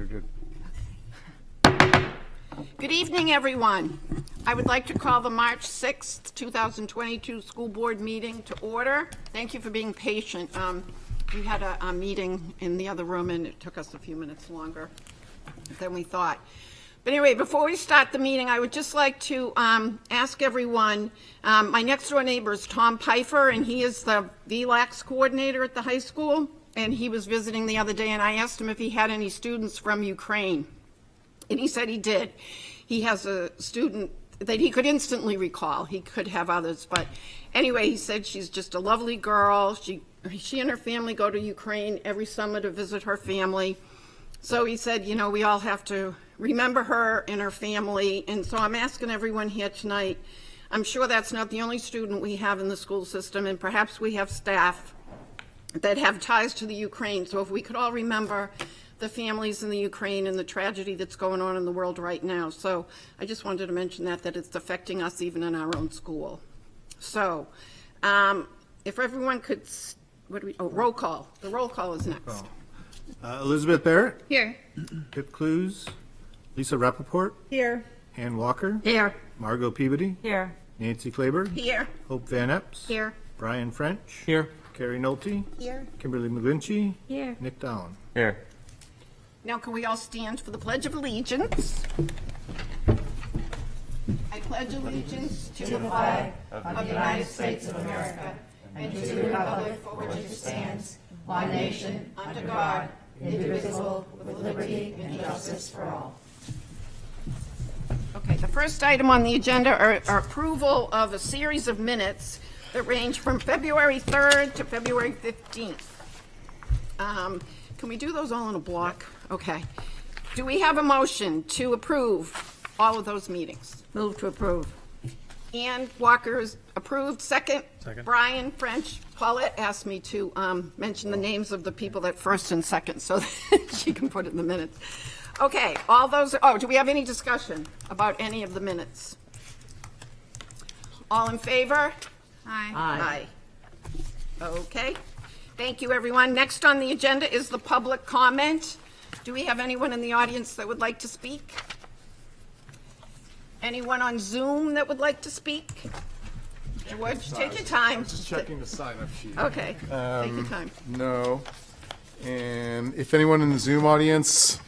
good. Good evening, everyone. I would like to call the March 6th, 2022 school board meeting to order. Thank you for being patient. We had a meeting in the other room and it took us a few minutes longer than we thought. But anyway, before we start the meeting, I would just like to ask everyone, my next door neighbor is Tom Pfeiffer, and he is the VLAX coordinator at the high school. And he was visiting the other day, and I asked him if he had any students from Ukraine. And he said he did. He has a student that he could instantly recall. He could have others. But anyway, he said she's just a lovely girl. She and her family go to Ukraine every summer to visit her family. So he said, you know, we all have to remember her and her family. And so I'm asking everyone here tonight, I'm sure that's not the only student we have in the school system, and perhaps we have staff that have ties to the Ukraine. So if we could all remember the families in the Ukraine and the tragedy that's going on in the world right now. So I just wanted to mention that it's affecting us even in our own school. So if everyone could, roll call. The roll call is next. Elizabeth Barrett. Here. Pip Clues. Lisa Rappaport. Here. Ann Walker. Here. Margot Peabody. Here. Nancy Claiborne. Here. Hope Van Epps. Here. Brian French. Here. Carrie Nolte. Here. Kimberly McGlinchey. Here. Nick Dowling. Here. Now can we all stand for the Pledge of Allegiance? I pledge allegiance to the flag of the United States of America and to the republic for which it stands, one nation, under God, indivisible, with liberty and justice for all. Okay, the first item on the agenda are approval of a series of minutes that range from February 3rd to February 15th. Can we do those all in a block? Okay. Do we have a motion to approve all of those meetings? Move to approve. Ann Walker is approved. Second. Second. Brian French. Paulette asked me to mention the names of the people that first and second so that she can put it in the minutes. Okay, all those, do we have any discussion about any of the minutes? All in favor? Aye. Okay. Thank you, everyone. Next on the agenda is the public comment. Do we have anyone in the audience that would like to speak? Anyone on Zoom that would like to speak? George, take your time. Just checking the sign-up sheet. Okay, take your time. No. And if anyone in the Zoom audience,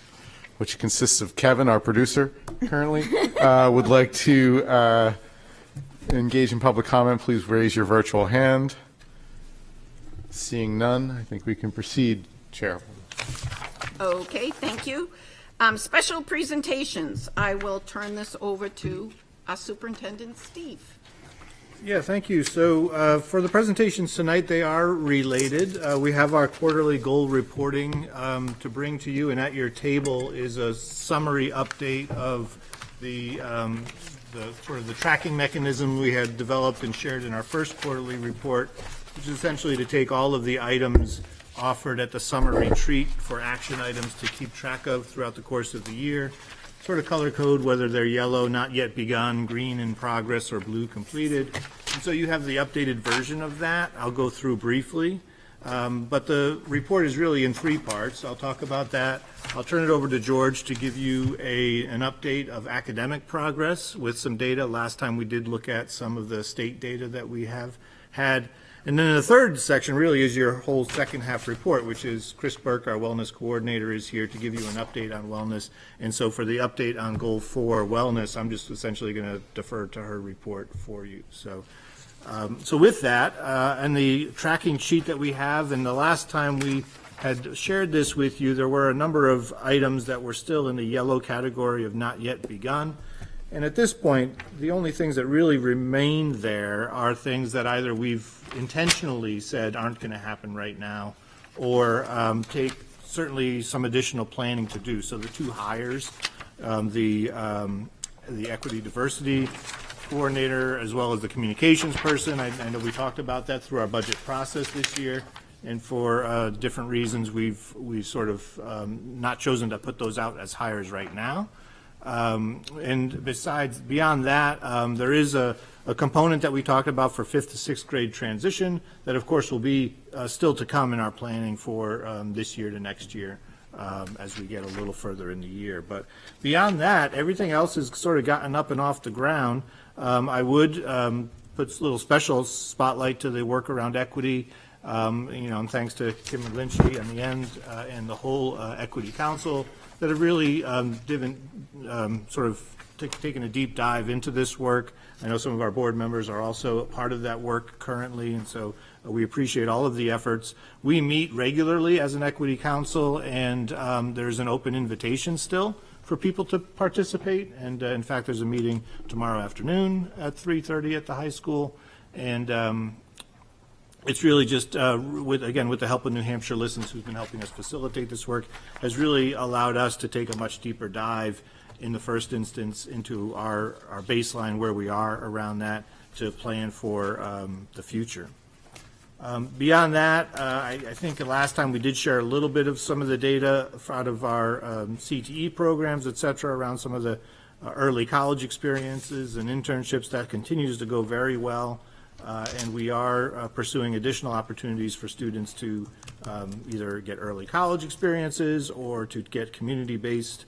which consists of Kevin, our producer, currently, would like to engage in public comment, please raise your virtual hand. Seeing none, I think we can proceed, Chair. Okay, thank you. Special presentations. I will turn this over to our Superintendent Steve. Yeah, thank you. So for the presentations tonight, they are related. We have our quarterly goal reporting to bring to you, and at your table is a summary update of the sort of the tracking mechanism we had developed and shared in our first quarterly report, which is essentially to take all of the items offered at the summer retreat for action items to keep track of throughout the course of the year, sort of color code whether they're yellow, not yet begun, green in progress, or blue completed. And so you have the updated version of that. I'll go through briefly. But the report is really in three parts. I'll talk about that. I'll turn it over to George to give you an update of academic progress with some data. Last time we did look at some of the state data that we have had. And then the third section really is your whole second half report, which is Chris Burke, our wellness coordinator, is here to give you an update on wellness. And so for the update on Goal 4 wellness, I'm just essentially going to defer to her report for you. So with that, and the tracking sheet that we have, and the last time we had shared this with you, there were a number of items that were still in the yellow category of not yet begun. And at this point, the only things that really remain there are things that either we've intentionally said aren't going to happen right now, or take certainly some additional planning to do. So the two hires, the equity diversity coordinator as well as the communications person. I know we talked about that through our budget process this year, and for different reasons we've sort of not chosen to put those out as hires right now. And beyond that, there is a component that we talked about for 5th to 6th grade transition that of course will be still to come in our planning for this year to next year. as we get a little further in the year. But beyond that, everything else has sort of gotten up and off the ground. I would put a little special spotlight to the work around equity, and thanks to Kim Lynchy on the end and the whole Equity Council that have really taken a deep dive into this work. I know some of our board members are also a part of that work currently, and so we appreciate all of the efforts. We meet regularly as an Equity Council, and there's an open invitation still for people to participate. And in fact, there's a meeting tomorrow afternoon at 3:30 at the high school. And it's really just, with the help of New Hampshire Listens, who's been helping us facilitate this work, has really allowed us to take a much deeper dive in the first instance into our baseline, where we are around that, to plan for the future. Beyond that, I think the last time we did share a little bit of some of the data out of our CTE programs, et cetera, around some of the early college experiences and internships. That continues to go very well. And we are pursuing additional opportunities for students to either get early college experiences or to get community-based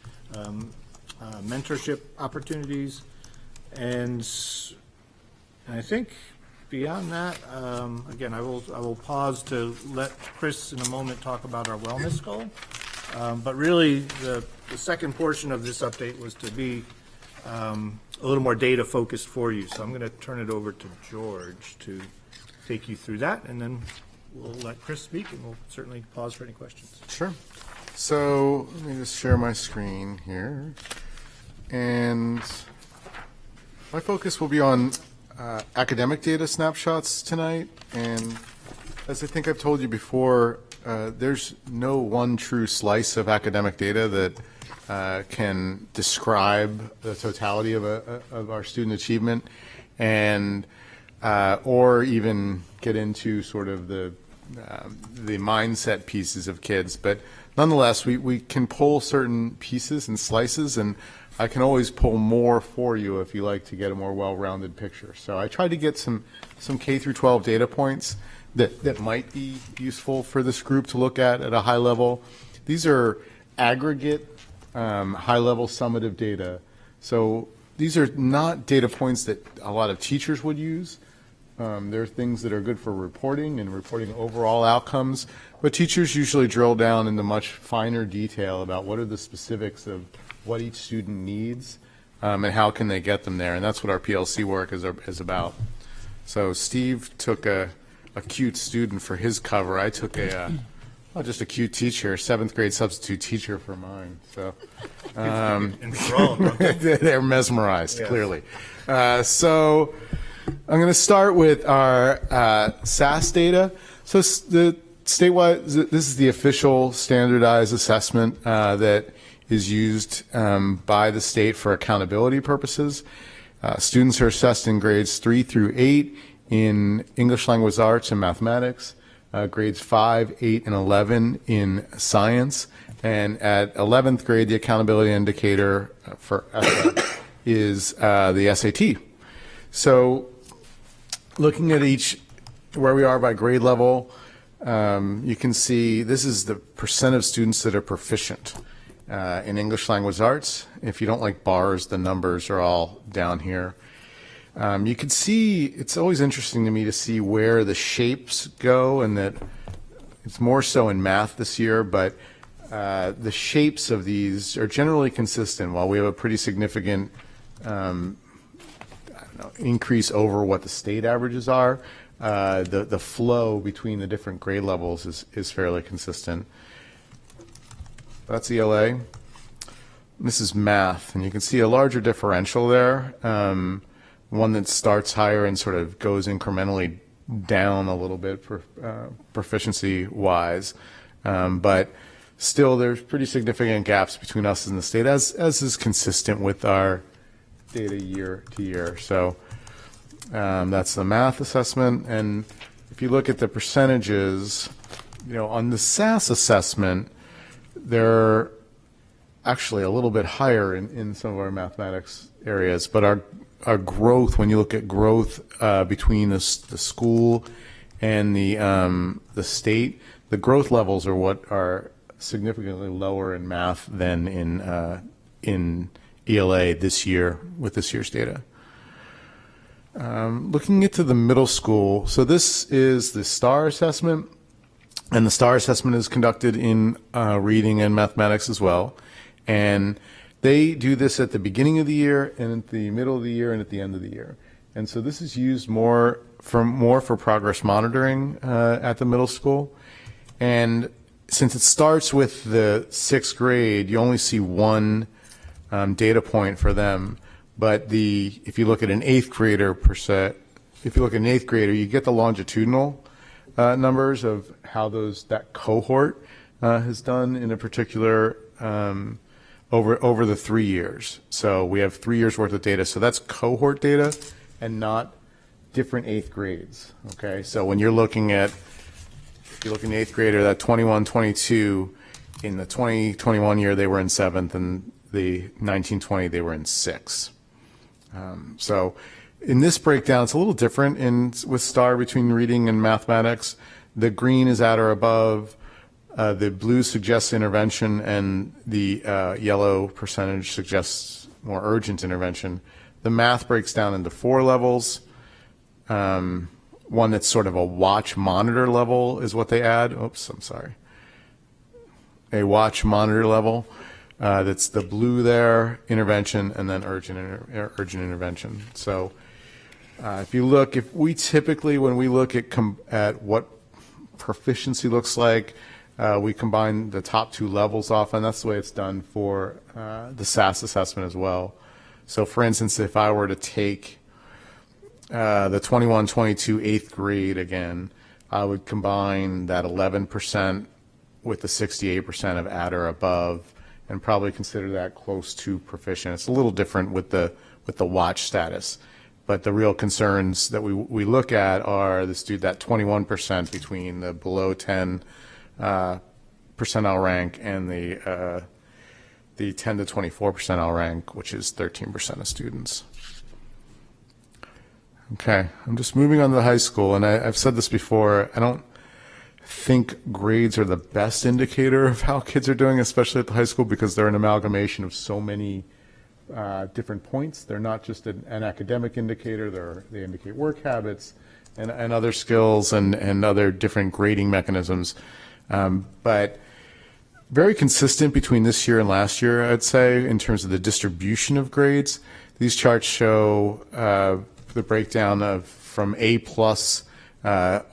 mentorship opportunities. And I think beyond that, again, I will pause to let Chris in a moment talk about our wellness goal. But really, the second portion of this update was to be a little more data focused for you. So I'm going to turn it over to George to take you through that, and then we'll let Chris speak, and we'll certainly pause for any questions. Sure. So let me just share my screen here. And my focus will be on academic data snapshots tonight. And as I think I've told you before, there's no one true slice of academic data that can describe the totality of our student achievement, and or even get into sort of the mindset pieces of kids. But nonetheless, we can pull certain pieces and slices, and I can always pull more for you if you like to get a more well-rounded picture. So I tried to get some K through 12 data points that might be useful for this group to look at a high level. These are aggregate high-level summative data. So these are not data points that a lot of teachers would use. There are things that are good for reporting and reporting overall outcomes, but teachers usually drill down into much finer detail about what are the specifics of what each student needs and how can they get them there, and that's what our PLC work is about. So Steve took a cute student for his cover. I took just a cute teacher, 7th grade substitute teacher for mine. So they're mesmerized, yes. Clearly. So I'm going to start with our SAS data. So the statewide, this is the official standardized assessment that is used by the state for accountability purposes. Students are assessed in grades 3 through 8 in English language arts and mathematics, grades 5, 8, and 11 in science, and at 11th grade, the accountability indicator for ESSA is the SAT. So looking at where we are by grade level, you can see this is the percent of students that are proficient in English language arts. If you don't like bars, the numbers are all down here. You can see, it's always interesting to me to see where the shapes go, and that it's more so in math this year, but the shapes of these are generally consistent. While we have a pretty significant increase over what the state averages are, the flow between the different grade levels is fairly consistent. That's ELA. This is math, and you can see a larger differential there, one that starts higher and sort of goes incrementally down a little bit for proficiency-wise, but still there's pretty significant gaps between us and the state, as is consistent with our data year to year. So that's the math assessment, and if you look at the percentages, on the SAS assessment, they're actually a little bit higher in some of our mathematics areas, but our growth, when you look at growth between the school and the state, the growth levels are what are significantly lower in math than in ELA this year with this year's data. Looking into the middle school, so this is the STAR assessment, and the STAR assessment is conducted in reading and mathematics as well. And they do this at the beginning of the year, and at the middle of the year, and at the end of the year. And so this is used more for progress monitoring at the middle school. And since it starts with the 6th grade, you only see one data point for them. But if you look at an 8th grader if you look at an 8th grader, you get the longitudinal numbers of how that cohort has done in a particular over the 3 years. So we have 3 years worth of data. So that's cohort data and not different 8th grades. Okay, so when you're looking at 8th grader, that 21, 22, in the 2021 year they were in 7th, and the 1920 they were in 6th. So in this breakdown, it's a little different with STAR between reading and mathematics. The green is at or above, the blue suggests intervention, and the yellow percentage suggests more urgent intervention. The math breaks down into 4 levels. One that's sort of a watch monitor level is what they add. Oops, I'm sorry. A watch monitor level. That's the blue there, intervention, and then urgent intervention. So if we typically, when we look at what proficiency looks like, we combine the top 2 levels often. That's the way it's done for the SAS assessment as well. So for instance, if I were to take the 21, 22 8th grade again, I would combine that 11% with the 68% of at or above, and probably consider that close to proficient. It's a little different with the watch status, but the real concerns that we look at are that 21% between the below 10 percentile rank and the 10 to 24 percentile rank, which is 13% of students. Okay, I'm just moving on to the high school, and I've said this before, I don't think grades are the best indicator of how kids are doing, especially at the high school, because they're an amalgamation of so many different points. They're not just an academic indicator, they indicate work habits and other skills and other different grading mechanisms. But very consistent between this year and last year, I'd say, in terms of the distribution of grades. These charts show the breakdown from A+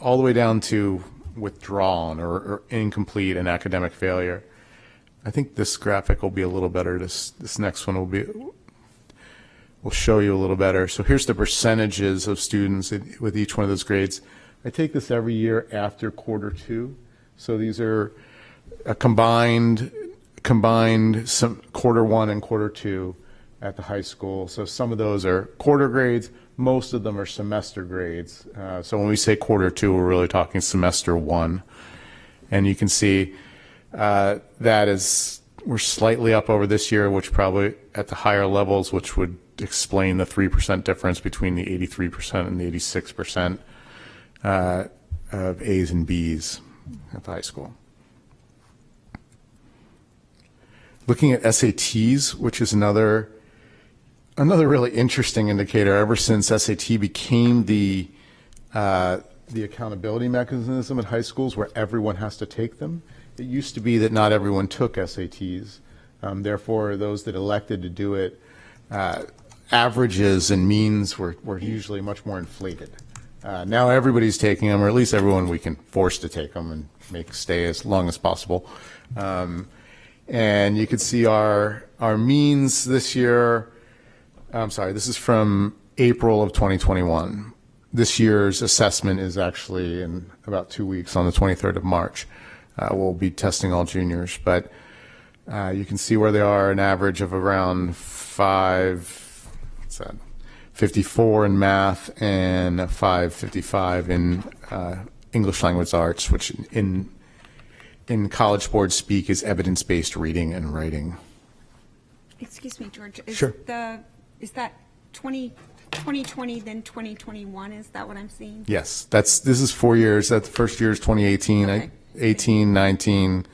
all the way down to withdrawn or incomplete and academic failure. I think this graphic will be a little better. This next one will show you a little better. So here's the percentages of students with each one of those grades. I take this every year after quarter 2. So these are a combined some quarter 1 and quarter 2 at the high school. So some of those are quarter grades. Most of them are semester grades. So when we say quarter 2, we're really talking semester 1. And you can see we're slightly up over this year, which probably at the higher levels, which would explain the 3% difference between the 83% and the 86% of A's and B's at the high school. Looking at SATs, which is another really interesting indicator. Ever since SAT became the accountability mechanism at high schools where everyone has to take them, it used to be that not everyone took SATs. Therefore, those that elected to do it, averages and means were usually much more inflated. Now everybody's taking them, or at least everyone we can force to take them and make stay as long as possible. And you can see our means this year. I'm sorry, this is from April of 2021. This year's assessment is actually in about 2 weeks on the 23rd of March. We'll be testing all juniors, but you can see where they are, an average of around 54 in math and 555 in English language arts, which in College Board speak is evidence-based reading and writing. Excuse me, George. Sure. Is that 2020, then 2021? Is that what I'm seeing? Yes, this is 4 years. That the first year is 2018, Okay. 18, 19,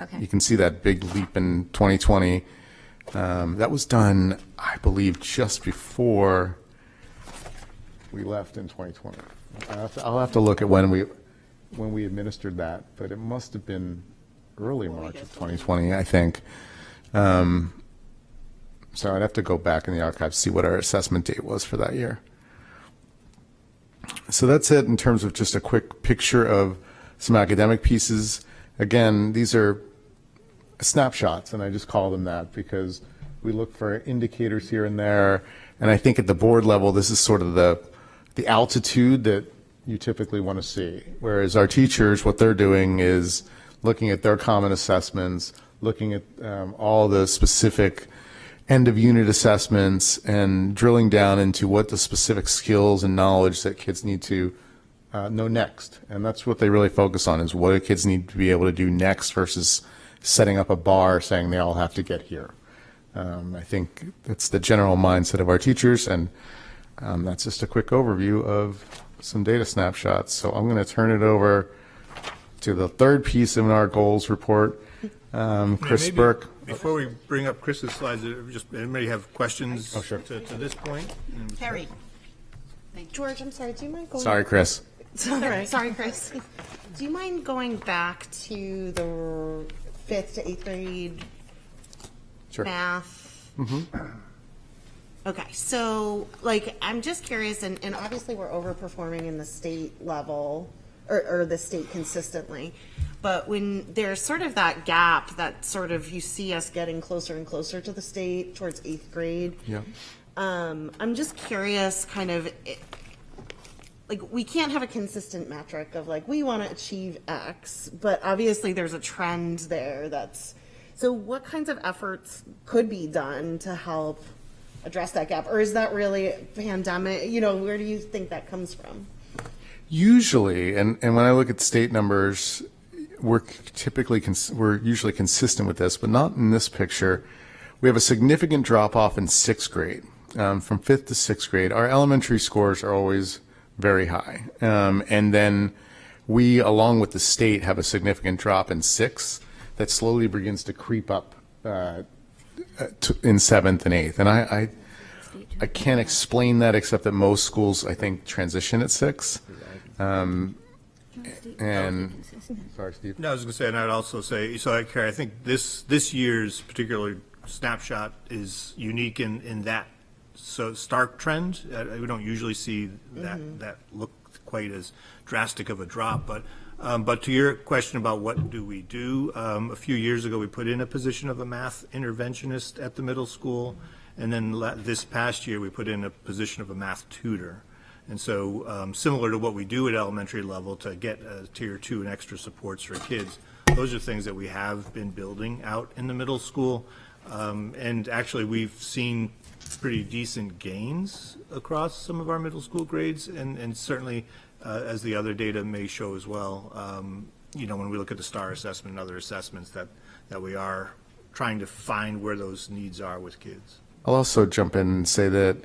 Okay. You can see that big leap in 2020. That was done, I believe, just before we left in 2020. I'll have to look at when we administered that, but it must have been early March of 2020, I think. So I'd have to go back in the archives to see what our assessment date was for that year. So that's it in terms of just a quick picture of some academic pieces. Again, these are snapshots, and I just call them that because we look for indicators here and there. And I think at the board level, this is sort of the altitude that you typically want to see. Whereas our teachers, what they're doing is looking at their common assessments, looking at all the specific end of unit assessments and drilling down into what the specific skills and knowledge that kids need to know next. And that's what they really focus on, is what do kids need to be able to do next versus setting up a bar saying they all have to get here. I think that's the general mindset of our teachers, and that's just a quick overview of some data snapshots. So I'm going to turn it over to the third piece in our goals report. Chris Maybe Burke. Before we bring up Chris's slides, just anybody have questions sure. to this point? Terry? George, I'm sorry, do you mind going? Sorry, Chris. Sorry, Chris. Do you mind going back to the 5th to 8th grade Sure. math? Okay, so like I'm just curious, and obviously we're overperforming in the state level or the state consistently, but when there's sort of that gap that sort of you see us getting closer and closer to the state towards 8th grade. Yeah. I'm just curious, kind of, like, we can't have a consistent metric of like, we want to achieve X, but obviously there's a trend there so what kinds of efforts could be done to help address that gap? Or is that really pandemic? Where do you think that comes from? Usually, and when I look at state numbers, we're usually consistent with this, but not in this picture. We have a significant drop off in 6th grade. From 5th to 6th grade, our elementary scores are always very high. And then we, along with the state, have a significant drop in 6th that slowly begins to creep up in 7th and 8th. And I can't explain that except that most schools, I think, transition at 6. And sorry, Steve. No, I was going to say, and I'd also say, so I think this year's particular snapshot is unique in that so stark trend. We don't usually see that look quite as drastic of a drop, but to your question about what do we do, a few years ago we put in a position of a math interventionist at the middle school, and then this past year we put in a position of a math tutor. And so similar to what we do at elementary level to get tier 2 and extra supports for kids, those are things that we have been building out in the middle school. And actually we've seen pretty decent gains across some of our middle school grades, and certainly as the other data may show as well, when we look at the STAR assessment and other assessments that we are trying to find where those needs are with kids. I'll also jump in and say that,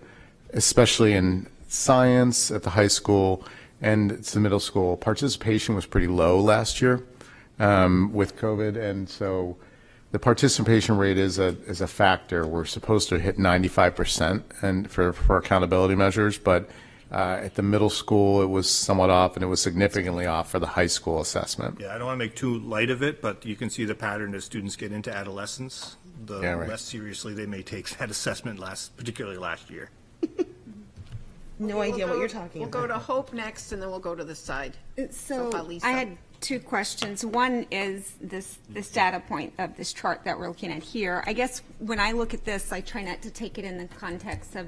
especially in science at the high school and it's the middle school, participation was pretty low last year with COVID, and so the participation rate is a factor. We're supposed to hit 95% and for accountability measures, but at the middle school it was somewhat off, and it was significantly off for the high school assessment. Yeah, I don't want to make too light of it, but you can see the pattern as students get into adolescence, the less seriously they may take that assessment particularly last year. No idea what you're talking We'll about. go to Hope next, and then we'll go to the side. So far, Lisa. I had two questions. One is this data point of this chart that we're looking at here. I guess when I look at this, I try not to take it in the context of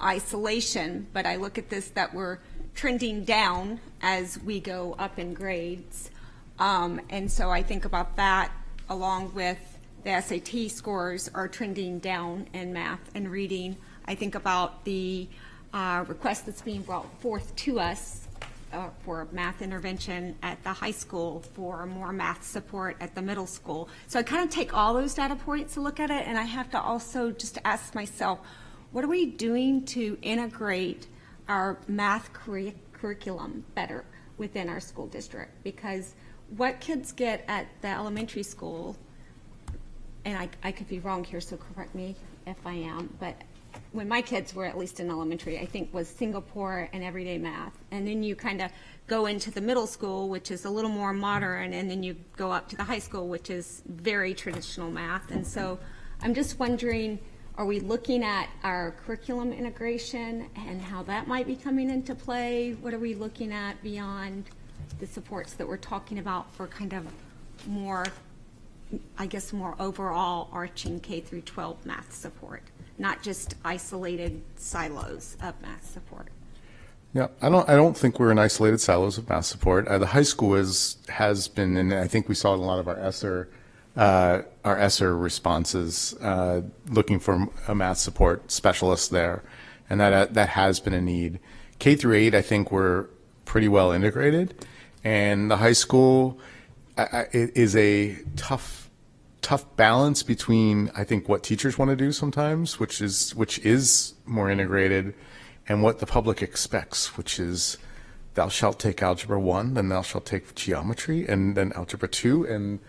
isolation, but I look at this that we're trending down as we go up in grades. And so I think about that along with the SAT scores are trending down in math and reading. I think about the request that's being brought forth to us for math intervention at the high school, for more math support at the middle school. So I kind of take all those data points to look at it, and I have to also just ask myself, what are we doing to integrate our math curriculum better within our school district? Because what kids get at the elementary school, and I could be wrong here, so correct me if I am, but when my kids were at least in elementary, I think was Singapore and everyday math. And then you kind of go into the middle school, which is a little more modern, and then you go up to the high school, which is very traditional math. And so I'm just wondering, are we looking at our curriculum integration and how that might be coming into play? What are we looking at beyond the supports that we're talking about for kind of more, I guess, more overall arching K through 12 math support, not just isolated silos of math support? Yeah, I don't think we're in isolated silos of math support. The high school has been, and I think we saw in a lot of our ESSER responses, looking for a math support specialist there, and that has been a need. K through 8, I think we're pretty well integrated, and the high school it is a tough balance between, I think, what teachers want to do sometimes, which is more integrated, and what the public expects, which is thou shalt take Algebra 1, then thou shalt take geometry, and then Algebra 2, and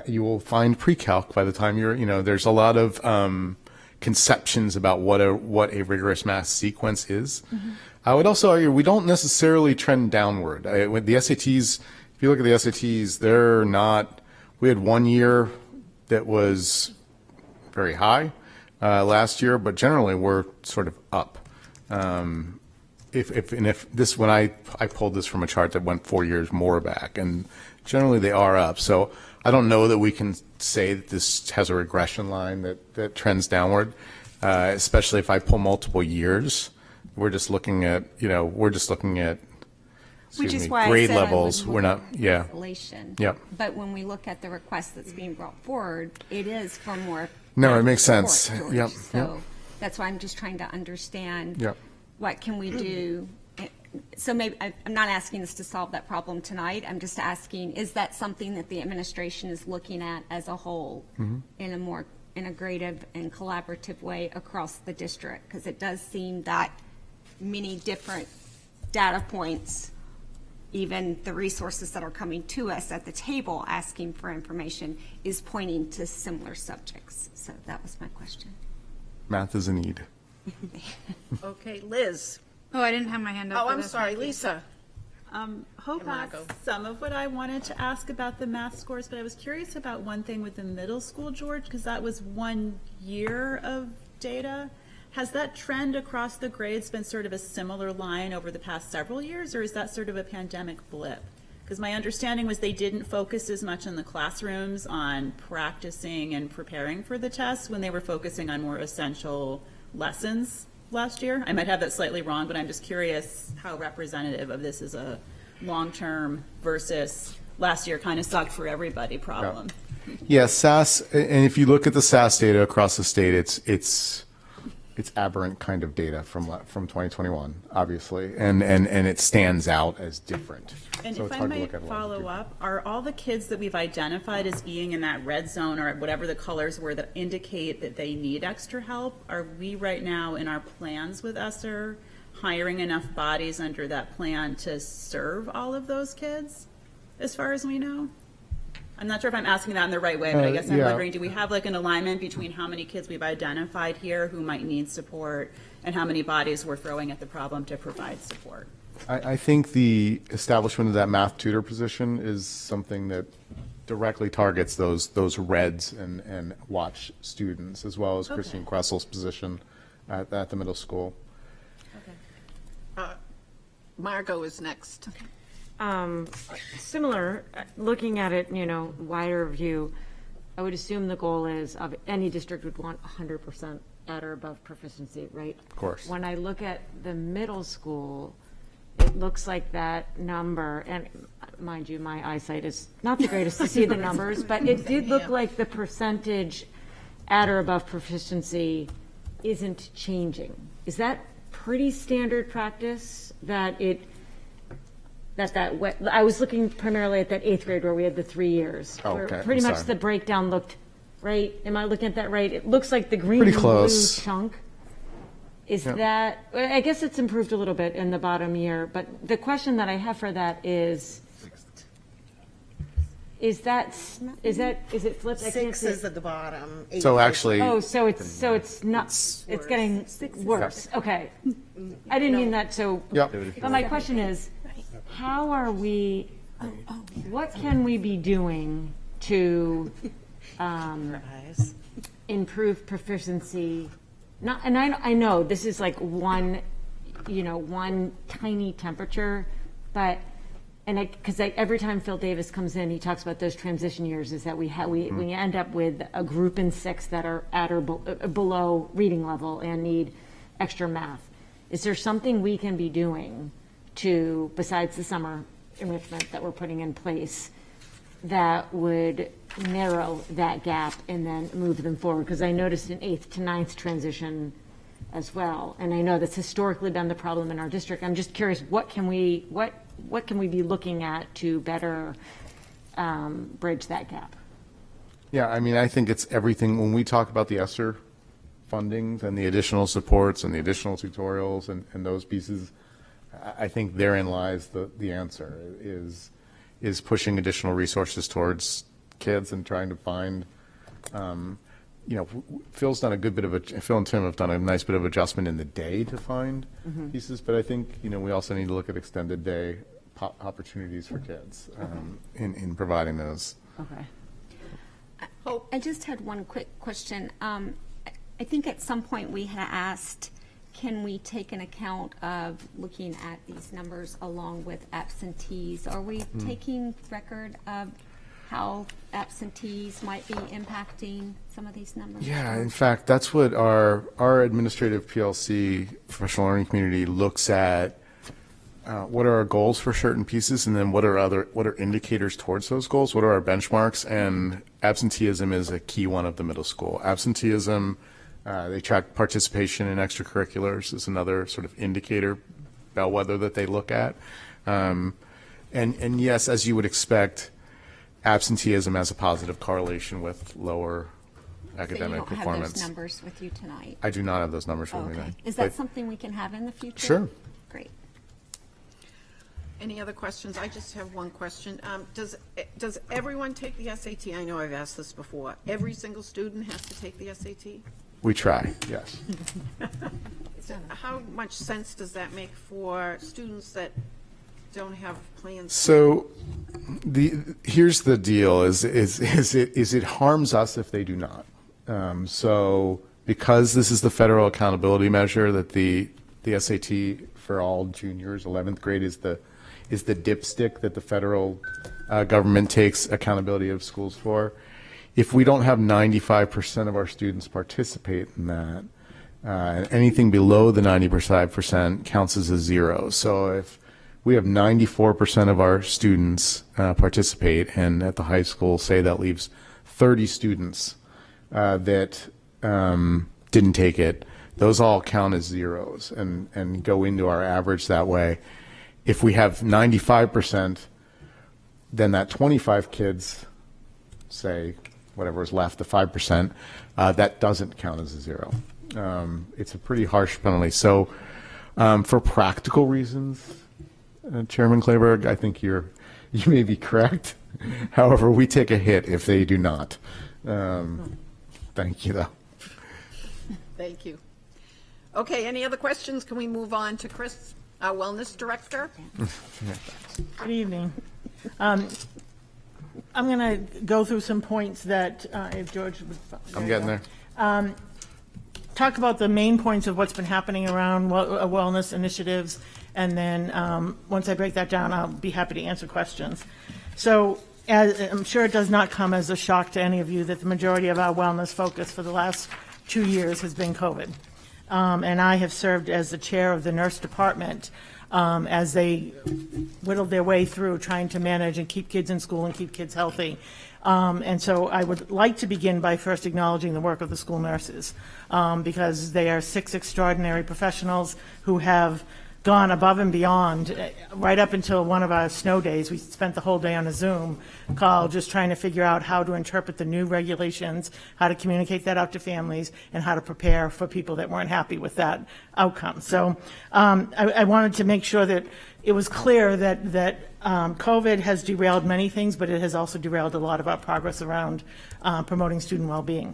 you will find pre-calc by the time there's a lot of conceptions about what a rigorous math sequence is. Mm-hmm. I would also argue we don't necessarily trend downward. With the SATs, if you look at the SATs, they're not, we had 1 year that was very high last year, but generally we're sort of up. If this, when I pulled this from a chart that went 4 years more back, and generally they are up. So I don't know that we can say that this has a regression line that trends downward, especially if I pull multiple years. We're just looking at, Which is why grade I said levels. We're not, yeah. Isolation. Yep. But when we look at the request that's being brought forward, it is for more. No, it math makes support, sense. George. Yep, So yep. that's why I'm just trying to understand. Yep. What can we do? So maybe, I'm not asking us to solve that problem tonight. I'm just asking, is that something that the administration is looking at as a whole in a more integrative and collaborative way across the district? Because it does seem that many different data points, even the resources that are coming to us at the table asking for information, is pointing to similar subjects. So that was my question. Math is a need. Okay, Liz. Oh, I didn't have my hand up. Oh, for I'm this. sorry, Lisa. Hope Margot. asked some of what I wanted to ask about the math scores, but I was curious about one thing with the middle school, George, because that was 1 year of data. Has that trend across the grades been sort of a similar line over the past several years, or is that sort of a pandemic blip? Because my understanding was they didn't focus as much in the classrooms on practicing and preparing for the tests when they were focusing on more essential lessons last year. I might have that slightly wrong, but I'm just curious how representative of this is a long-term versus last year kind of sucked for everybody problem. Yeah, SAS, and if you look at the SAS data across the state, it's aberrant kind of data from 2021, obviously, and it stands out as different. And So if it's I hard to look might at it follow longitudinally. up, are all the kids that we've identified as being in that red zone or whatever the colors were that indicate that they need extra help, are we right now in our plans with ESSER hiring enough bodies under that plan to serve all of those kids, as far as we know? I'm not sure if I'm asking that in the right way, but I guess I'm yeah. wondering, do we have like an alignment between how many kids we've identified here who might need support and how many bodies we're throwing at the problem to provide support? I think the establishment of that math tutor position is something that directly targets those reds and watch students, as well as Christine Kressel's position at the middle school. Margot is next. Similar, looking at it, wider view, I would assume the goal is of any district would want 100% at or above proficiency, right? Of course. When I look at the middle school, it looks like that number, and mind you, my eyesight is not the greatest to see the numbers, but it did look like the percentage at or above proficiency isn't changing. Is that pretty standard practice that I was looking primarily at that 8th grade where we had the 3 years. Oh, where okay. Pretty I'm much sorry. the breakdown looked right. Am I looking at that right? It looks like the green Pretty and close. blue chunk. Is Yeah. that, I guess it's improved a little bit in the bottom year, but the question that I have for that is, is it flipped? I can't 6 see. is at the bottom. 8 So is- actually, Oh, so it's not, it's getting worse. Okay. I didn't mean that, so. yep. But my question is, how are we, what can we be doing to Eyes. improve proficiency? Not, and I know this is like one tiny temperature, but, because every time Phil Davis comes in, he talks about those transition years, is that we end up with a group in 6 that are at or below reading level and need extra math. Is there something we can be doing to, besides the summer enrichment that we're putting in place, that would narrow that gap and then move them forward? Because I noticed an 8th to 9th transition as well, and I know that's historically been the problem in our district. I'm just curious, what can we be looking at to better bridge that gap? Yeah, I mean, I think it's everything, when we talk about the ESSER fundings and the additional supports and the additional tutorials and those pieces, I think therein lies the answer, is pushing additional resources towards kids and trying to find, Phil and Tim have done a nice bit of adjustment in the day to find pieces, but I think, we also need to look at extended day opportunities for kids in providing those. Okay. I just had one quick question. I think at some point we had asked, can we take an account of looking at these numbers along with absentees? Are we taking record of how absentees might be impacting some of these numbers? Yeah, in fact, that's what our administrative PLC, professional learning community, looks at. What are our goals for certain pieces, and then what are indicators towards those goals? What are our benchmarks? And absenteeism is a key one of the middle school. Absenteeism, they track participation in extracurriculars is another sort of indicator, bellwether that they look at. And yes, as you would expect, absenteeism has a positive correlation with lower academic So you don't performance. have those numbers with you tonight? I do not have those numbers with me. Okay. no. Is that But- something we can have in the future? Sure. Great. Any other questions? I just have one question. Does everyone take the SAT? I know I've asked this before. Every single student has to take the SAT? We try, yes. How much sense does that make for students that don't have plans? So here's the deal, is it harms us if they do not. So because this is the federal accountability measure, that the SAT for all juniors, 11th grade, is the dipstick that the federal government takes accountability of schools for. If we don't have 95% of our students participate in that, anything below the 90% counts as a 0. So if we have 94% of our students participate, and at the high school, say that leaves 30 students that didn't take it, those all count as zeros and go into our average that way. If we have 95%, then that 25 kids, say, whatever is left, the 5%, that doesn't count as a 0. It's a pretty harsh penalty. So for practical reasons, Chairman Clayburgh, I think you may be correct. However, we take a hit if they do not. Thank you, though. Thank you. Okay, any other questions? Can we move on to Chris, our Wellness Director? Good evening. I'm going to go through some points that, if George would. I'm getting there. Talk about the main points of what's been happening around wellness initiatives, and then once I break that down, I'll be happy to answer questions. So I'm sure it does not come as a shock to any of you that the majority of our wellness focus for the last 2 years has been COVID. And I have served as the chair of the nurse department as they whittled their way through trying to manage and keep kids in school and keep kids healthy. And so I would like to begin by first acknowledging the work of the school nurses, because they are 6 extraordinary professionals who have gone above and beyond. Right up until one of our snow days, we spent the whole day on a Zoom call just trying to figure out how to interpret the new regulations, how to communicate that out to families, and how to prepare for people that weren't happy with that outcome. So I wanted to make sure that it was clear that COVID has derailed many things, but it has also derailed a lot of our progress around promoting student well-being.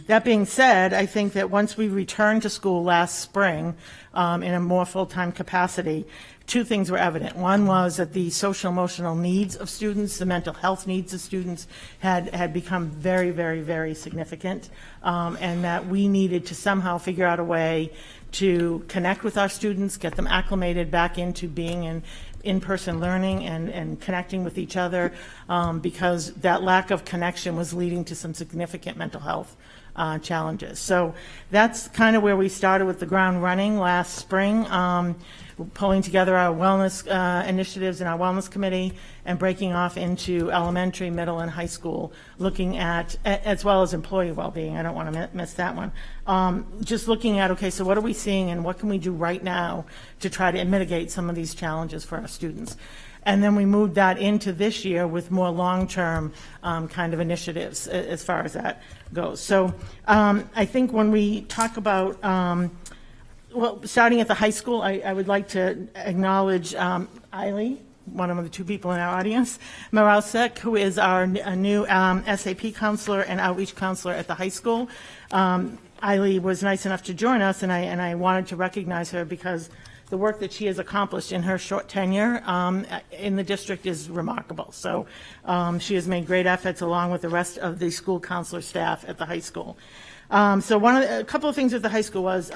That being said, I think that once we returned to school last spring in a more full-time capacity, two things were evident. One was that the social emotional needs of students, the mental health needs of students had become very, very, very significant, and that we needed to somehow figure out a way to connect with our students, get them acclimated back into being in-person learning and connecting with each other, because that lack of connection was leading to some significant mental health challenges. So that's kind of where we started with the ground running last spring, pulling together our wellness initiatives in our wellness committee and breaking off into elementary, middle, and high school, looking at, as well as employee well-being. I don't want to miss that one. Just looking at, okay, so what are we seeing and what can we do right now to try to mitigate some of these challenges for our students? And then we moved that into this year with more long-term kind of initiatives as far as that goes. So I think when we talk about, well, starting at the high school, I would like to acknowledge Eiley, one of the two people in our audience, Maralsek, who is our new SAP counselor and outreach counselor at the high school. Eiley was nice enough to join us, and I wanted to recognize her because the work that she has accomplished in her short tenure in the district is remarkable. So she has made great efforts along with the rest of the school counselor staff at the high school. So a couple of things at the high school was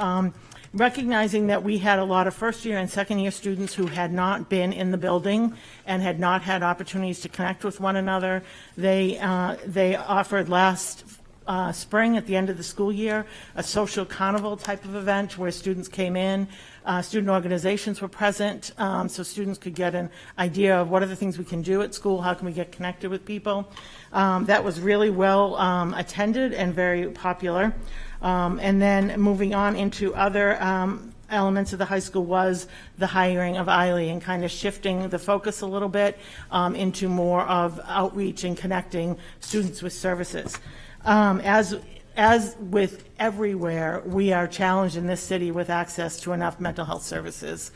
recognizing that we had a lot of first year and second year students who had not been in the building and had not had opportunities to connect with one another. They offered last spring at the end of the school year a social carnival type of event where students came in. Student organizations were present, so students could get an idea of what are the things we can do at school, how can we get connected with people. That was really well attended and very popular. And then moving on into other elements of the high school was the hiring of Eiley and kind of shifting the focus a little bit into more of outreach and connecting students with services. As with everywhere, we are challenged in this city with access to enough mental health services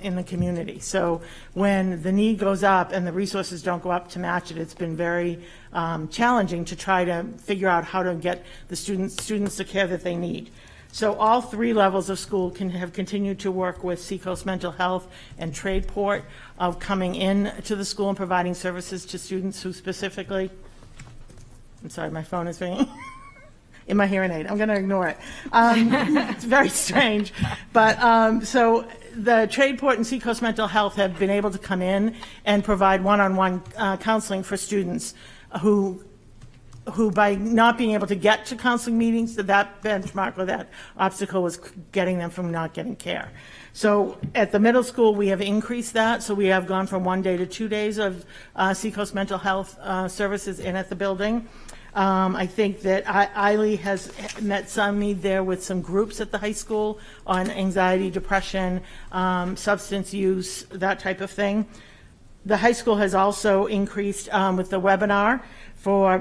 in the community. So when the need goes up and the resources don't go up to match it, it's been very challenging to try to figure out how to get the students the care that they need. So all three levels of school have continued to work with Seacoast Mental Health and Tradeport of coming in to the school and providing services to students who specifically, I'm sorry, my phone is ringing. In my hearing aid. I'm going to ignore it. It's very strange. But so the Tradeport and Seacoast Mental Health have been able to come in and provide one-on-one counseling for students who by not being able to get to counseling meetings, that benchmark or that obstacle was getting them from not getting care. So at the middle school, we have increased that. So we have gone from 1 day to 2 days of Seacoast Mental Health services in at the building. I think that Eiley has met some need there with some groups at the high school on anxiety, depression, substance use, that type of thing. The high school has also increased with the webinar for,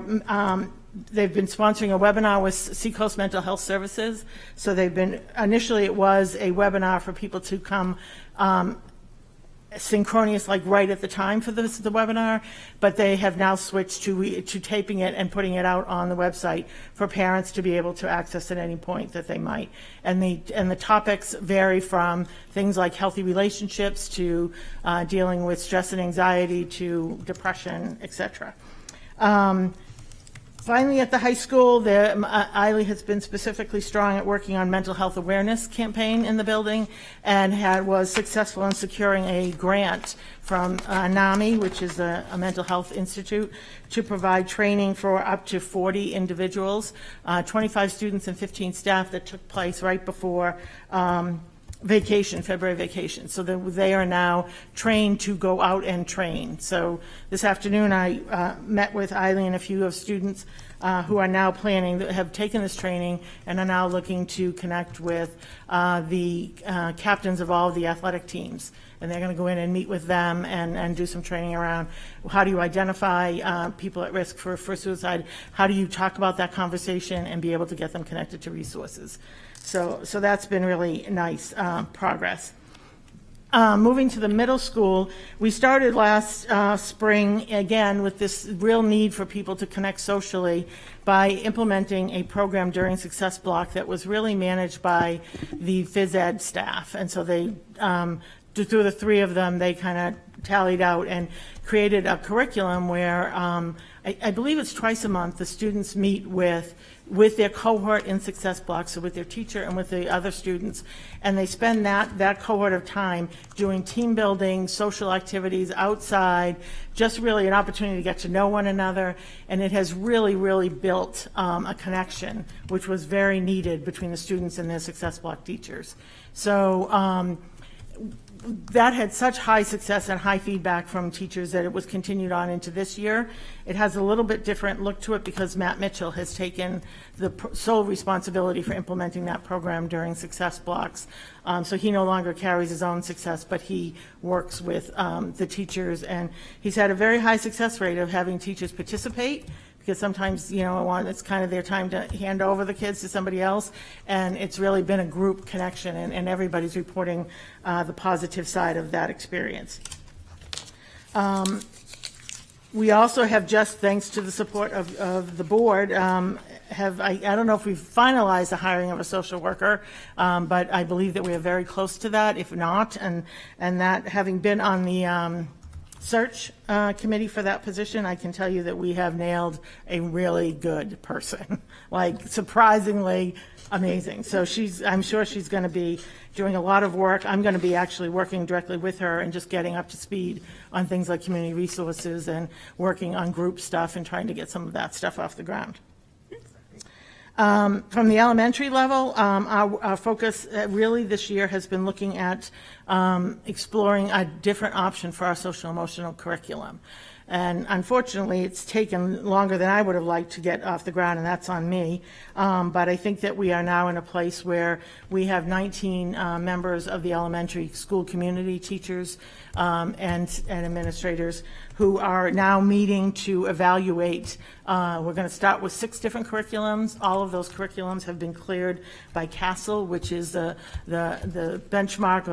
they've been sponsoring a webinar with Seacoast Mental Health Services. So they've been, initially it was a webinar for people to come synchronous, like right at the time for the webinar, but they have now switched to taping it and putting it out on the website for parents to be able to access at any point that they might. And the topics vary from things like healthy relationships to dealing with stress and anxiety to depression, etc. Finally, at the high school, Eiley has been specifically strong at working on mental health awareness campaign in the building and was successful in securing a grant from NAMI, which is a mental health institute, to provide training for up to 40 individuals, 25 students and 15 staff that took place right before February vacation. So they are now trained to go out and train. So this afternoon I met with Eiley and a few of students who are now planning, that have taken this training and are now looking to connect with the captains of all of the athletic teams. And they're going to go in and meet with them and do some training around how do you identify people at risk for suicide, how do you talk about that conversation and be able to get them connected to resources. So that's been really nice progress. Moving to the middle school, we started last spring, again, with this real need for people to connect socially by implementing a program during Success Block that was really managed by the phys ed staff. And so they, through the three of them, they kind of tallied out and created a curriculum where I believe it's twice a month, the students meet with their cohort in Success Block, so with their teacher and with the other students, and they spend that cohort of time doing team building, social activities outside, just really an opportunity to get to know one another, and it has really, really built a connection, which was very needed between the students and their Success Block teachers. So that had such high success and high feedback from teachers that it was continued on into this year. It has a little bit different look to it because Matt Mitchell has taken the sole responsibility for implementing that program during Success Blocks. So he no longer carries his own success, but he works with the teachers, and he's had a very high success rate of having teachers participate, because sometimes, it's kind of their time to hand over the kids to somebody else, and it's really been a group connection, and everybody's reporting the positive side of that experience. We also have, just thanks to the support of the board, I don't know if we've finalized the hiring of a social worker, but I believe that we are very close to that, if not, and that, having been on the search committee for that position, I can tell you that we have nailed a really good person, like surprisingly amazing. So I'm sure she's going to be doing a lot of work. I'm going to be actually working directly with her and just getting up to speed on things like community resources and working on group stuff and trying to get some of that stuff off the ground. From the elementary level, our focus really this year has been looking at exploring a different option for our social emotional curriculum. And unfortunately, it's taken longer than I would have liked to get off the ground, and that's on me. But I think that we are now in a place where we have 19 members of the elementary school community, teachers and administrators, who are now meeting to evaluate. We're going to start with 6 different curriculums. All of those curriculums have been cleared by CASEL, which is the benchmark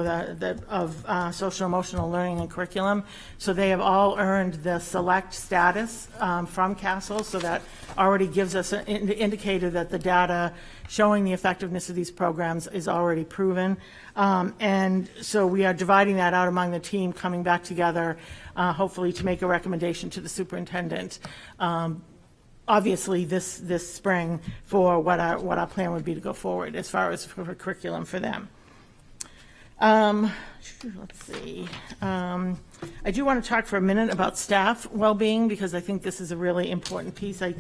of social emotional learning and curriculum. So they have all earned the select status from CASEL, so that already gives us an indicator that the data showing the effectiveness of these programs is already proven. And so we are dividing that out among the team, coming back together, hopefully to make a recommendation to the superintendent, obviously this spring, for what our plan would be to go forward as far as for curriculum for them. Let's see. I do want to talk for a minute about staff well-being, because I think this is a really important piece. I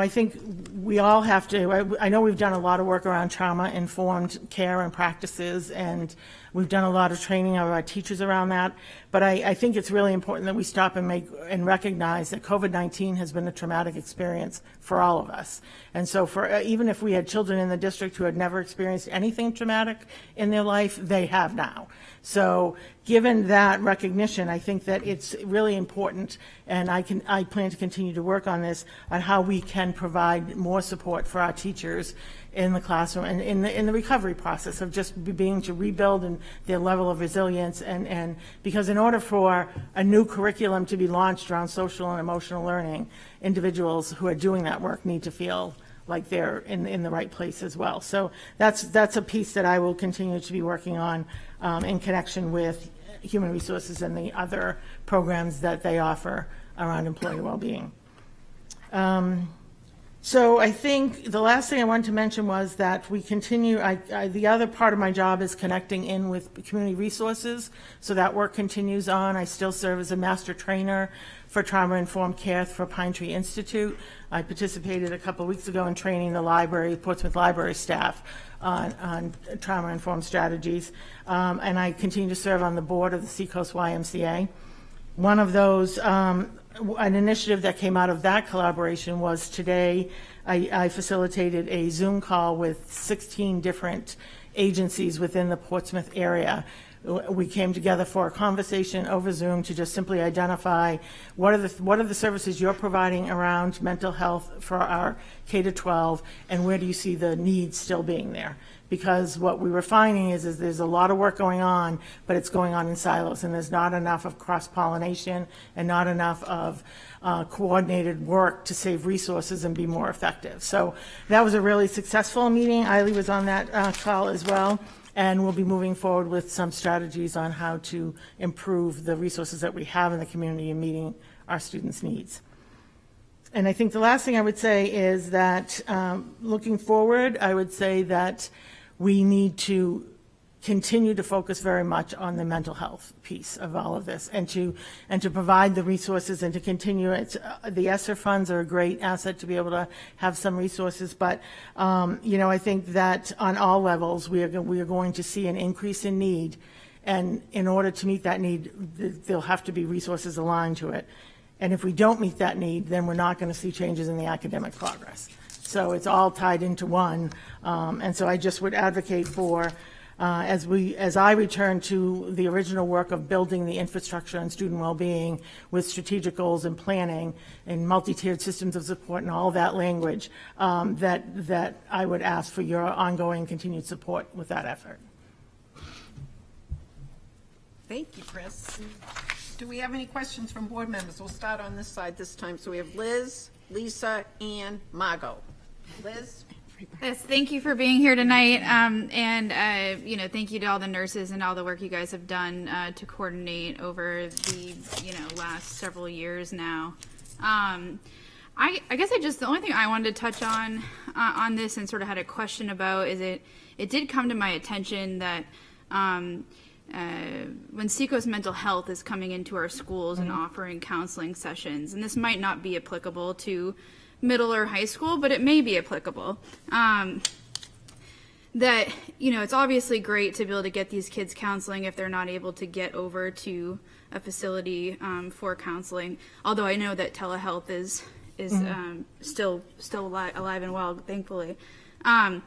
think we all have to, I know we've done a lot of work around trauma-informed care and practices, and we've done a lot of training of our teachers around that, but I think it's really important that we stop and recognize that COVID-19 has been a traumatic experience for all of us. And so even if we had children in the district who had never experienced anything traumatic in their life, they have now. So given that recognition, I think that it's really important, and I plan to continue to work on this, on how we can provide more support for our teachers in the classroom and in the recovery process of just being to rebuild and their level of resilience, and because in order for a new curriculum to be launched around social and emotional learning, individuals who are doing that work need to feel like they're in the right place as well. So that's a piece that I will continue to be working on in connection with human resources and the other programs that they offer around employee well-being. So I think the last thing I wanted to mention was that we continue, the other part of my job is connecting in with community resources, so that work continues on. I still serve as a master trainer for trauma-informed care for Pine Tree Institute. I participated a couple of weeks ago in training the Portsmouth Library staff on trauma-informed strategies, and I continue to serve on the board of the Seacoast YMCA. One of those, an initiative that came out of that collaboration was today I facilitated a Zoom call with 16 different agencies within the Portsmouth area, we came together for a conversation over Zoom to just simply identify what are the services you're providing around mental health for our K-12, and where do you see the needs still being there? Because what we were finding is there's a lot of work going on, but it's going on in silos, and there's not enough of cross-pollination and not enough of coordinated work to save resources and be more effective. So that was a really successful meeting. Eiley was on that call as well, and we'll be moving forward with some strategies on how to improve the resources that we have in the community and meeting our students' needs. And I think the last thing I would say is that looking forward, I would say that we need to continue to focus very much on the mental health piece of all of this, and to provide the resources and to continue it. The ESSER funds are a great asset to be able to have some resources, but I think that on all levels we are going to see an increase in need, and in order to meet that need, there'll have to be resources aligned to it. And if we don't meet that need, then we're not going to see changes in the academic progress. So it's all tied into one, and so I just would advocate for. As I return to the original work of building the infrastructure and student well-being with strategic goals and planning and multi-tiered systems of support and all that language, that I would ask for your ongoing continued support with that effort. Thank you, Chris. Do we have any questions from board members? We'll start on this side this time. So we have Liz, Lisa, and Margot. Liz? Yes, thank you for being here tonight, thank you to all the nurses and all the work you guys have done to coordinate over the last several years now. I guess the only thing I wanted to touch on this and sort of had a question about is it did come to my attention that when Seacoast Mental Health is coming into our schools and offering counseling sessions, and this might not be applicable to middle or high school, but it may be applicable. That, it's obviously great to be able to get these kids counseling if they're not able to get over to a facility for counseling. Although I know that telehealth is still alive and well, thankfully. A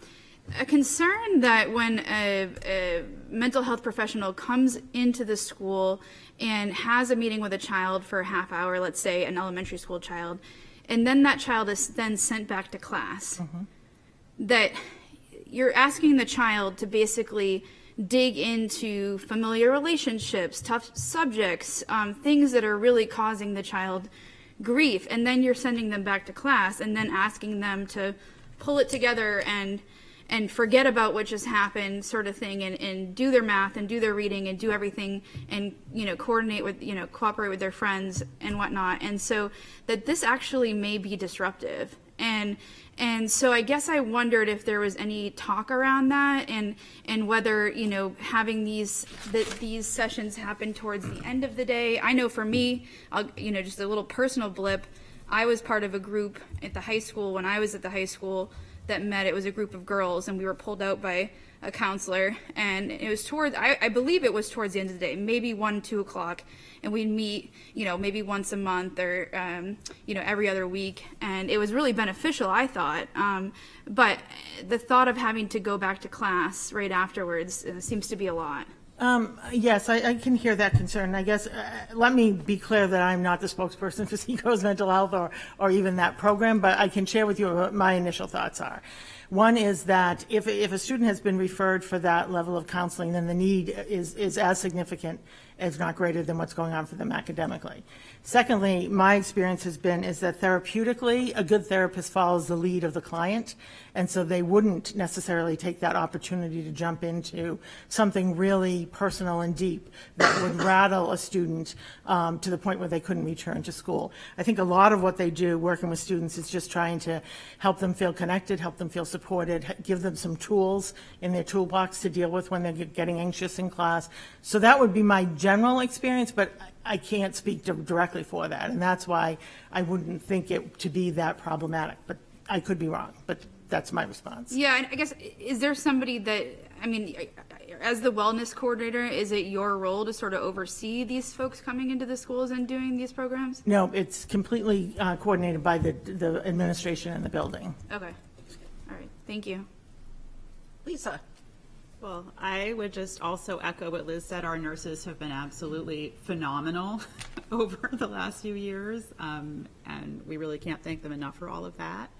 concern that when a mental health professional comes into the school and has a meeting with a child for a half hour, let's say an elementary school child, and then that child is then sent back to class, that you're asking the child to basically dig into familiar relationships, tough subjects, things that are really causing the child grief, and then you're sending them back to class and then asking them to pull it together and forget about what just happened, sort of thing, and do their math and do their reading and do everything and, coordinate with, cooperate with their friends and whatnot. And so that this actually may be disruptive. And so I guess I wondered if there was any talk around that and whether, having these sessions happen towards the end of the day. I know for me, just a little personal blip, I was part of a group at the high school when I was at the high school that met. It was a group of girls, and we were pulled out by a counselor, and it was I believe it was towards the end of the day, maybe 1-2 o'clock, and we'd meet, maybe once a month or, every other week, and it was really beneficial, I thought, but the thought of having to go back to class right afterwards seems to be a lot. Yes, I can hear that concern. I guess, let me be clear that I'm not the spokesperson for Seacoast Mental Health or even that program, but I can share with you what my initial thoughts are. One is that if a student has been referred for that level of counseling, then the need is as significant, if not greater, than what's going on for them academically. Secondly, my experience is that therapeutically, a good therapist follows the lead of the client, and so they wouldn't necessarily take that opportunity to jump into something really personal and deep that would rattle a student to the point where they couldn't return to school. I think a lot of what they do working with students is just trying to help them feel connected, help them feel supported, give them some tools in their toolbox to deal with when they're getting anxious in class. So that would be my general experience, but I can't speak directly for that, and that's why I wouldn't think it to be that problematic, but I could be wrong, but that's my response. Yeah, and I guess, is there somebody that, as the wellness coordinator, is it your role to sort of oversee these folks coming into the schools and doing these programs? No, it's completely coordinated by the administration in the building. Okay. All right. Thank you. Lisa? Well, I would just also echo what Liz said. Our nurses have been absolutely phenomenal over the last few years, and we really can't thank them enough for all of that.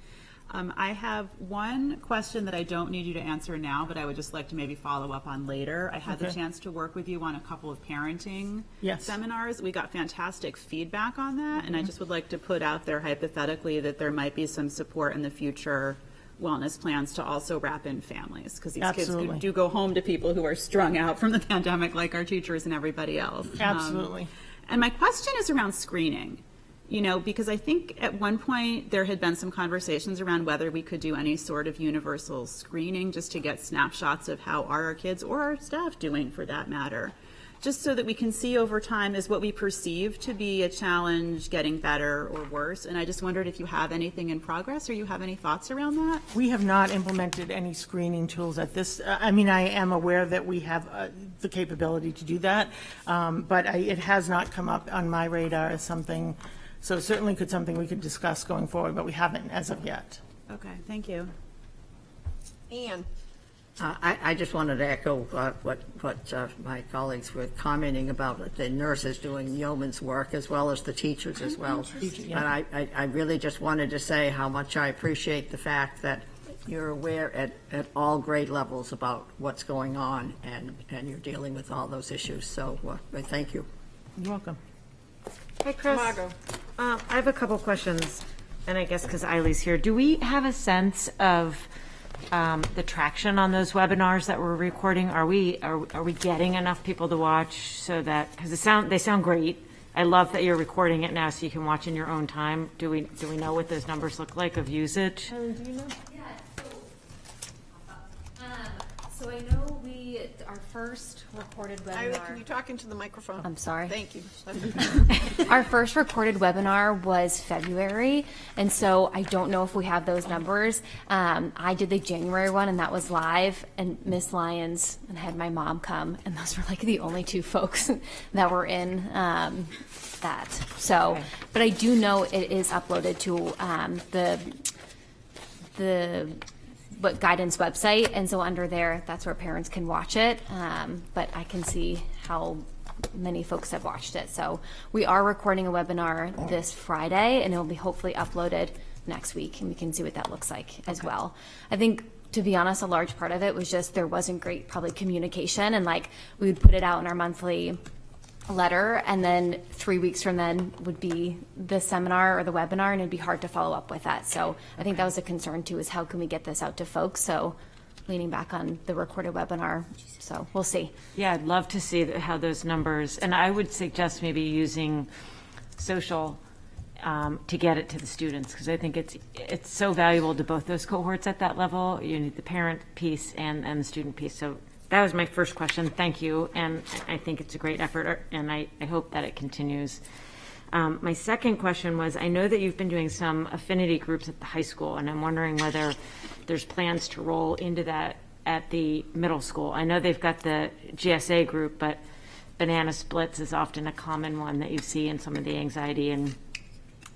I have one question that I don't need you to answer now, but I would just like to maybe follow up on later. I had the chance to work with you on a couple of parenting seminars. We got fantastic feedback on that, and I just would like to put out there hypothetically that there might be some support in the future wellness plans to also wrap in families, because these Absolutely. kids do go home to people who are strung out from the pandemic, like our teachers and everybody else. Absolutely. And my question is around screening, you know, because I think at one point there had been some conversations around whether we could do any sort of universal screening just to get snapshots of how are our kids or our staff doing, for that matter, just so that we can see over time, is what we perceive to be a challenge getting better or worse. And I just wondered if you have anything in progress or you have any thoughts around that? We have not implemented any screening tools at this. I mean, I am aware that we have the capability to do that, but it has not come up on my radar as something. So certainly something we could discuss going forward, but we haven't as of yet. Okay, thank you. Ann? I just wanted to echo what my colleagues were commenting about, the nurses doing yeoman's work as well as the teachers as well. But I really just wanted to say how much I appreciate the fact that you're aware at all grade levels about what's going on, and you're dealing with all those issues. So thank you. You're welcome. Hey, Chris. Margot. I have a couple questions, and I guess because Eileen's here, do we have a sense of the traction on those webinars that we're recording? Are we getting enough people to watch so that, because they sound great. I love that you're recording it now so you can watch in your own time. Do we know what those numbers look like of usage? Do you know? So I know our first recorded Ira, can webinar. you talk into the microphone? I'm sorry. Thank you. Our first recorded webinar was February, and so I don't know if we have those numbers. I did the January one, and that was live, and Miss Lyons, and I had my mom come, and those were like the only two folks that were in that. So, but I do know it is uploaded to the guidance website, and so under there, that's where parents can watch it. But I can see how many folks have watched it. So we are recording a webinar this Friday, and it will be hopefully uploaded next week, and we can see what that looks like as well. I think, to be honest, a large part of it was just there wasn't great probably communication, and like we would put it out in our monthly letter, and then 3 weeks from then would be the seminar or the webinar, and it'd be hard to follow up with that. So I think that was a concern too, is how can we get this out to folks? So leaning back on the recorded webinar. So we'll see. Yeah, I'd love to see how those numbers, and I would suggest maybe using social to get it to the students, because I think it's so valuable to both those cohorts at that level. You need the parent piece and the student piece. So that was my first question. Thank you. And I think it's a great effort, and I hope that it continues. My second question was, I know that you've been doing some affinity groups at the high school, and I'm wondering whether there's plans to roll into that at the middle school. I know they've got the GSA group, but banana splits is often a common one that you see in some of the anxiety, and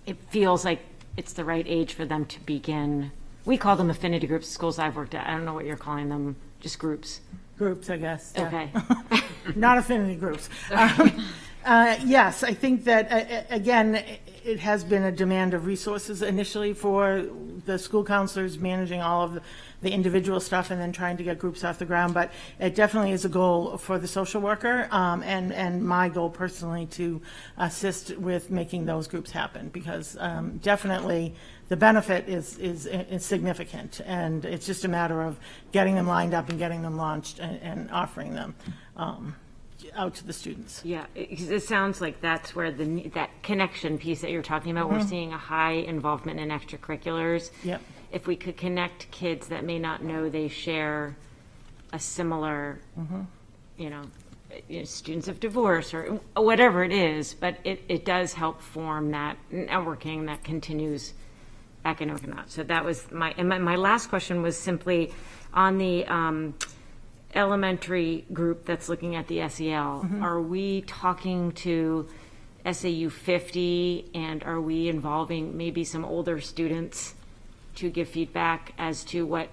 it feels like it's the right age for them to begin. We call them affinity groups, schools I've worked at. I don't know what you're calling them, just groups. Groups, I guess. Yeah. Okay. Not affinity groups. Yes, I think that, again, it has been a demand of resources initially for the school counselors managing all of the individual stuff and then trying to get groups off the ground. But it definitely is a goal for the social worker, and my goal personally to assist with making those groups happen, because definitely the benefit is significant, and it's just a matter of getting them lined up and getting them launched and offering them out to the students. Yeah, it sounds like that's where that connection piece that you're talking about, we're seeing a high involvement in extracurriculars. Yep. If we could connect kids that may not know they share a similar, students of divorce or whatever it is, but it does help form that networking that continues academic and not. So that was my last question was simply on the elementary group that's looking at the SEL. Are we talking to SAU 50, and are we involving maybe some older students to give feedback as to what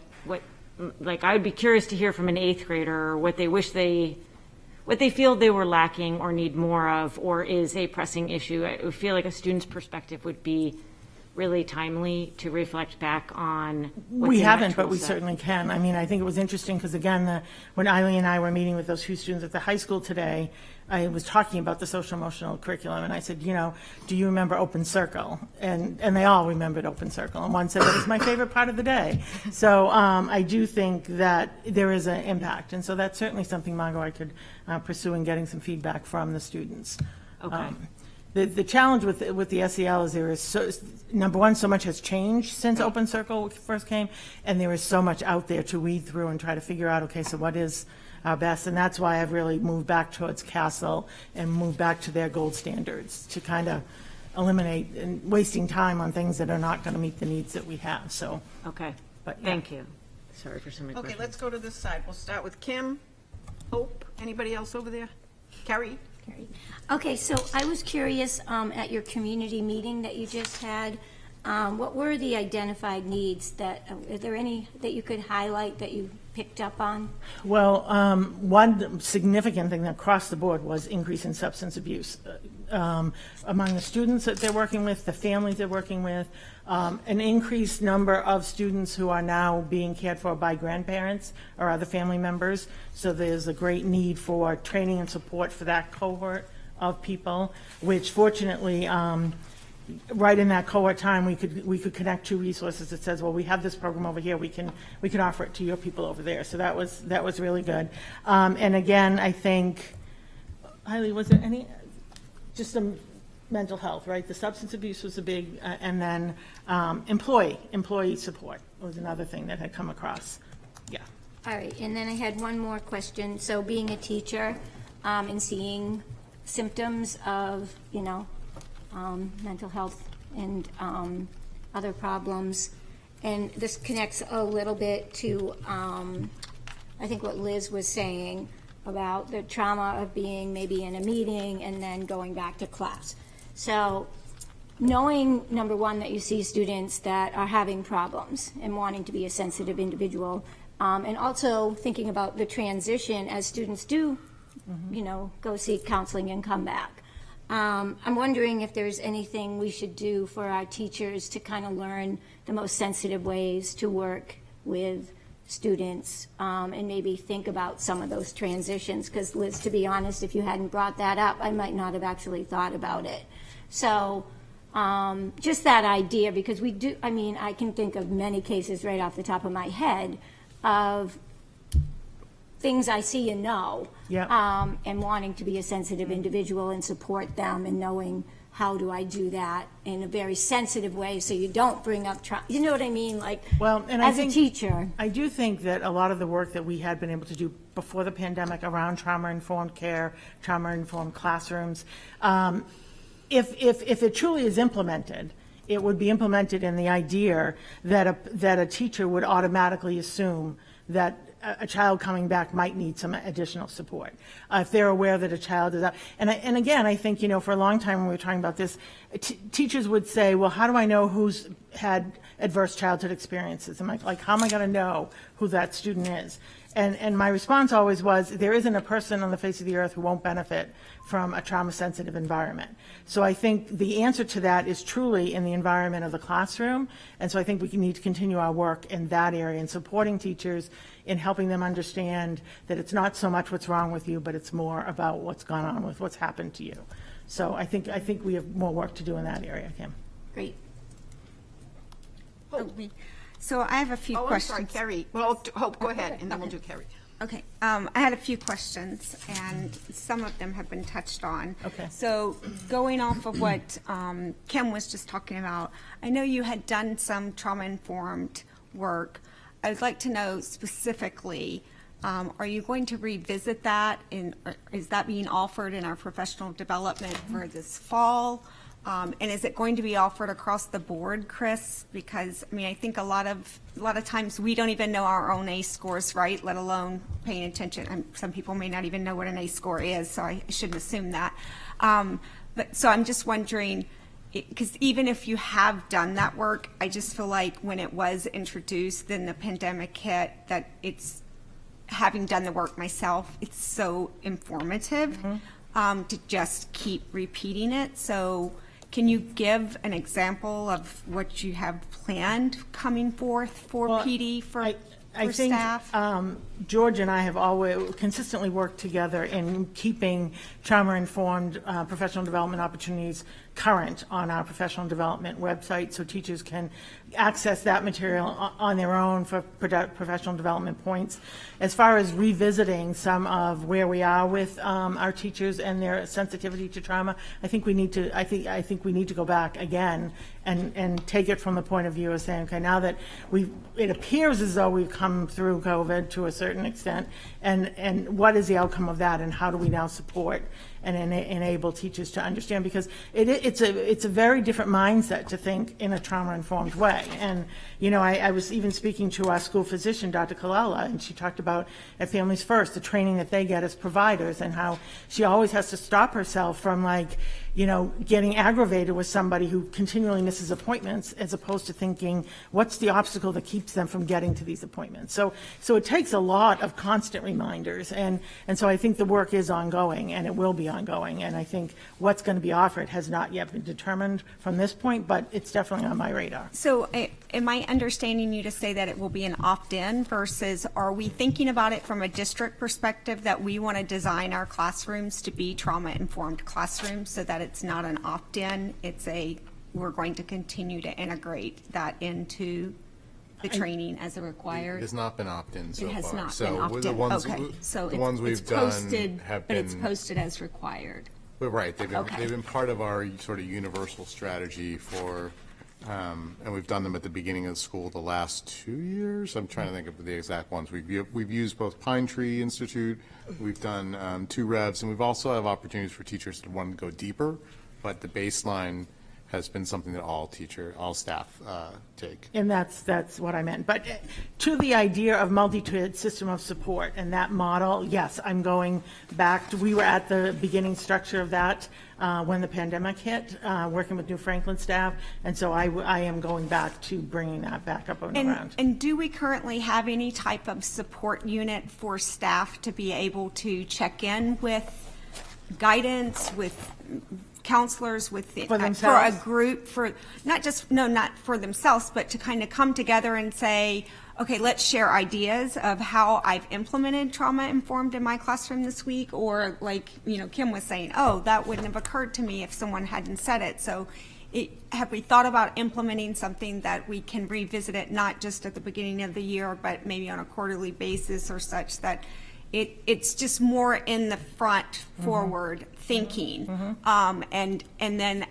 like, I would be curious to hear from an eighth grader what they feel they were lacking or need more of, or is a pressing issue. I feel like a student's perspective would be really timely to reflect back on what's We in that haven't, but tool we set. certainly can. I mean, I think it was interesting because, again, when Eileen and I were meeting with those two students at the high school today, I was talking about the social emotional curriculum, and I said, do you remember Open Circle? And they all remembered Open Circle, and one said it was my favorite part of the day. So I do think that there is an impact, and so that's certainly something, Margot, I could pursue in getting some feedback from the students. Okay. The challenge with the SEL is there is number one, so much has changed since Open Circle first came, and there is so much out there to weed through and try to figure out, okay, so what is our best? And that's why I've really moved back towards Castle and moved back to their gold standards to kind of eliminate and wasting time on things that are not going to meet the needs that we have. So, Okay, but yeah. thank you. Sorry for so many Okay, questions. let's go to this side. We'll start with Kim, Hope, anybody else over there? Carrie? Okay, so I was curious, at your community meeting that you just had, what were the identified needs are there any that you could highlight that you picked up on? Well, one significant thing across the board was increase in substance abuse among the students that they're working with, the families they're working with, an increased number of students who are now being cared for by grandparents or other family members. So there's a great need for training and support for that cohort of people, which fortunately, right in that cohort time, we could connect two resources that says, well, we have this program over here, we can offer it to your people over there. So that was really good. And again, I think, Hailey, was there just some mental health, right? The substance abuse was a big, and then employee support was another thing that had come across. Yeah. All right, and then I had one more question. So being a teacher and seeing symptoms of, mental health and other problems, and this connects a little bit to, I think what Liz was saying about the trauma of being maybe in a meeting and then going back to class. So knowing, number one, that you see students that are having problems and wanting to be a sensitive individual, and also thinking about the transition as students do, go seek counseling and come back. I'm wondering if there's anything we should do for our teachers to kind of learn the most sensitive ways to work with students, and maybe think about some of those transitions, because Liz, to be honest, if you hadn't brought that up, I might not have actually thought about it. So just that idea, because I can think of many cases right off the top of my head of things I see and know, and wanting to be a sensitive individual and support them, and knowing how do I do that in a very sensitive way so you don't bring up trauma. You know what I mean? Like, well, and as a teacher. I do think that a lot of the work that we had been able to do before the pandemic around trauma-informed care, trauma-informed classrooms, if it truly is implemented, it would be implemented in the idea that a teacher would automatically assume that a child coming back might need some additional support. If they're aware that a child is out. And again, I think, for a long time when we were talking about this, teachers would say, well, how do I know who's had adverse childhood experiences? And like, how am I going to know who that student is? And my response always was, there isn't a person on the face of the earth who won't benefit from a trauma-sensitive environment. So I think the answer to that is truly in the environment of the classroom. And so I think we need to continue our work in that area and supporting teachers in helping them understand that it's not so much what's wrong with you, but it's more about what's gone on with what's happened to you. So I think we have more work to do in that area, Kim. Great. So I have a few questions. I'm sorry, Carrie. Well, Hope, go ahead, and then we'll do Carrie. Okay, I had a few questions, and some of them have been touched on. Okay. So going off of what Kim was just talking about, I know you had done some trauma-informed work. I would like to know specifically, are you going to revisit that, and is that being offered in our professional development for this fall? And is it going to be offered across the board, Chris? Because I think a lot of times we don't even know our own ACE scores, right? Let alone paying attention. Some people may not even know what an ACE score is, so I shouldn't assume that. So I'm just wondering, because even if you have done that work, I just feel like when it was introduced, then the pandemic hit, that it's, having done the work myself, it's so informative to just keep repeating it. So can you give an example of what you have planned coming forth for PD for staff? George and I have always consistently worked together in keeping trauma-informed professional development opportunities current on our professional development website, so teachers can access that material on their own for professional development points. As far as revisiting some of where we are with our teachers and their sensitivity to trauma, I think we need to. I think we need to go back again and take it from the point of view of saying, okay, now that it appears as though we've come through COVID to a certain extent, and what is the outcome of that, and how do we now support and enable teachers to understand, because it's a very different mindset to think in a trauma-informed way. And, you know, I was even speaking to our school physician, Dr. Colella, and she talked about at Families First, the training that they get as providers, and how she always has to stop herself from, like, you know, getting aggravated with somebody who continually misses appointments, as opposed to thinking, what's the obstacle that keeps them from getting to these appointments? So it takes a lot of constant reminders, and so I think the work is ongoing, and it will be ongoing, and I think what's going to be offered has not yet been determined from this point, but it's definitely on my radar. So am I understanding you to say that it will be an opt-in versus, are we thinking about it from a district perspective that we want to design our classrooms to be trauma-informed classrooms so that it's not an opt-in, we're going to continue to integrate that into the training as a required? It has not been opt-in so far. It has not So been opt-in, the ones, okay. So the ones we've it's done posted, have but been. it's posted as required. But right, they've Okay. been part of our sort of universal strategy for, and we've done them at the beginning of the school the last 2 years. I'm trying to think of the exact ones. We've used both Pine Tree Institute, we've done 2 revs, and we've also have opportunities for teachers that want to go deeper, but the baseline has been something that all staff take. And that's what I meant. But to the idea of multi-tiered system of support and that model, yes, I'm going back to, we were at the beginning structure of that when the pandemic hit, working with New Franklin staff, and so I am going back to bringing that back up and around. And do we currently have any type of support unit for staff to be able to check in with guidance, with counselors, with the, For themselves? for a group, for not for themselves, but to kind of come together and say, okay, let's share ideas of how I've implemented trauma-informed in my classroom this week, or like, you know, Kim was saying, oh, that wouldn't have occurred to me if someone hadn't said it. So have we thought about implementing something that we can revisit it, not just at the beginning of the year, but maybe on a quarterly basis or such, that it's just more in the front forward thinking. And then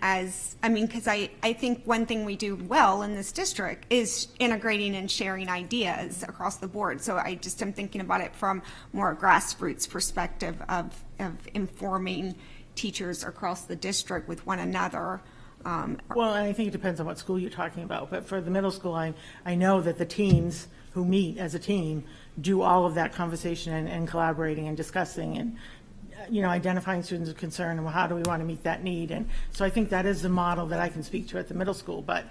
because I think one thing we do well in this district is integrating and sharing ideas across the board. So I just am thinking about it from more a grassroots perspective of informing teachers across the district with one another. Well, and I think it depends on what school you're talking about, but for the middle school, I know that the teams who meet as a team do all of that conversation and collaborating and discussing and, you know, identifying students of concern and how do we want to meet that need. And so I think that is the model that I can speak to at the middle school. But,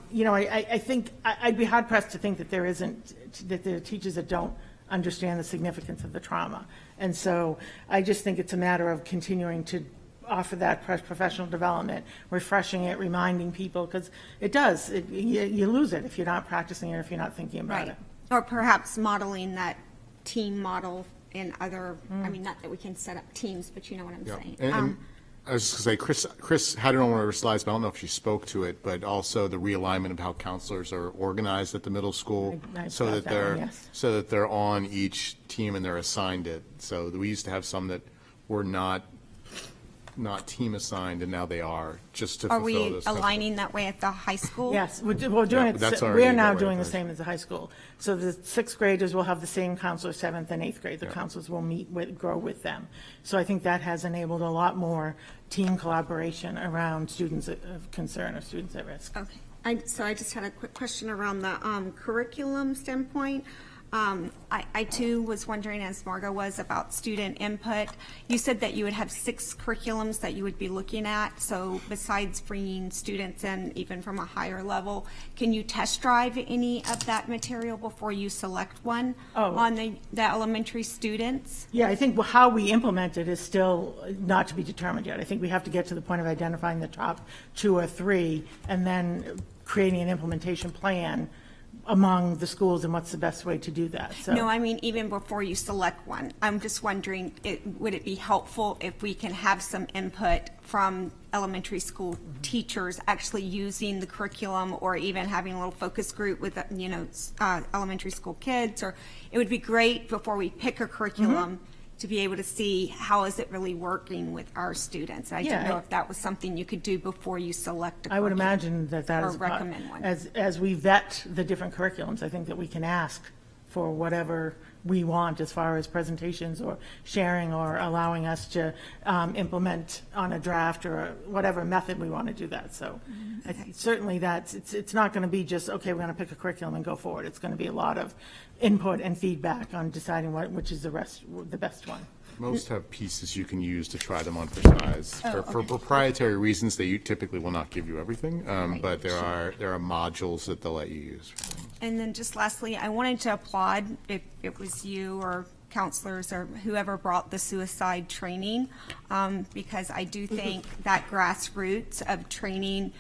you know, I think I'd be hard pressed to think that there are teachers that don't understand the significance of the trauma. And so I just think it's a matter of continuing to offer that professional development, refreshing it, reminding people, because you lose it if you're not practicing it, if you're not thinking about it. Or perhaps modeling that team model in other, I mean, not that we can set up teams, but you know what I'm saying. And I was just going to say, Chris had it on one of her slides, but I don't know if she spoke to it, but also the realignment of how counselors are organized at the middle school, so that they're on each team and they're assigned it. So we used to have some that were not team assigned, and now they are, just to fulfill those. Are we aligning that way at the high school? Yes, we're doing it. We're now doing the same as the high school. So the 6th graders will have the same counselor, 7th and 8th grade. The counselors will grow with them. So I think that has enabled a lot more team collaboration around students of concern or students at risk. Okay. So I just had a quick question around the curriculum standpoint. I too was wondering, as Margot was, about student input. You said that you would have 6 curriculums that you would be looking at. So besides bringing students in, even from a higher level, can you test drive any of that material before you select one on the elementary students? Yeah, I think how we implement it is still not to be determined yet. I think we have to get to the point of identifying the top 2 or 3 and then creating an implementation plan among the schools and what's the best way to do that. So. No, I mean, even before you select one, I'm just wondering, would it be helpful if we can have some input from elementary school teachers actually using the curriculum, or even having a little focus group with, elementary school kids? Or it would be great before we pick a curriculum to be able to see how is it really working with our students. I don't know if that was something you could do before you select a curriculum. I would imagine that or is recommend one. As we vet the different curriculums, I think that we can ask for whatever we want as far as presentations or sharing or allowing us to implement on a draft or whatever method we want to do that. So I think certainly it's not going to be just, okay, we're going to pick a curriculum and go forward. It's going to be a lot of input and feedback on deciding which is the best one. Most have pieces you can use to try them on for size. For proprietary reasons, they typically will not give you everything, but there are modules that they'll let you use. And then just lastly, I wanted to applaud, if it was you or counselors or whoever brought the suicide training, because I do think that grassroots of training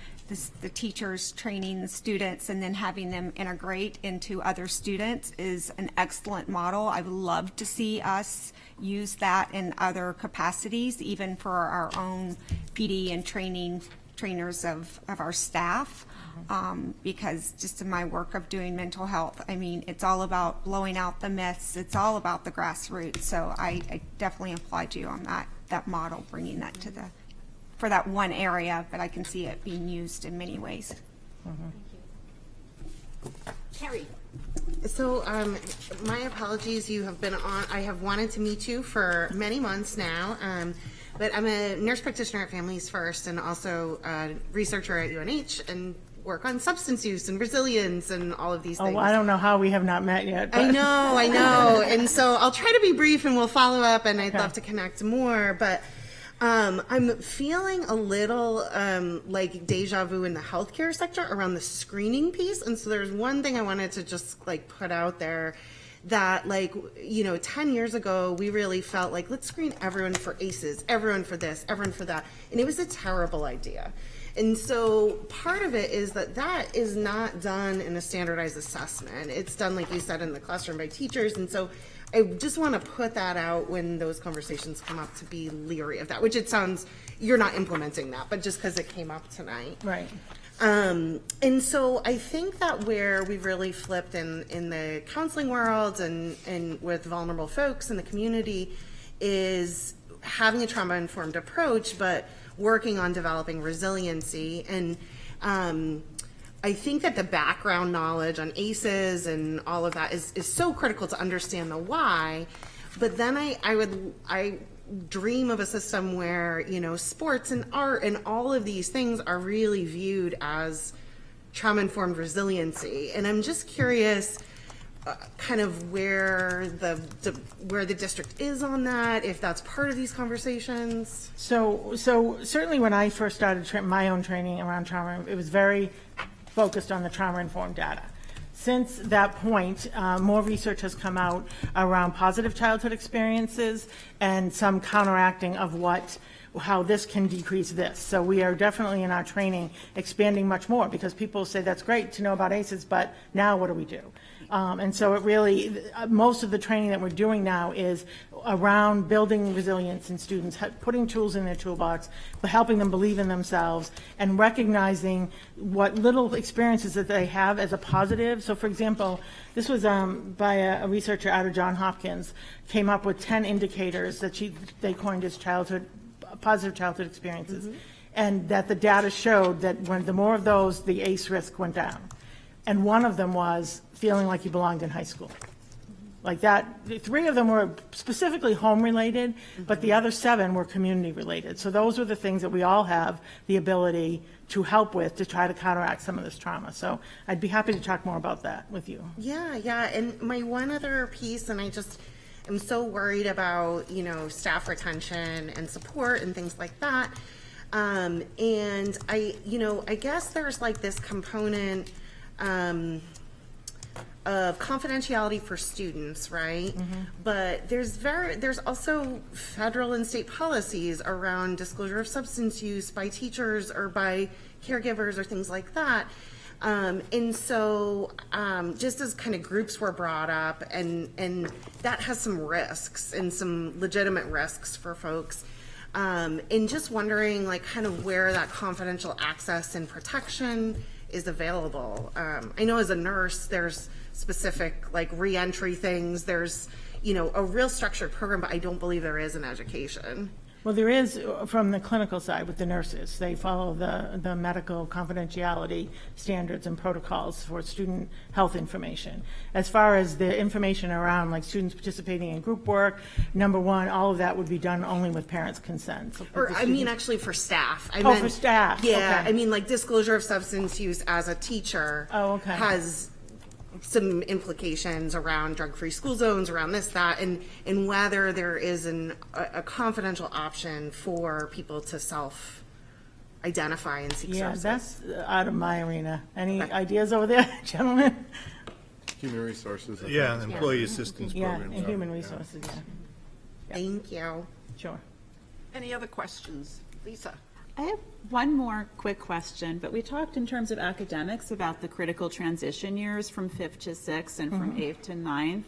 the teachers, training the students, and then having them integrate into other students is an excellent model. I would love to see us use that in other capacities, even for our own PD and trainers of our staff. Because just in my work of doing mental health, I mean, it's all about blowing out the myths. It's all about the grassroots. So I definitely applaud you on that model, bringing that to for that one area, but I can see it being used in many ways. Carrie. So, my apologies, you have been on, I have wanted to meet you for many months now, but I'm a nurse practitioner at Families First and also a researcher at UNH and work on substance use and resilience and all of these things. Oh, I don't know how we have not met yet. But. I know. And so I'll try to be brief and we'll follow up, and I'd love to connect more, but I'm feeling a little like deja vu in the healthcare sector around the screening piece. And so there's one thing I wanted to just put out there, that 10 years ago, we really felt like, let's screen everyone for ACEs, everyone for this, everyone for that. And it was a terrible idea. And so part of it is that is not done in a standardized assessment. It's done, like you said, in the classroom by teachers. And so I just want to put that out when those conversations come up, to be leery of that, which it sounds you're not implementing that, but just because it came up tonight. Right. And so I think that where we've really flipped in the counseling world and with vulnerable folks in the community is having a trauma-informed approach, but working on developing resiliency. And I think that the background knowledge on ACEs and all of that is so critical to understand the why. But then I dream of a system where, sports and art and all of these things are really viewed as trauma-informed resiliency. And I'm just curious kind of where the district is on that, if that's part of these conversations. So certainly when I first started my own training around trauma, it was very focused on the trauma-informed data. Since that point, more research has come out around positive childhood experiences and some counteracting of how this can decrease this. So we are definitely in our training expanding much more, because people say that's great to know about ACEs, but now what do we do? And so it really, most of the training that we're doing now is around building resilience in students, putting tools in their toolbox, but helping them believe in themselves and recognizing what little experiences that they have as a positive. So for example, this was by a researcher out of Johns Hopkins, came up with 10 indicators that they coined as positive childhood experiences. And that the data showed that when the more of those, the ACE risk went down. And one of them was feeling like you belonged in high school. like that. The 3 of them were specifically home-related, but the other 7 were community-related. So those are the things that we all have the ability to help with to try to counteract some of this trauma. So I'd be happy to talk more about that with you. Yeah, and my one other piece, and I'm so worried about, staff retention and support and things like that. And I guess there's like this component of confidentiality for students, right? But there's also federal and state policies around disclosure of substance use by teachers or by caregivers or things like that. And so just as kind of groups were brought up, and that has some risks and some legitimate risks for folks. And just wondering like kind of where that confidential access and protection is available. I know as a nurse, there's specific like reentry things. There's, a real structured program, but I don't believe there is in education. Well, there is from the clinical side with the nurses. They follow the medical confidentiality standards and protocols for student health information. As far as the information around like students participating in group work, number one, all of that would be done only with parents' consent. So Actually for staff. For staff. Yeah, okay. I mean like disclosure of substance use as a teacher has some implications around drug-free school zones, around this, that, and whether there is a confidential option for people to self-identify and seek services. That's out of my arena. Any ideas over there, gentlemen? Human resources. Yeah, employee assistance program. Yeah, and human resources, Thank you. Sure. Any other questions? Lisa? I have one more quick question, but we talked in terms of academics about the critical transition years from 5th to 6th and from 8th to 9th.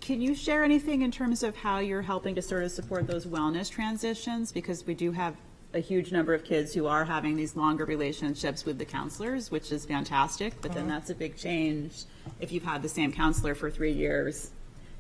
Can you share anything in terms of how you're helping to sort of support those wellness transitions? Because we do have a huge number of kids who are having these longer relationships with the counselors, which is fantastic, but then that's a big change if you've had the same counselor for 3 years.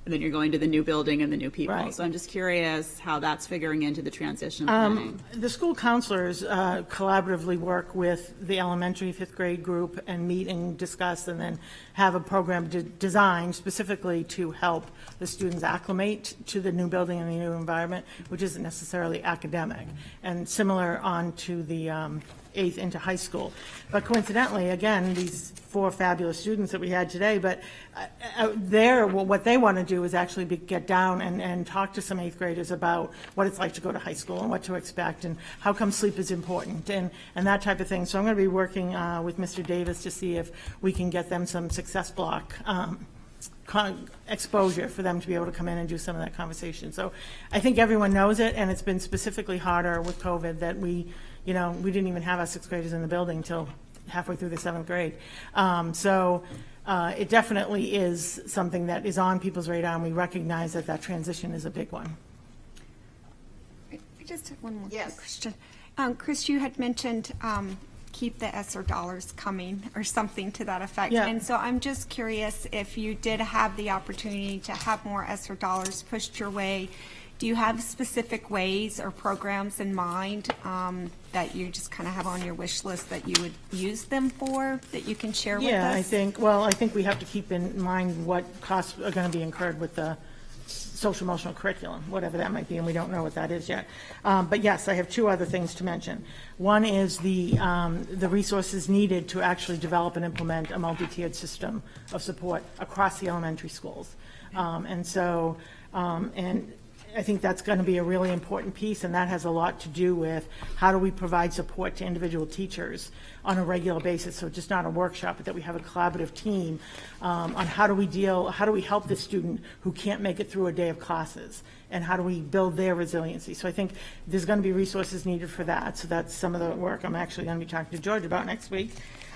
And then you're going to the new building and the new people. Right. So I'm just curious how that's figuring into the transition planning. The school counselors collaboratively work with the elementary 5th grade group and meet and discuss and then have a program designed specifically to help the students acclimate to the new building and the new environment, which isn't necessarily academic. And similar on to the 8th into high school. But coincidentally, again, these 4 fabulous students that we had today, but what they want to do is actually get down and talk to some 8th graders about what it's like to go to high school and what to expect and how come sleep is important and that type of thing. So I'm going to be working with Mr. Davis to see if we can get them some success block exposure for them to be able to come in and do some of that conversation. So I think everyone knows it, and it's been specifically harder with COVID that we didn't even have our 6th graders in the building until halfway through the 7th grade. It definitely is something that is on people's radar, and we recognize that transition is a big one. I just have one more Yes. question. Chris, you had mentioned keep the ESSER dollars coming or something to that effect. Yeah. And so I'm just curious if you did have the opportunity to have more ESSER dollars pushed your way. Do you have specific ways or programs in mind that you just kind of have on your wish list that you would use them for, that you can share with us? Yeah, I think we have to keep in mind what costs are going to be incurred with the social emotional curriculum, whatever that might be, and we don't know what that is yet. But yes, I have 2 other things to mention. One is the resources needed to actually develop and implement a multi-tiered system of support across the elementary schools. And I think that's going to be a really important piece, and that has a lot to do with how do we provide support to individual teachers on a regular basis, so just not a workshop, but that we have a collaborative team on how do we help the student who can't make it through a day of classes, and how do we build their resiliency. So I think there's going to be resources needed for that, so that's some of the work I'm actually going to be talking to George about next week.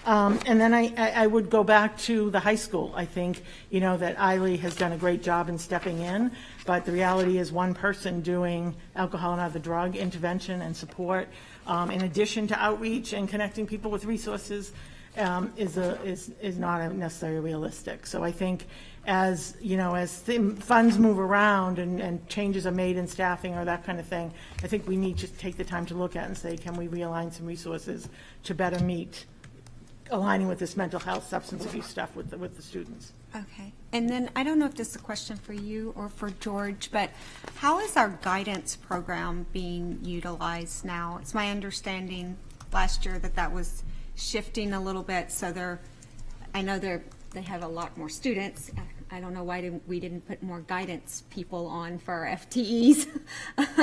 And then I would go back to the high school. I think, that Eiley has done a great job in stepping in, but the reality is one person doing alcohol and other drug intervention and support, in addition to outreach and connecting people with resources, is not necessarily realistic. So I think as funds move around and changes are made in staffing or that kind of thing, I think we need to take the time to look at and say, can we realign some resources to better meet aligning with this mental health, substance abuse stuff with the students. Okay. And then, I don't know if this is a question for you or for George, but how is our guidance program being utilized now? It's my understanding last year that was shifting a little bit, so I know they have a lot more students. I don't know why we didn't put more guidance people on for our FTEs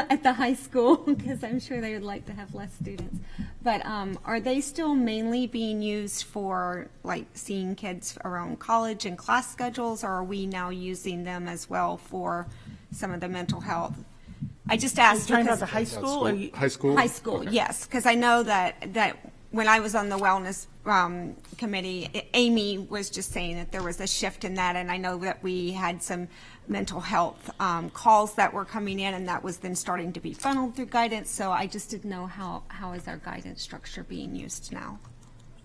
at the high school, because I'm sure they would like to have less students. But are they still mainly being used for like seeing kids around college and class schedules, or are we now using them as well for some of the mental health? I just asked Talking about because the high school? Or High school? high school, Okay. yes, because I know that when I was on the wellness committee, Amy was just saying that there was a shift in that, and I know that we had some mental health calls that were coming in, and that was then starting to be funneled through guidance. So I just didn't know how is our guidance structure being used now.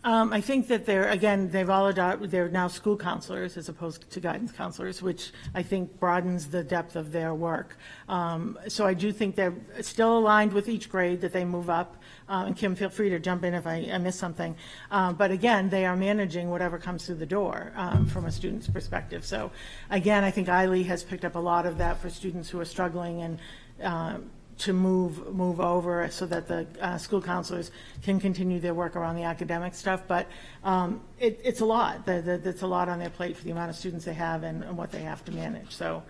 I think that they've all adopted, they're now school counselors as opposed to guidance counselors, which I think broadens the depth of their work. So I do think they're still aligned with each grade that they move up. And Kim, feel free to jump in if I miss something. But again, they are managing whatever comes through the door from a student's perspective. So again, I think ILE has picked up a lot of that for students who are struggling and to move over so that the school counselors can continue their work around the academic stuff. But it's a lot. It's a lot on their plate for the amount of students they have and what they have to manage. So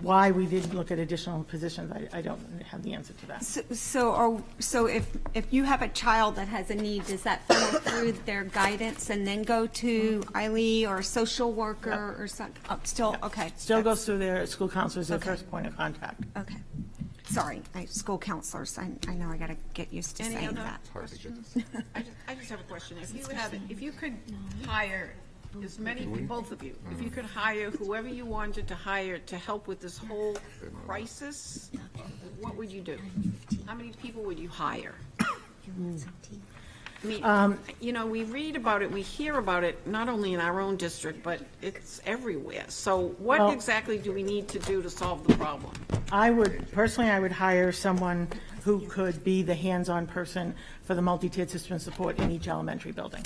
why we didn't look at additional positions, I don't have the answer to that. So if you have a child that has a need, does that funnel through their guidance and then go to ILE or a social worker or something? Oh, still, okay. Still goes through their school counselors, their Okay. first point of contact. Okay. Sorry, school counselors. I know I got to get used to Any saying other that. questions? I just have a question. If you could hire as many, both of you, if you could hire whoever you wanted to hire to help with this whole crisis, what would you do? How many people would you hire? I mean, we read about it, we hear about it, not only in our own district, but it's everywhere. So what Well- exactly do we need to do to solve the problem? I would hire someone who could be the hands-on person for the multi-tiered system of support in each elementary building.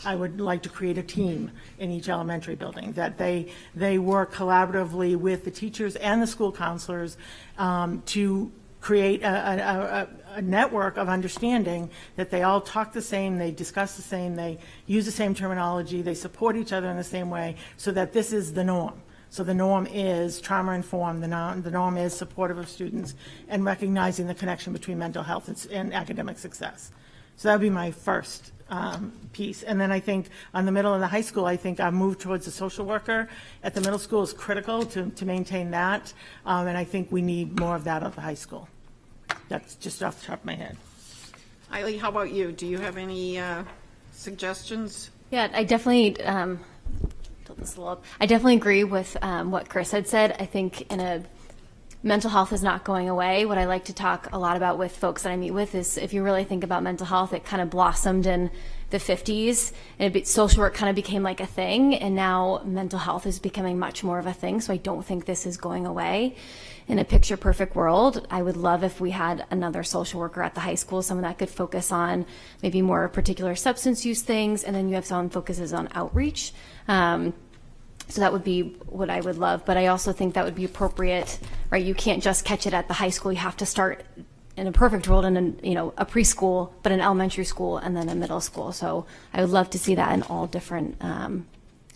I would like to create a team in each elementary building, that they work collaboratively with the teachers and the school counselors to create a network of understanding that they all talk the same, they discuss the same, they use the same terminology, they support each other in the same way, so that this is the norm. So the norm is trauma-informed, the norm is supportive of students, and recognizing the connection between mental health and academic success. So that would be my first piece. And then I think on the middle and the high school, I think our move towards a social worker at the middle school is critical to maintain that. And I think we need more of that at the high school. That's just off the top of my head. Eileen, how about you? Do you have any suggestions? Yeah, I definitely, tilt this a little up. I definitely agree with what Chris had said. I think mental health is not going away. What I like to talk a lot about with folks that I meet with is, if you really think about mental health, it kind of blossomed in the 50s, and social work kind of became like a thing, and now mental health is becoming much more of a thing. So I don't think this is going away. In a picture perfect world, I would love if we had another social worker at the high school, someone that could focus on maybe more particular substance use things, and then you have someone focuses on outreach. So that would be what I would love, but I also think that would be appropriate, right? You can't just catch it at the high school. You have to start in a perfect world in a preschool, but an elementary school and then a middle school. So I would love to see that in all different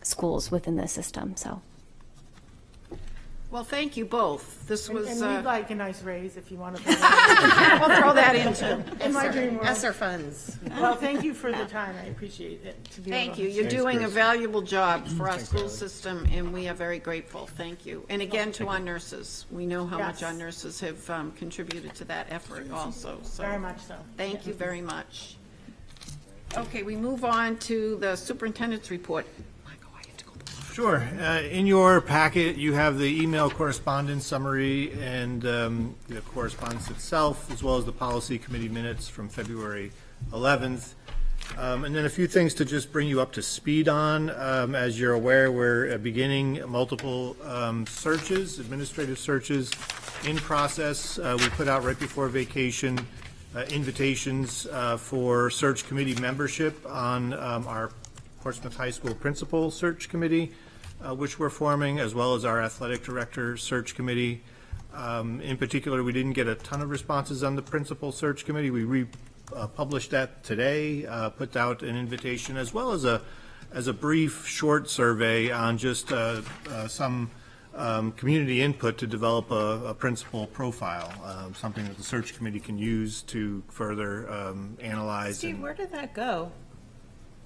schools within the system. So. Well, thank you both. This was. And we'd like a nice raise if you want to. We'll throw that in too. In my dream world. ESSER funds. Well, thank you for the time. I appreciate it. Thank you. You're doing a valuable job for our school system, and we are very grateful. Thank you. And again, to our nurses. We know how much our nurses have contributed to that effort also. So Very much so. thank you very much. Okay, we move on to the superintendent's report. Sure. In your packet, you have the email correspondence summary and the correspondence itself, as well as the policy committee minutes from February 11th. And then a few things to just bring you up to speed on. As you're aware, we're beginning multiple searches, administrative searches in process. We put out right before vacation invitations for search committee membership on our Portsmouth High School Principal Search Committee. which we're forming, as well as our athletic director search committee. In particular, we didn't get a ton of responses on the principal search committee. We published that today, put out an invitation, as well as a brief, short survey on just some community input to develop a principal profile, something that the search committee can use to further analyze. Steve, and- where did that go?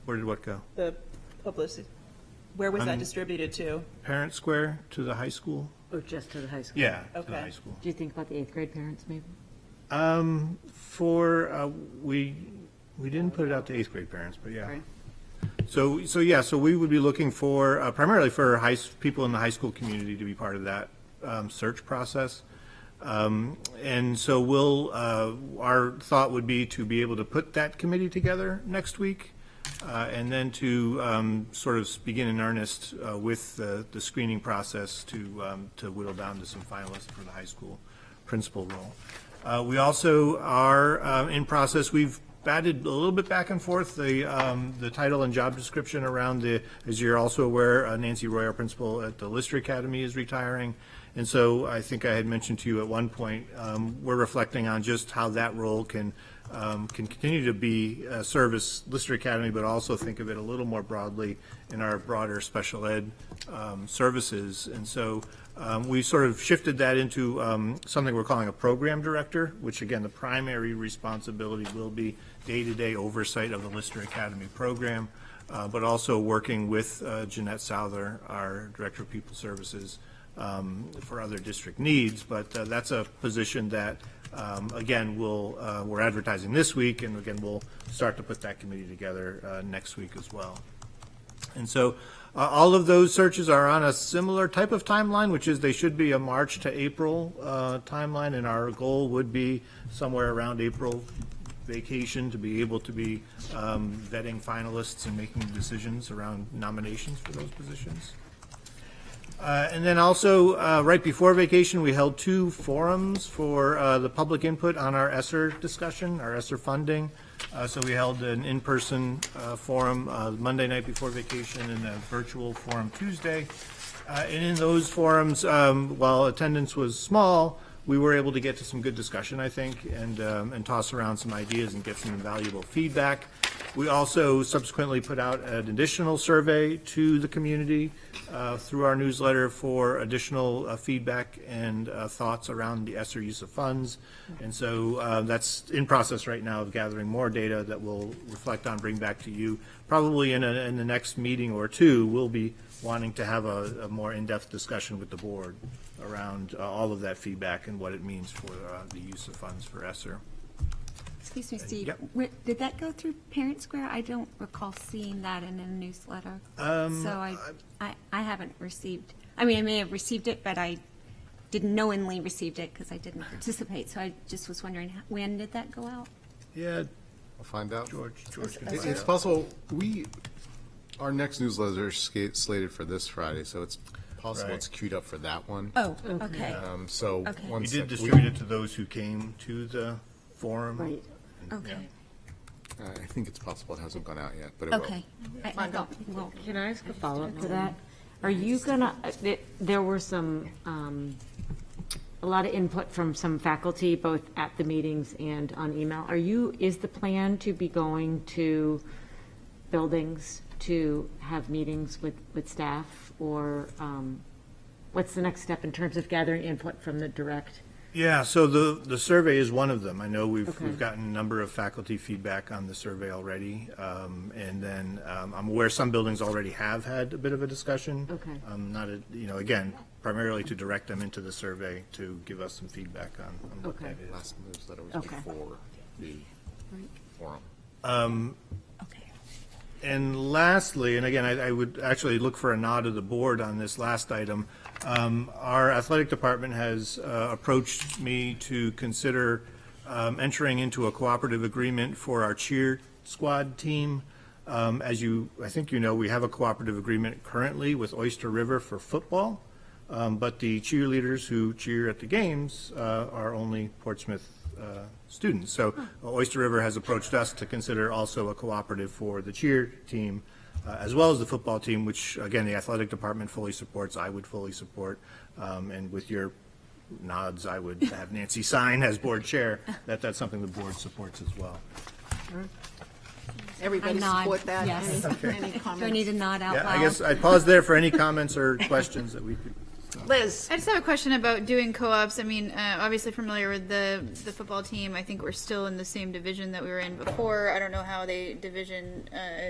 Where did what go? The publicity. Where was that distributed to? Parent Square to the high school? Or just to the high school? Yeah, to the Okay. high school. Do you think about the 8th grade parents, maybe? We didn't put it out to 8th grade parents, but yeah. So we would be looking for, primarily for people in the high school community to be part of that search process. And so our thought would be to be able to put that committee together next week, and then to sort of begin in earnest with the screening process to whittle down to some finalists for the high school principal role. We also are in process, we've batted a little bit back and forth the title and job description around as you're also aware, Nancy Roy, our principal at the Lister Academy, is retiring. And so I think I had mentioned to you at one point, we're reflecting on just how that role can continue to be service Lister Academy, but also think of it a little more broadly in our broader special ed services. And so we sort of shifted that into something we're calling a program director, which again, the primary responsibility will be day-to-day oversight of the Lister Academy program, but also working with Jeanette Souther, our Director of People Services, for other district needs. But that's a position that, again, we're advertising this week, and again, we'll start to put that committee together next week as well. And so all of those searches are on a similar type of timeline, which is they should be a March to April timeline, and our goal would be somewhere around April vacation to be able to be vetting finalists and making decisions around nominations for those positions. And then also, right before vacation, we held 2 forums for the public input on our ESSER discussion, our ESSER funding. So we held an in-person forum Monday night before vacation and a virtual forum Tuesday. And in those forums, while attendance was small, we were able to get to some good discussion, I think, and toss around some ideas and get some valuable feedback. We also subsequently put out an additional survey to the community through our newsletter for additional feedback and thoughts around the ESSER use of funds. And so that's in process right now of gathering more data that we'll reflect on, bring back to you. Probably in the next meeting or two, we'll be wanting to have a more in-depth discussion with the board around all of that feedback and what it means for the use of funds for ESSER. Excuse me, Steve. Yep. Did that go through Parent Square? I don't recall seeing that in a newsletter. So I haven't received, I mean, I may have received it, but I didn't knowingly received it because I didn't participate. So I just was wondering, when did that go out? Yeah, I'll find out. George can It's find out. possible, our next newsletter is slated for this Friday, so it's possible Right. it's queued up for that one. Oh, okay. So, Okay. one We sec. did distribute it to those who came to the forum. Right. Okay. I think it's possible it hasn't gone out yet, but it will. Okay. I thought, well, Can I ask a follow-up to that? Are you gonna, there were some, a lot of input from some faculty, both at the meetings and on email. Is the plan to be going to buildings to have meetings with staff? Or what's the next step in terms of gathering input from the direct? Yeah, so the survey is one of them. I know Okay. we've gotten a number of faculty feedback on the survey already. And then I'm aware some buildings already have had a bit of a discussion. Okay. Not, again, primarily to direct them into the survey to give us some feedback on what Okay. that is. Last newsletter was Okay. before the forum. okay. And lastly, and again, I would actually look for a nod of the board on this last item. Our athletic department has approached me to consider entering into a cooperative agreement for our cheer squad team. As I think you know, we have a cooperative agreement currently with Oyster River for football, but the cheerleaders who cheer at the games are only Portsmouth students. So Oyster River has approached us to consider also a cooperative for the cheer team. as well as the football team, which, again, the athletic department fully supports, I would fully support. And with your nods, I would have Nancy sign as board chair, that's something the board supports as well. Everybody A nod, support that? yes. Any Do I comments? need a nod out Yeah, loud? I guess I'd pause there for any comments or questions that we could. Liz? I just have a question about doing co-ops. I mean, obviously familiar with the football team. I think we're still in the same division that we were in before. I don't know how the division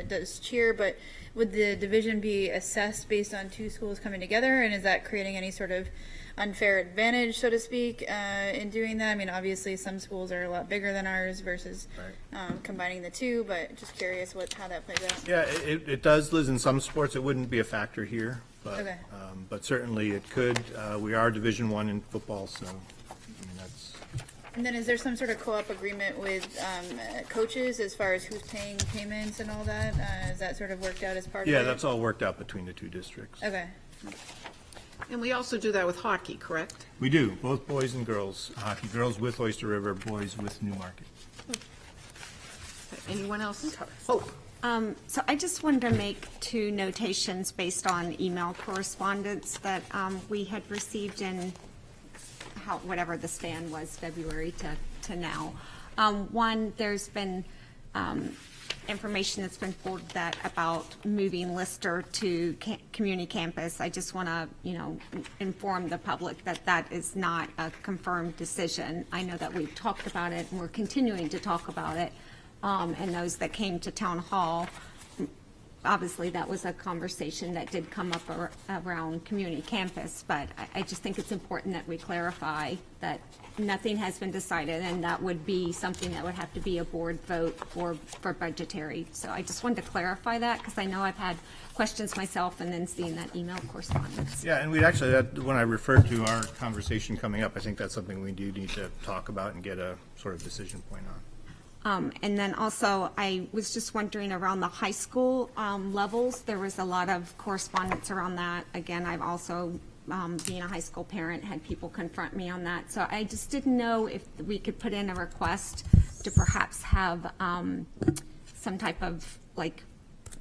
does cheer, but would the division be assessed based on two schools coming together? And is that creating any sort of unfair advantage, so to speak, in doing that? I mean, obviously some schools are a lot bigger than ours versus combining the two, but just curious how that plays out. Yeah, it does, Liz. In some sports, it wouldn't be a factor here, but, Okay. but certainly it could. We are Division I in football, so, I mean, that's, And then is there some sort of co-op agreement with coaches as far as who's paying payments and all that? Is that sort of worked out as part of it? yeah, that's all worked out between the two districts. Okay. And we also do that with hockey, correct? We do, both boys and girls hockey, girls with Oyster River, boys with Newmarket. Anyone else? Hope? So I just wanted to make two notations based on email correspondence that we had received in whatever the span was, February to now. One, there's been information that's been forwarded that about moving Lister to community campus. I just want to, inform the public that that is not a confirmed decision. I know that we've talked about it and we're continuing to talk about it. And those that came to town hall, obviously that was a conversation that did come up around community campus, but I just think it's important that we clarify that nothing has been decided, and that would be something that would have to be a board vote for budgetary. So I just wanted to clarify that, because I know I've had questions myself and then seeing that email correspondence. Yeah, and we'd actually, when I referred to our conversation coming up, I think that's something we do need to talk about and get a sort of decision point on. And then also, I was just wondering around the high school levels, there was a lot of correspondence around that. Again, I've also, being a high school parent, had people confront me on that. So I just didn't know if we could put in a request to perhaps have some type of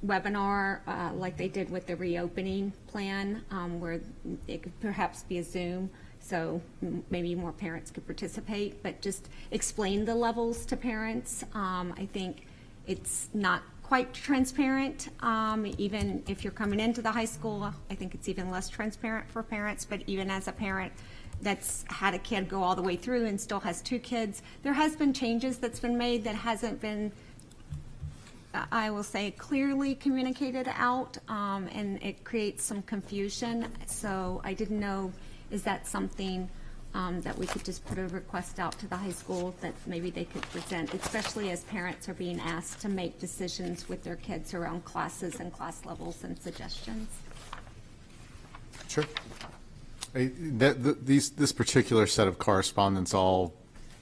webinar like they did with the reopening plan, where it could perhaps be a Zoom. So maybe more parents could participate, but just explain the levels to parents. I think it's not quite transparent. Even if you're coming into the high school, I think it's even less transparent for parents, but even as a parent that's had a kid go all the way through and still has two kids, there has been changes that's been made that hasn't been, I will say, clearly communicated out, and it creates some confusion. So I didn't know, is that something that we could just put a request out to the high school that maybe they could present, especially as parents are being asked to make decisions with their kids around classes and class levels and suggestions? Sure. This particular set of correspondence all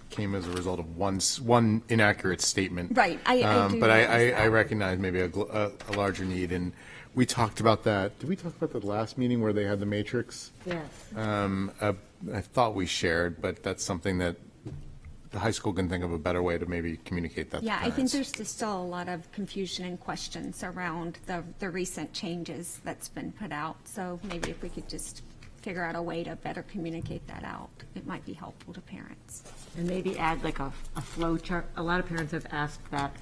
came as a result of one inaccurate statement. Right, I do but realize I that. recognize maybe a larger need, and we talked about that. Did we talk about the last meeting where they had the matrix? Yes. I thought we shared, but that's something that the high school can think of a better way to maybe communicate that to Yeah, I think parents. there's just still a lot of confusion and questions around the recent changes that's been put out. So maybe if we could just figure out a way to better communicate that out, it might be helpful to parents. And maybe add like a flow chart. A lot of parents have asked that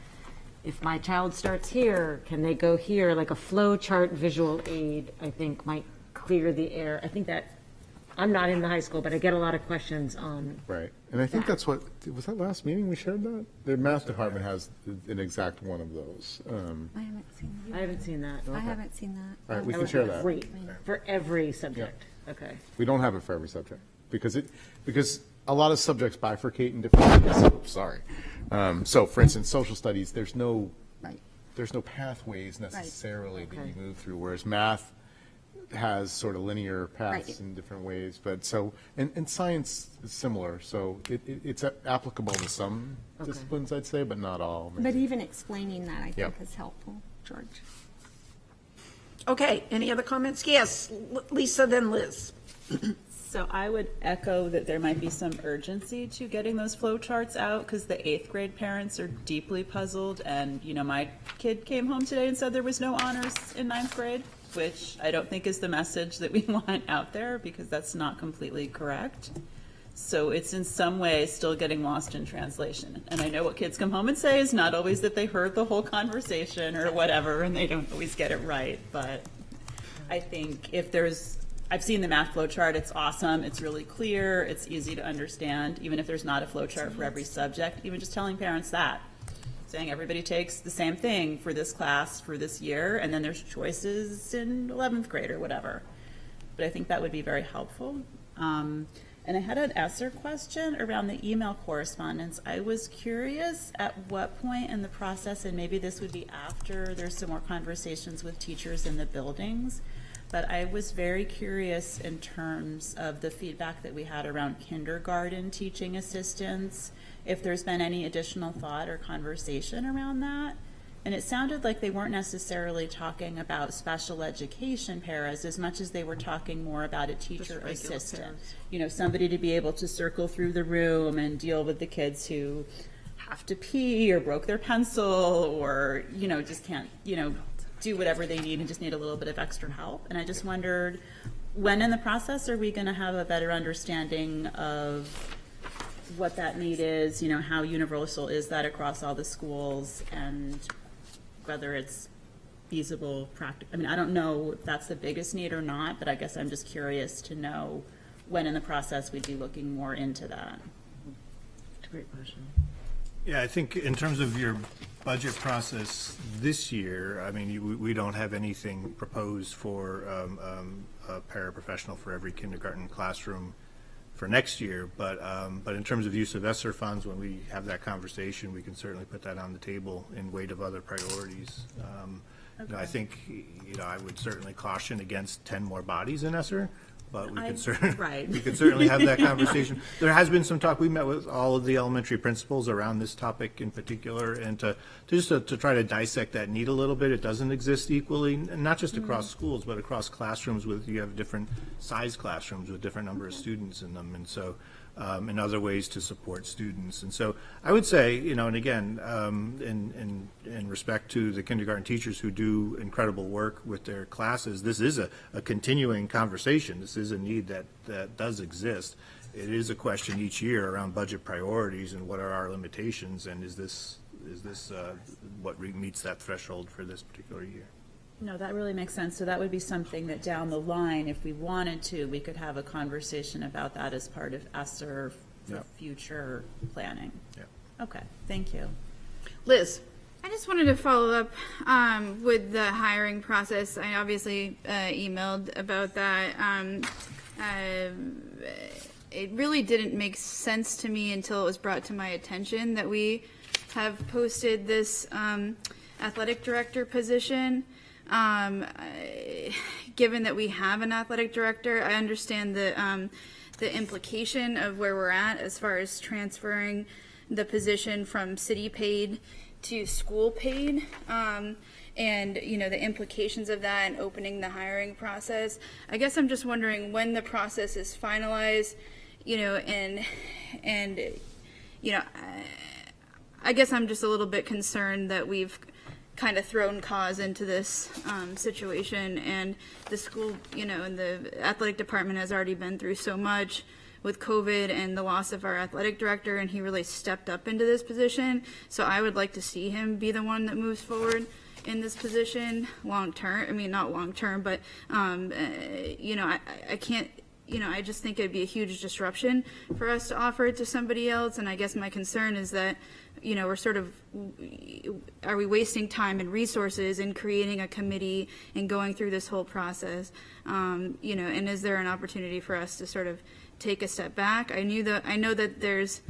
if my child starts here, can they go here? Like a flow chart visual aid, I think, might clear the air. I think that, I'm not in the high school, but I get a lot of questions on. Right, and I think that's what, was that last meeting we shared that? The math department has an exact one of those. I haven't seen that. I haven't seen that. I haven't seen that. All right, we That can would share be that. great for every subject. Okay. We don't have it for every subject, because a lot of subjects bifurcate in different ways. Sorry. So, for instance, social studies, there's no pathways necessarily that you move through, whereas math has sort of linear paths Right. in different ways. But so, and science is similar, so it's applicable to some disciplines, I'd say, but not all. But even explaining that, I think, Yep. is helpful, George. Okay, any other comments? Yes, Lisa, then Liz. So I would echo that there might be some urgency to getting those flow charts out, because the 8th grade parents are deeply puzzled. And, you know, my kid came home today and said there was no honors in 9th grade, which I don't think is the message that we want out there, because that's not completely correct. So it's in some way still getting lost in translation. And I know what kids come home and say is not always that they heard the whole conversation or whatever, and they don't always get it right. But I think if I've seen the math flow chart, it's awesome, it's really clear, it's easy to understand, even if there's not a flow chart for every subject, even just telling parents that. Saying everybody takes the same thing for this class for this year, and then there's choices in 11th grade or whatever. But I think that would be very helpful. And I had an ESSER question around the email correspondence. I was curious at what point in the process, and maybe this would be after there's some more conversations with teachers in the buildings, but I was very curious in terms of the feedback that we had around kindergarten teaching assistants, if there's been any additional thought or conversation around that. And it sounded like they weren't necessarily talking about special education paras as much as they were talking more about a teacher assistant. You know, somebody to be able to circle through the room and deal with the kids who have to pee or broke their pencil or, you know, just can't, you know, do whatever they need and just need a little bit of extra help. And I just wondered, when in the process are we going to have a better understanding of what that need is, you know, how universal is that across all the schools, and whether it's feasible, practical. I mean, I don't know if that's the biggest need or not, but I guess I'm just curious to know when in the process we'd be looking more into that. That's a great question. Yeah, I think in terms of your budget process this year, I mean, we don't have anything proposed for a paraprofessional for every kindergarten classroom for next year, but in terms of use of ESSER funds, when we have that conversation, we can certainly put that on the table in weight of other priorities. You know, I think, you know, I would certainly caution against 10 more bodies in ESSER, but we could certainly have that conversation. There has been some talk. We met with all of the elementary principals around this topic in particular, and to try to dissect that need a little bit. It doesn't exist equally, and not just across schools, but across classrooms. You have different size classrooms with different number of students in them, and so and other ways to support students. And so I would say, you know, and again, in respect to the kindergarten teachers who do incredible work with their classes, this is a continuing conversation. This is a need that does exist. It is a question each year around budget priorities and what are our limitations, and is this what meets that threshold for this particular year? No, that really makes sense. So that would be something that down the line, if we wanted to, we could have a conversation about that as part of ESSER for future planning. Yeah. Okay, thank you. Liz? I just wanted to follow up with the hiring process. I obviously emailed about that. It really didn't make sense to me until it was brought to my attention that we have posted this athletic director position. Given that we have an athletic director, I understand the implication of where we're at as far as transferring the position from city paid to school paid, and you know the implications of that and opening the hiring process. I guess I'm just wondering when the process is finalized, you know, and you know, I guess I'm just a little bit concerned that we've kind of thrown cause into this situation, and the school, you know, and the athletic department has already been through so much with COVID and the loss of our athletic director, and he really stepped up into this position. So I would like to see him be the one that moves forward in this position long term. I mean, not long term, but you know, I can't. You know, I just think it'd be a huge disruption for us to offer it to somebody else. And I guess my concern is that, you know, are we wasting time and resources in creating a committee and going through this whole process? You know, and is there an opportunity for us to sort of take a step back? I know that there's,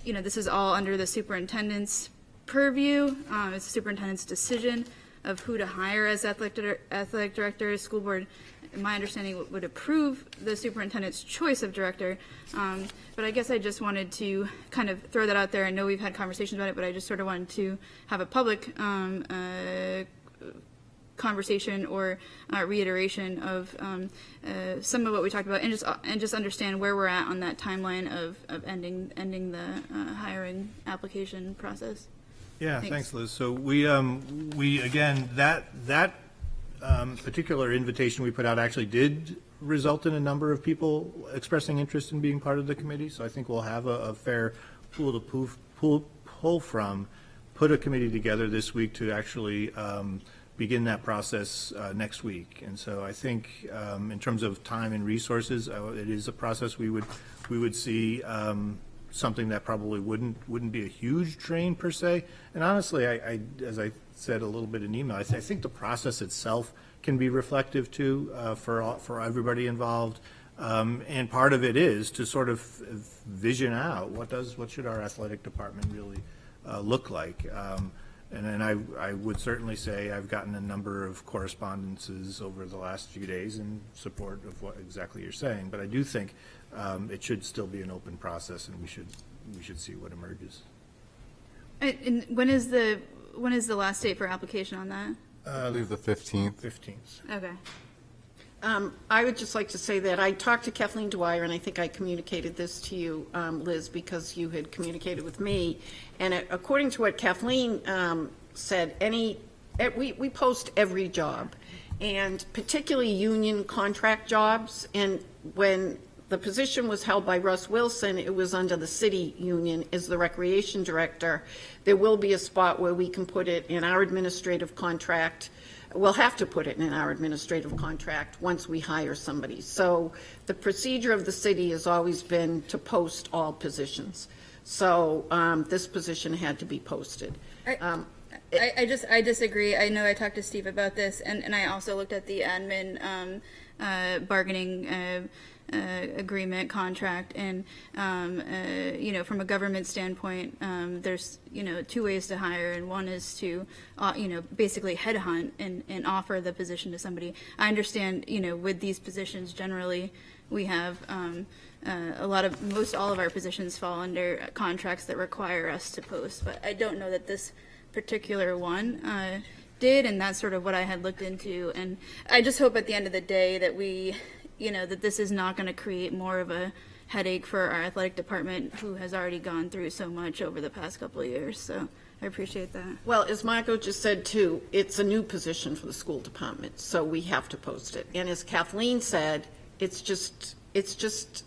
you know, this is all under the superintendent's purview. It's the superintendent's decision of who to hire as athletic director. School board, my understanding, would approve the superintendent's choice of director. But I guess I just wanted to kind of throw that out there. I know we've had conversations about it, but I just sort of wanted to have a public conversation or reiteration of some of what we talked about, and just understand where we're at on that timeline of ending the hiring application process. Yeah, Thanks. thanks, Liz. So we again, that particular invitation we put out actually did result in a number of people expressing interest in being part of the committee. So I think we'll have a fair pool to pull from, put a committee together this week to actually begin that process next week. And so I think in terms of time and resources, it is a process we would see something that probably wouldn't be a huge drain per se. And honestly, I as I said a little bit in email, I think the process itself can be reflective too for everybody involved. And part of it is to sort of vision out what should our athletic department really look like. And then I would certainly say I've gotten a number of correspondences over the last few days in support of what exactly you're saying. But I do think it should still be an open process, and we should see what emerges. And when is the last date for application on that? I believe the 15th. 15th. Okay. I would just like to say that I talked to Kathleen Dwyer, and I think I communicated this to you, Liz, because you had communicated with me. And according to what Kathleen said, we post every job, and particularly union contract jobs. And when the position was held by Russ Wilson, it was under the city union as the recreation director. There will be a spot where we can put it in our administrative contract. We'll have to put it in our administrative contract once we hire somebody. So the procedure of the city has always been to post all positions. So this position had to be posted. I disagree. I know I talked to Steve about this, and I also looked at the admin bargaining agreement contract, and from a government standpoint, there's two ways to hire, and one is to basically headhunt and offer the position to somebody. I understand with these positions generally we have most all of our positions fall under contracts that require us to post, but I don't know that this particular one did, and that's sort of what I had looked into. And I just hope at the end of the day that that this is not going to create more of a headache for our athletic department, who has already gone through so much over the past couple of years. So I appreciate that. Well, as Margot just said too, it's a new position for the school department, so we have to post it. And as Kathleen said, it's just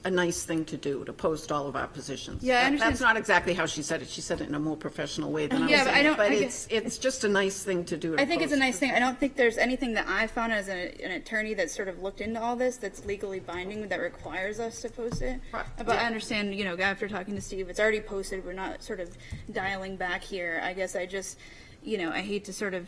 a nice thing to do, to post all of our positions. Yeah, I understand. That's not exactly how she said it. She said it in a more professional way than I was Yeah, but saying. I don't- But I it's just a nice thing to do. I think it's a nice thing. I don't think there's anything that I found as an attorney that sort of looked into all this that's legally binding that requires us to post it. Right. But I understand, after talking to Steve, it's already posted. We're not sort of dialing back here. I guess I just, I hate to sort of.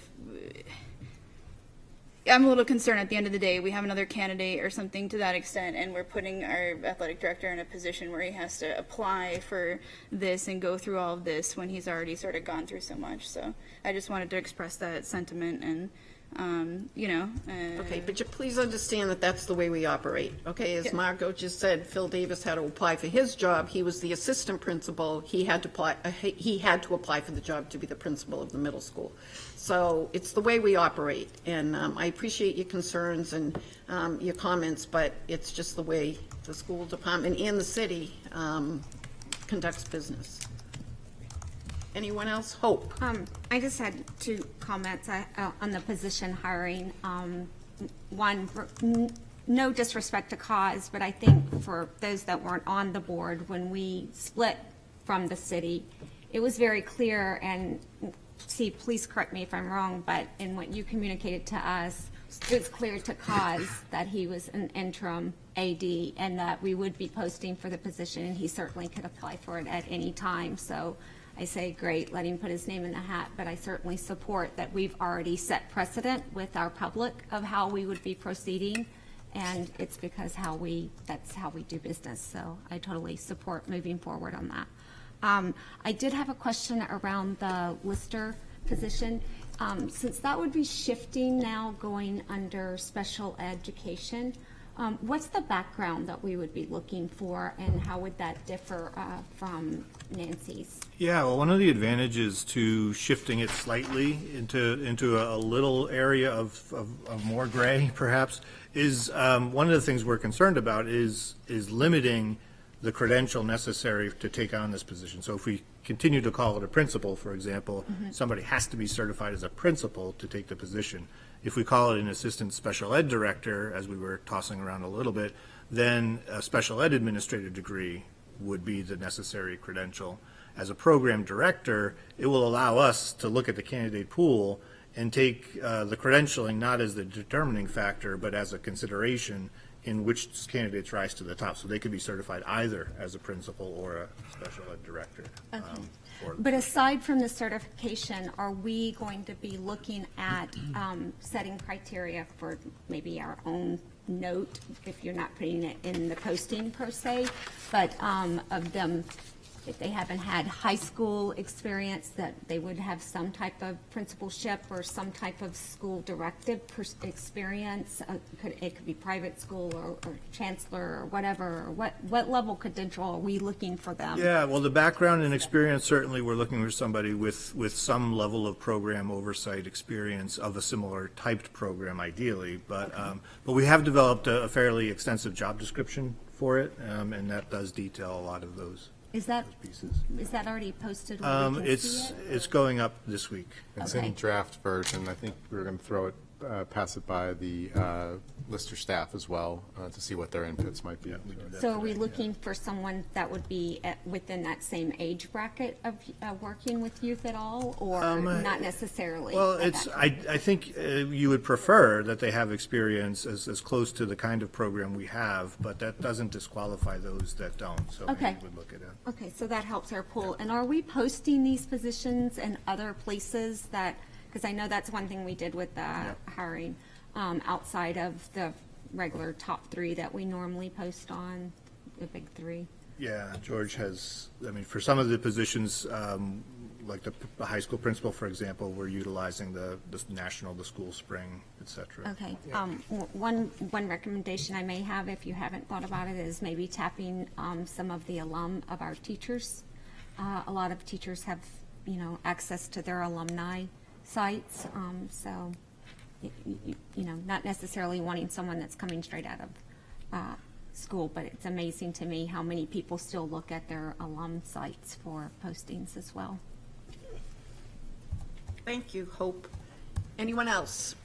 I'm a little concerned at the end of the day. We have another candidate or something to that extent, and we're putting our athletic director in a position where he has to apply for this and go through all of this when he's already sort of gone through so much. So I just wanted to express that sentiment, and Okay, but you please understand that that's the way we operate, okay? As Margot just said, Phil Davis had to apply for his job. He was the assistant principal. He had to apply for the job to be the principal of the middle school. So it's the way we operate, and I appreciate your concerns and your comments, but it's just the way the school department and the city conducts business. Anyone else? Hope. I just had two comments on the position hiring. One, no disrespect to cause, but I think for those that weren't on the board, when we split from the city, it was very clear, and Steve, please correct me if I'm wrong, but in what you communicated to us, it was clear to cause that he was an interim AD and that we would be posting for the position, and he certainly could apply for it at any time. So I say, great, let him put his name in the hat, but I certainly support that we've already set precedent with our public of how we would be proceeding, and it's because that's how we do business. So I totally support moving forward on that. I did have a question around the Lister position. Since that would be shifting now, going under special education, What's the background that we would be looking for, and how would that differ from Nancy's? Yeah, well, one of the advantages to shifting it slightly into a little area of more gray, perhaps, is one of the things we're concerned about is limiting the credential necessary to take on this position. So if we continue to call it a principal, for example, somebody has to be certified as a principal to take the position. If we call it an assistant special ed director, as we were tossing around a little bit, then a special ed administrative degree would be the necessary credential. As a program director, it will allow us to look at the candidate pool and take the credentialing not as the determining factor, but as a consideration in which candidates rise to the top. So they could be certified either as a principal or a special ed director. But aside from the certification, are we going to be looking at setting criteria for maybe our own note, if you're not putting it in the posting per se, but of them, if they haven't had high school experience, that they would have some type of principalship or some type of school directive experience? It could be private school or chancellor or whatever. Or what level credential are we looking for them? Yeah, well, the background and experience, certainly we're looking for somebody with some level of program oversight experience of a similar typed program, ideally. But we have developed a fairly extensive job description for it, and that does detail a lot of those. Is that already posted? Where we can see it? It's going up this week. It's Okay. in draft version. I think we're going to throw it, pass it by the Lister staff as well to see what their inputs might be. So are we looking for someone that would be within that same age bracket of working with youth at all, or not necessarily? Well, at it's, that? I think you would prefer that they have experience as close to the kind of program we have, but that doesn't disqualify those that don't, so Okay. we would look at it. Okay, so that helps our pool. And are we posting these positions in other places that, because I know that's one thing we did with the hiring, outside of the regular top three that we normally post on, the big three? Yeah, George has, I mean, for some of the positions, like the high school principal, for example, we're utilizing the national, the school spring, et cetera. Okay. One recommendation I may have, if you haven't thought about it, is maybe tapping some of the alum of our teachers. A lot of teachers have, access to their alumni sites, so, not necessarily wanting someone that's coming straight out of school, but it's amazing to me how many people still look at their alum sites for postings as well. Thank you, Hope. Anyone else?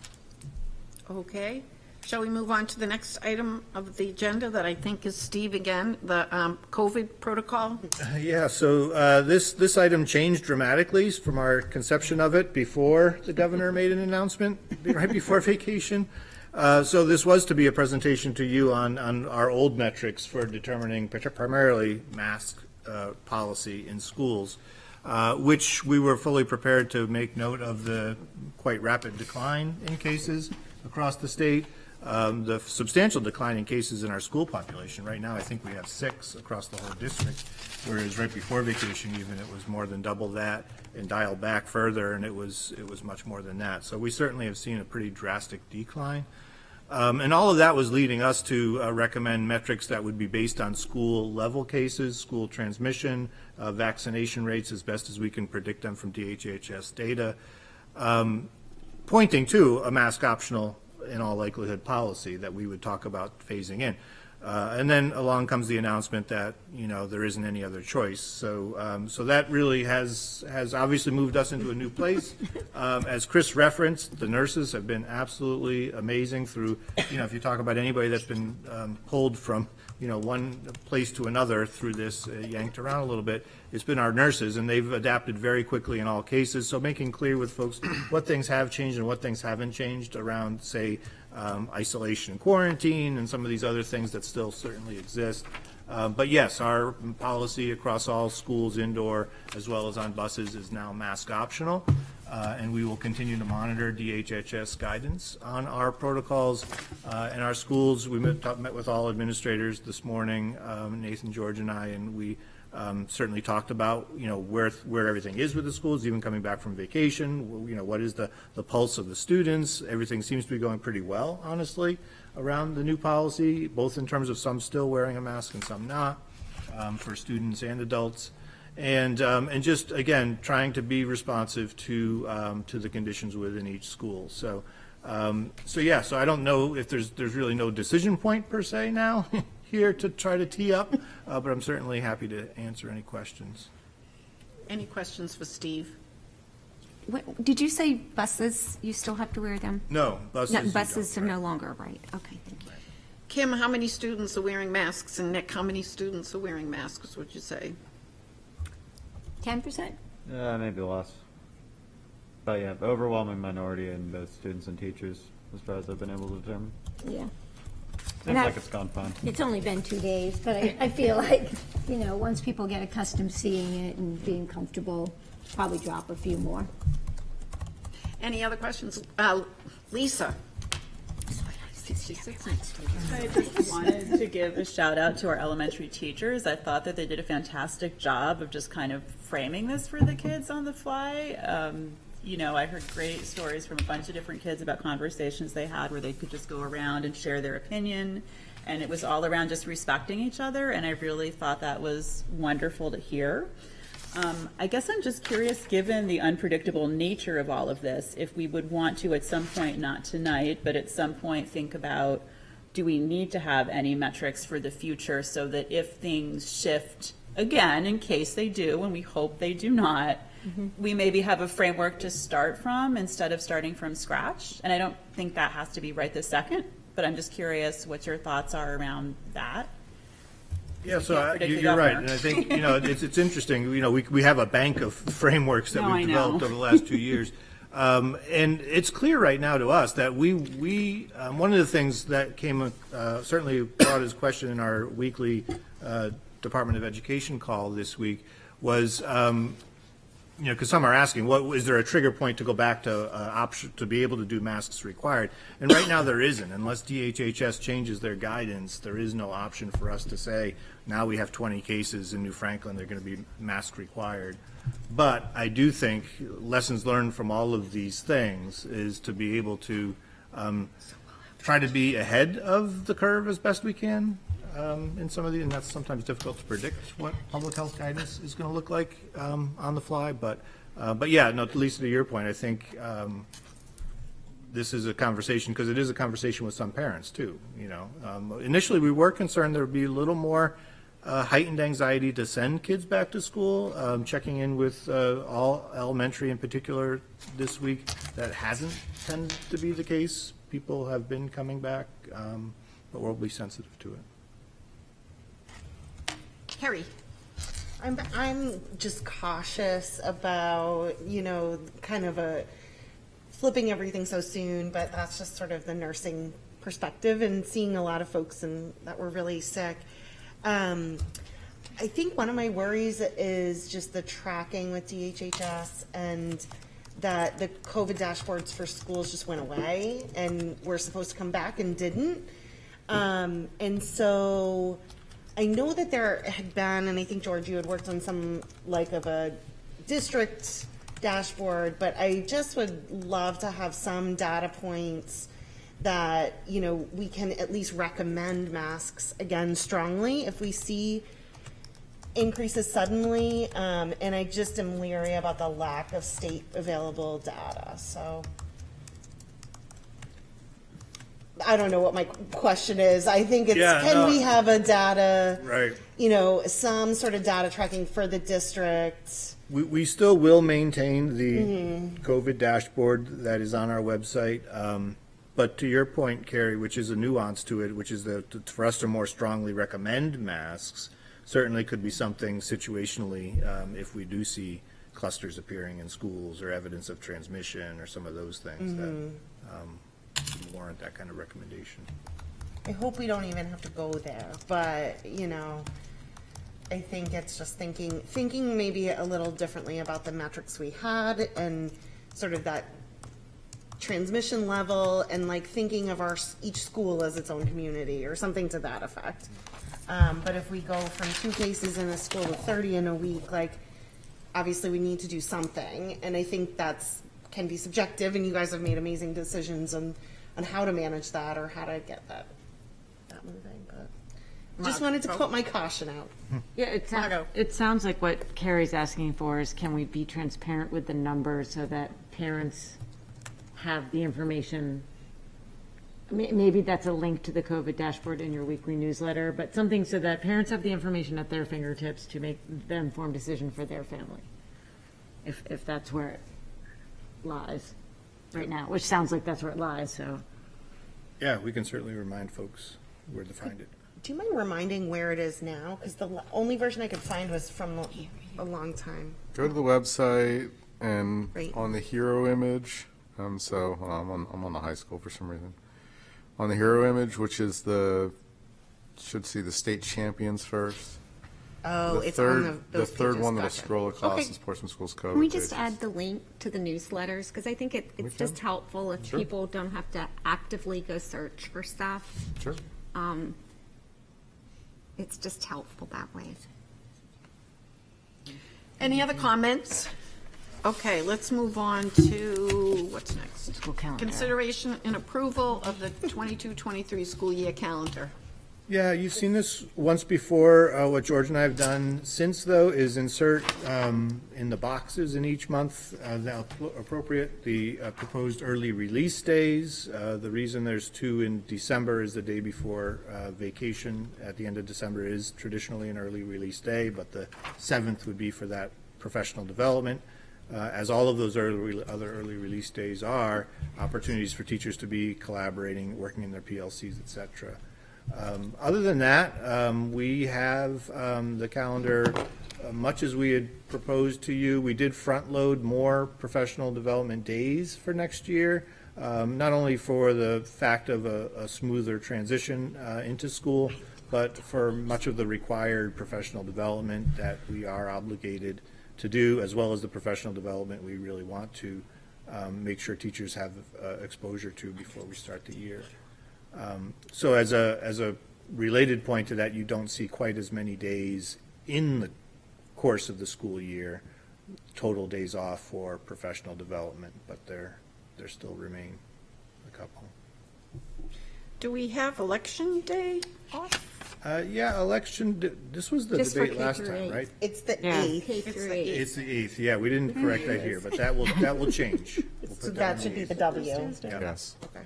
Okay. Shall we move on to the next item of the agenda that I think is Steve again, the COVID protocol? Yeah, so this item changed dramatically from our conception of it before the governor made an announcement, right before vacation. So this was to be a presentation to you on our old metrics for determining primarily mask policy in schools, which we were fully prepared to make note of the quite rapid decline in cases across the state. The substantial decline in cases in our school population. Right now, I think we have 6 across the whole district, whereas right before vacation even, it was more than double that, and dialed back further, and it was much more than that. So we certainly have seen a pretty drastic decline. And all of that was leading us to recommend metrics that would be based on school-level cases, school transmission, vaccination rates as best as we can predict them from DHHS data, pointing to a mask optional in all likelihood policy that we would talk about phasing in. And then along comes the announcement that, there isn't any other choice. So that really has obviously moved us into a new place. As Chris referenced, the nurses have been absolutely amazing through, if you talk about anybody that's been pulled from, one place to another through this, yanked around a little bit, it's been our nurses, and they've adapted very quickly in all cases. So making clear with folks what things have changed and what things haven't changed around, say, isolation and quarantine and some of these other things that still certainly exist. But yes, our policy across all schools indoor as well as on buses is now mask optional. And we will continue to monitor DHHS guidance on our protocols in our schools. We met with all administrators this morning, Nathan, George, and I, and we certainly talked about, where everything is with the schools, even coming back from vacation. What is the pulse of the students? Everything seems to be going pretty well, honestly. around the new policy, both in terms of some still wearing a mask and some not, for students and adults. And just, again, trying to be responsive to the conditions within each school. So I don't know if there's really no decision point per se now here to try to tee up, but I'm certainly happy to answer any questions. Any questions for Steve? Did you say buses, you still have to wear them? No, buses. No, you buses don't, are right. no longer, right, okay, thank you. Kim, how many students are wearing masks? And Nick, how many students are wearing masks, would you say? 10%? Maybe less. But yeah, overwhelming minority in both students and teachers, as far as I've been able to determine. Yeah. Seems like it's gone fine. It's only been 2 days, but I feel like, once people get accustomed to seeing it and being comfortable, probably drop a few more. Any other questions? Lisa? I just wanted to give a shout out to our elementary teachers. I thought that they did a fantastic job of just kind of framing this for the kids on the fly. I heard great stories from a bunch of different kids about conversations they had where they could just go around and share their opinion. And it was all around just respecting each other. And I really thought that was wonderful to hear. I guess I'm just curious, given the unpredictable nature of all of this, if we would want to at some point, not tonight, but at some point think about, do we need to have any metrics for the future so that if things shift again, in case they do, and we hope they do not, we maybe have a framework to start from instead of starting from scratch? And I don't think that has to be right this second, but I'm just curious what your thoughts are around that. Yeah, so you're right, and I think, it's interesting, we have a bank of frameworks that we've developed over the last 2 years. And it's clear right now to us that we one of the things that came, certainly brought as question in our weekly Department of Education call this week was, because some are asking, is there a trigger point to go back to option to be able to do masks required? And right now there isn't, unless DHHS changes their guidance. There is no option for us to say now we have 20 cases in New Franklin, they're going to be mask required. But I do think lessons learned from all of these things is to be able to try to be ahead of the curve as best we can. In some of the, and that's sometimes difficult to predict what public health guidance is going to look like on the fly. But yeah, no, Lisa, to your point, I think this is a conversation, because it is a conversation with some parents too. Initially we were concerned there would be a little more heightened anxiety to send kids back to school. Checking in with all elementary in particular this week, that hasn't tended to be the case. People have been coming back, but we'll be sensitive to it. Carrie? I'm just cautious about, kind of flipping everything so soon, but that's just sort of the nursing perspective and seeing a lot of folks that were really sick. I think one of my worries is just the tracking with DHHS, and that the COVID dashboards for schools just went away and were supposed to come back and didn't. And so I know that there had been, and I think, George, you had worked on some of a district dashboard, but I just would love to have some data points that, we can at least recommend masks again strongly if we see increases suddenly. And I just am leery about the lack of state available data. So I don't know what my question is. I think it's, we have a data, right? Some sort of data tracking for the district. We still will maintain the COVID dashboard that is on our website. But to your point, Carrie, which is a nuance to it, which is that for us to more strongly recommend masks, certainly could be something situationally if we do see clusters appearing in schools or evidence of transmission or some of those things that warrant that kind of recommendation. I hope we don't even have to go there, but I think it's just thinking maybe a little differently about the metrics we had and sort of that transmission level, and thinking of each school as its own community or something to that effect. But if we go from 2 cases in a school to 30 in a week, obviously we need to do something. And I think can be subjective, and you guys have made amazing decisions on on how to manage that or how to get that moving. But just wanted to put my caution out. Yeah, it sounds like what Carrie's asking for is, can we be transparent with the numbers so that parents have the information? Maybe that's a link to the COVID dashboard in your weekly newsletter, but something so that parents have the information at their fingertips to make the informed decision for their family, if that's where it lies right now, which sounds like that's where it lies, so. Yeah, we can certainly remind folks where to find it. Do you mind reminding where it is now? Because the only version I could find was from a long time. Go to the website and Right. on the hero image, I'm on the high school for some reason. On the hero image, which is should see the state champions first. Oh, The it's third, on the those third pages. one that'll Gotcha. scroll across Okay. is Portsmouth Schools Code. Can we just pages. add the link to the newsletters? Because I think it's can. just helpful if Sure. people don't have to actively go search for stuff. Sure. It's just helpful that way. Any other comments? Okay, let's move on to, what's next? School calendar. Consideration and approval of the 22-23 school year calendar. Yeah, you've seen this once before. What George and I have done since, though, is insert in the boxes in each month the appropriate, the proposed early release days. The reason there's 2 in December is the day before vacation at the end of December is traditionally an early release day, but the 7th would be for that professional development. As all of those other early release days are, opportunities for teachers to be collaborating, working in their PLCs, et cetera. Other than that, we have the calendar, much as we had proposed to you. We did front load more professional development days for next year, not only for the fact of a smoother transition into school, but for much of the required professional development that we are obligated to do, as well as the professional development we really want to make sure teachers have exposure to before we start the year. So as a related point to that, you don't see quite as many days in the course of the school year, total days off for professional development, but there still remain a couple. Do we have election day off? Yeah, this was the Just for debate last K time, through right? It's the Yeah. 8th. K through 8. It's the 8th, yeah, we didn't correct that here, but that will change. We'll So put that on should be the the 8th. W. Yes. Okay.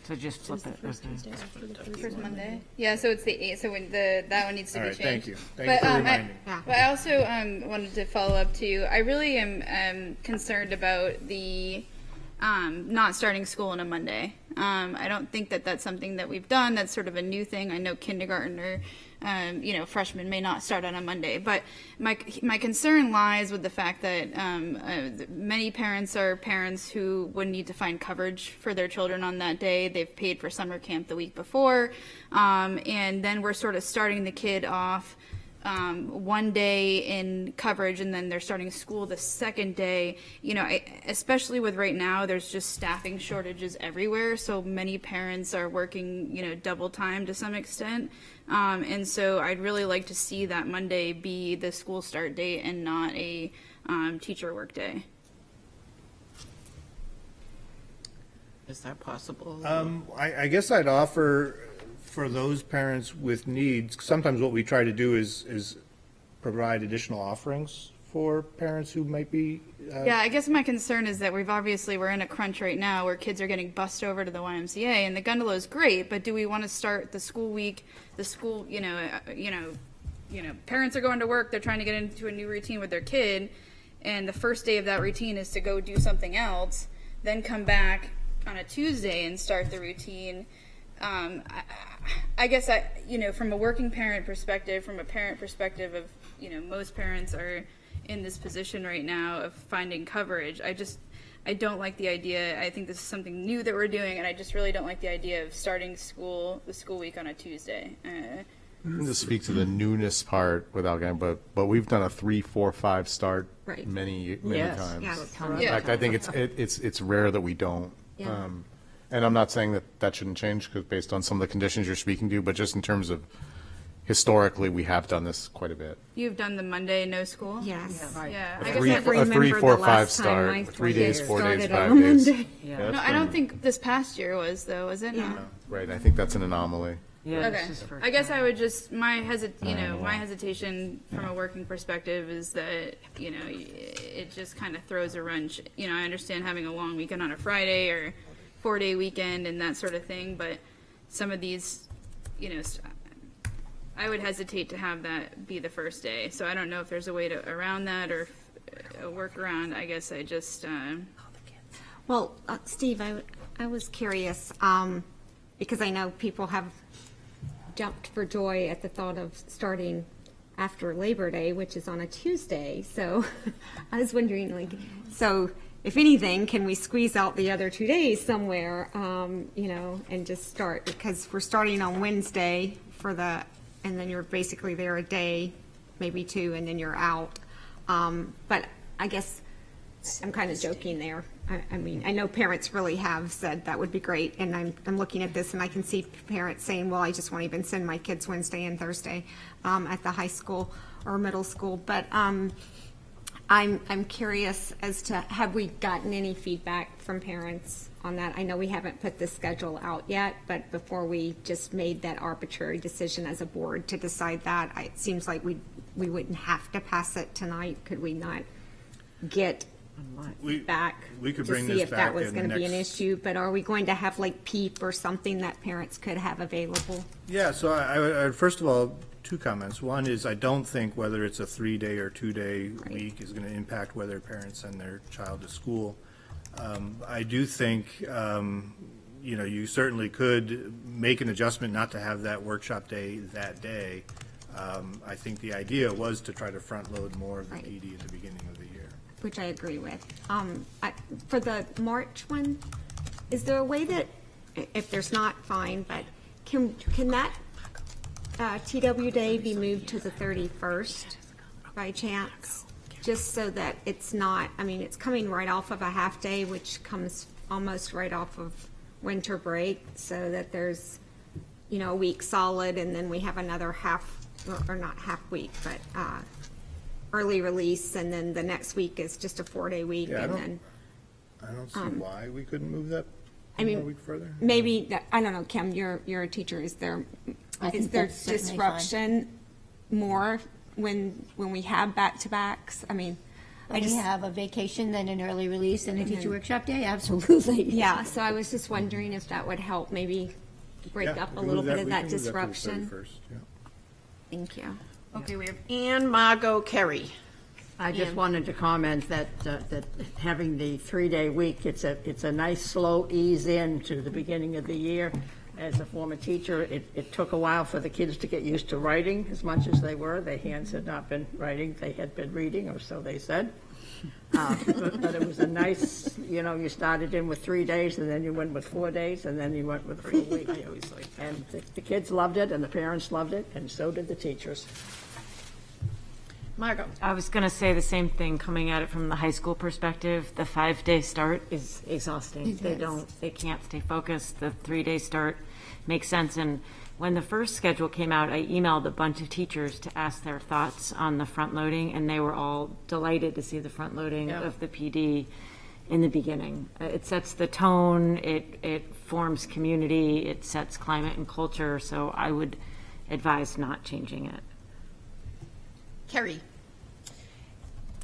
So just flip it. Okay. First Monday. Yeah, so it's the 8th, so when that one needs to All be right, changed. thank you. Thank you for reminding. But I also wanted to follow up too. I really am concerned about the not starting school on a Monday. I don't think that that's something that we've done. That's sort of a new thing. I know kindergarten or freshmen may not start on a Monday, but my concern lies with the fact that many parents are parents who would need to find coverage for their children on that day. They've paid for summer camp the week before, and then we're sort of starting the kid off one day in coverage, and then they're starting school the second day. Especially with right now, there's just staffing shortages everywhere. So many parents are working, double time to some extent. And so I'd really like to see that Monday be the school start date and not a teacher work day. Is that possible? I guess I'd offer for those parents with needs, sometimes what we try to do is provide additional offerings for parents who might be. Yeah, I guess my concern is that we're in a crunch right now where kids are getting bussed over to the YMCA, and the gondola is great, but do we want to start the school week, parents are going to work, they're trying to get into a new routine with their kid, and the first day of that routine is to go do something else, then come back on a Tuesday and start the routine. I guess from a working parent perspective, from a parent perspective of, most parents are in this position right now of finding coverage. I don't like the idea. I think this is something new that we're doing, and I just really don't like the idea of starting the school week on a Tuesday. To speak to the newness part without getting, but we've done a 3, 4, 5 start Right. many Yes. times. Yeah. In fact, I think it's rare that we don't. Yeah. And I'm not saying that shouldn't change because based on some of the conditions you're speaking to, but just in terms of historically, we have done this quite a bit. You've done the Monday no school? Yes. Yeah, A I three, guess a I, 3, 4, 5 start, 3 days, 4 days, 5 days. no, I don't think this past year was though, was it? No. Right, I think that's an anomaly. Yeah, Okay, I guess I would just, my hesitation from a working perspective is that, it just kind of throws a wrench. I understand having a long weekend on a Friday or 4-day weekend and that sort of thing, but some of these, I would hesitate to have that be the first day. So I don't know if there's a way around that or a workaround. I guess I just, Well, Steve, I was curious, because I know people have jumped for joy at the thought of starting after Labor Day, which is on a Tuesday. So I was wondering, so if anything, can we squeeze out the other 2 days somewhere, and just start? Because we're starting on Wednesday and then you're basically there a day, maybe 2, and then you're out. But I guess I'm kind of joking there. I mean, I know parents really have said that would be great, and I'm looking at this and I can see parents saying, well, I just won't even send my kids Wednesday and Thursday at the high school or middle school. But I'm curious as to, have we gotten any feedback from parents on that? I know we haven't put the schedule out yet, but before we just made that arbitrary decision as a board to decide that, it seems like we wouldn't have to pass it tonight. Could we not get back we could to bring see this if that back was in going the to be an next- issue? But are we going to have like PEEP or something that parents could have available? Yeah, so I first of all, 2 comments. One is, I don't think whether it's a 3-day or 2-day week is going to impact whether parents send their child to school. I do think, you certainly could make an adjustment not to have that workshop day that day. I think the idea was to try to front load more of the PD at the beginning of the year. Which I agree with. For the March one, is there a way that, if there's not, fine, but can that TW Day be moved to the 31st by chance? Just so that it's not, it's coming right off of a half day, which comes almost right off of winter break, so that there's, a week solid, and then we have another half, or not half week, but early release, and then the next week is just a 4-day week, Yeah, and then. I don't see why we couldn't move that I mean, a week further. Maybe, I don't know, Kim, you're a teacher, is there think that's certainly fine. disruption more when we have back-to-backs? When you have a vacation, then an early release, and a teacher workshop day, absolutely. Yeah, so I was just wondering if that would help maybe break Yeah, up we a can little move bit of we that can move to the disruption. 31st, yeah. Thank you. Okay, we have Ann, Margot, Kerry. I just wanted to comment that having the 3-day week, it's a nice slow ease in to the beginning of the year. As a former teacher, it took a while for the kids to get used to writing as much as they were. Their hands had not been writing, they had been reading, or so they said. But it was a nice, you started in with 3 days, and then you went with 4 days, and then you went with a full week. And the kids loved it, and the parents loved it, and so did the teachers. Margot. I was going to say the same thing, coming at it from the high school perspective. The 5-day start is exhausting. They can't stay focused. The 3-day start makes sense. And when the first schedule came out, I emailed a bunch of teachers to ask their thoughts on the front loading, and they were all delighted to see the front loading of the PD in the beginning. It sets the tone, it forms community, it sets climate and culture, so I would advise not changing it. Kerry.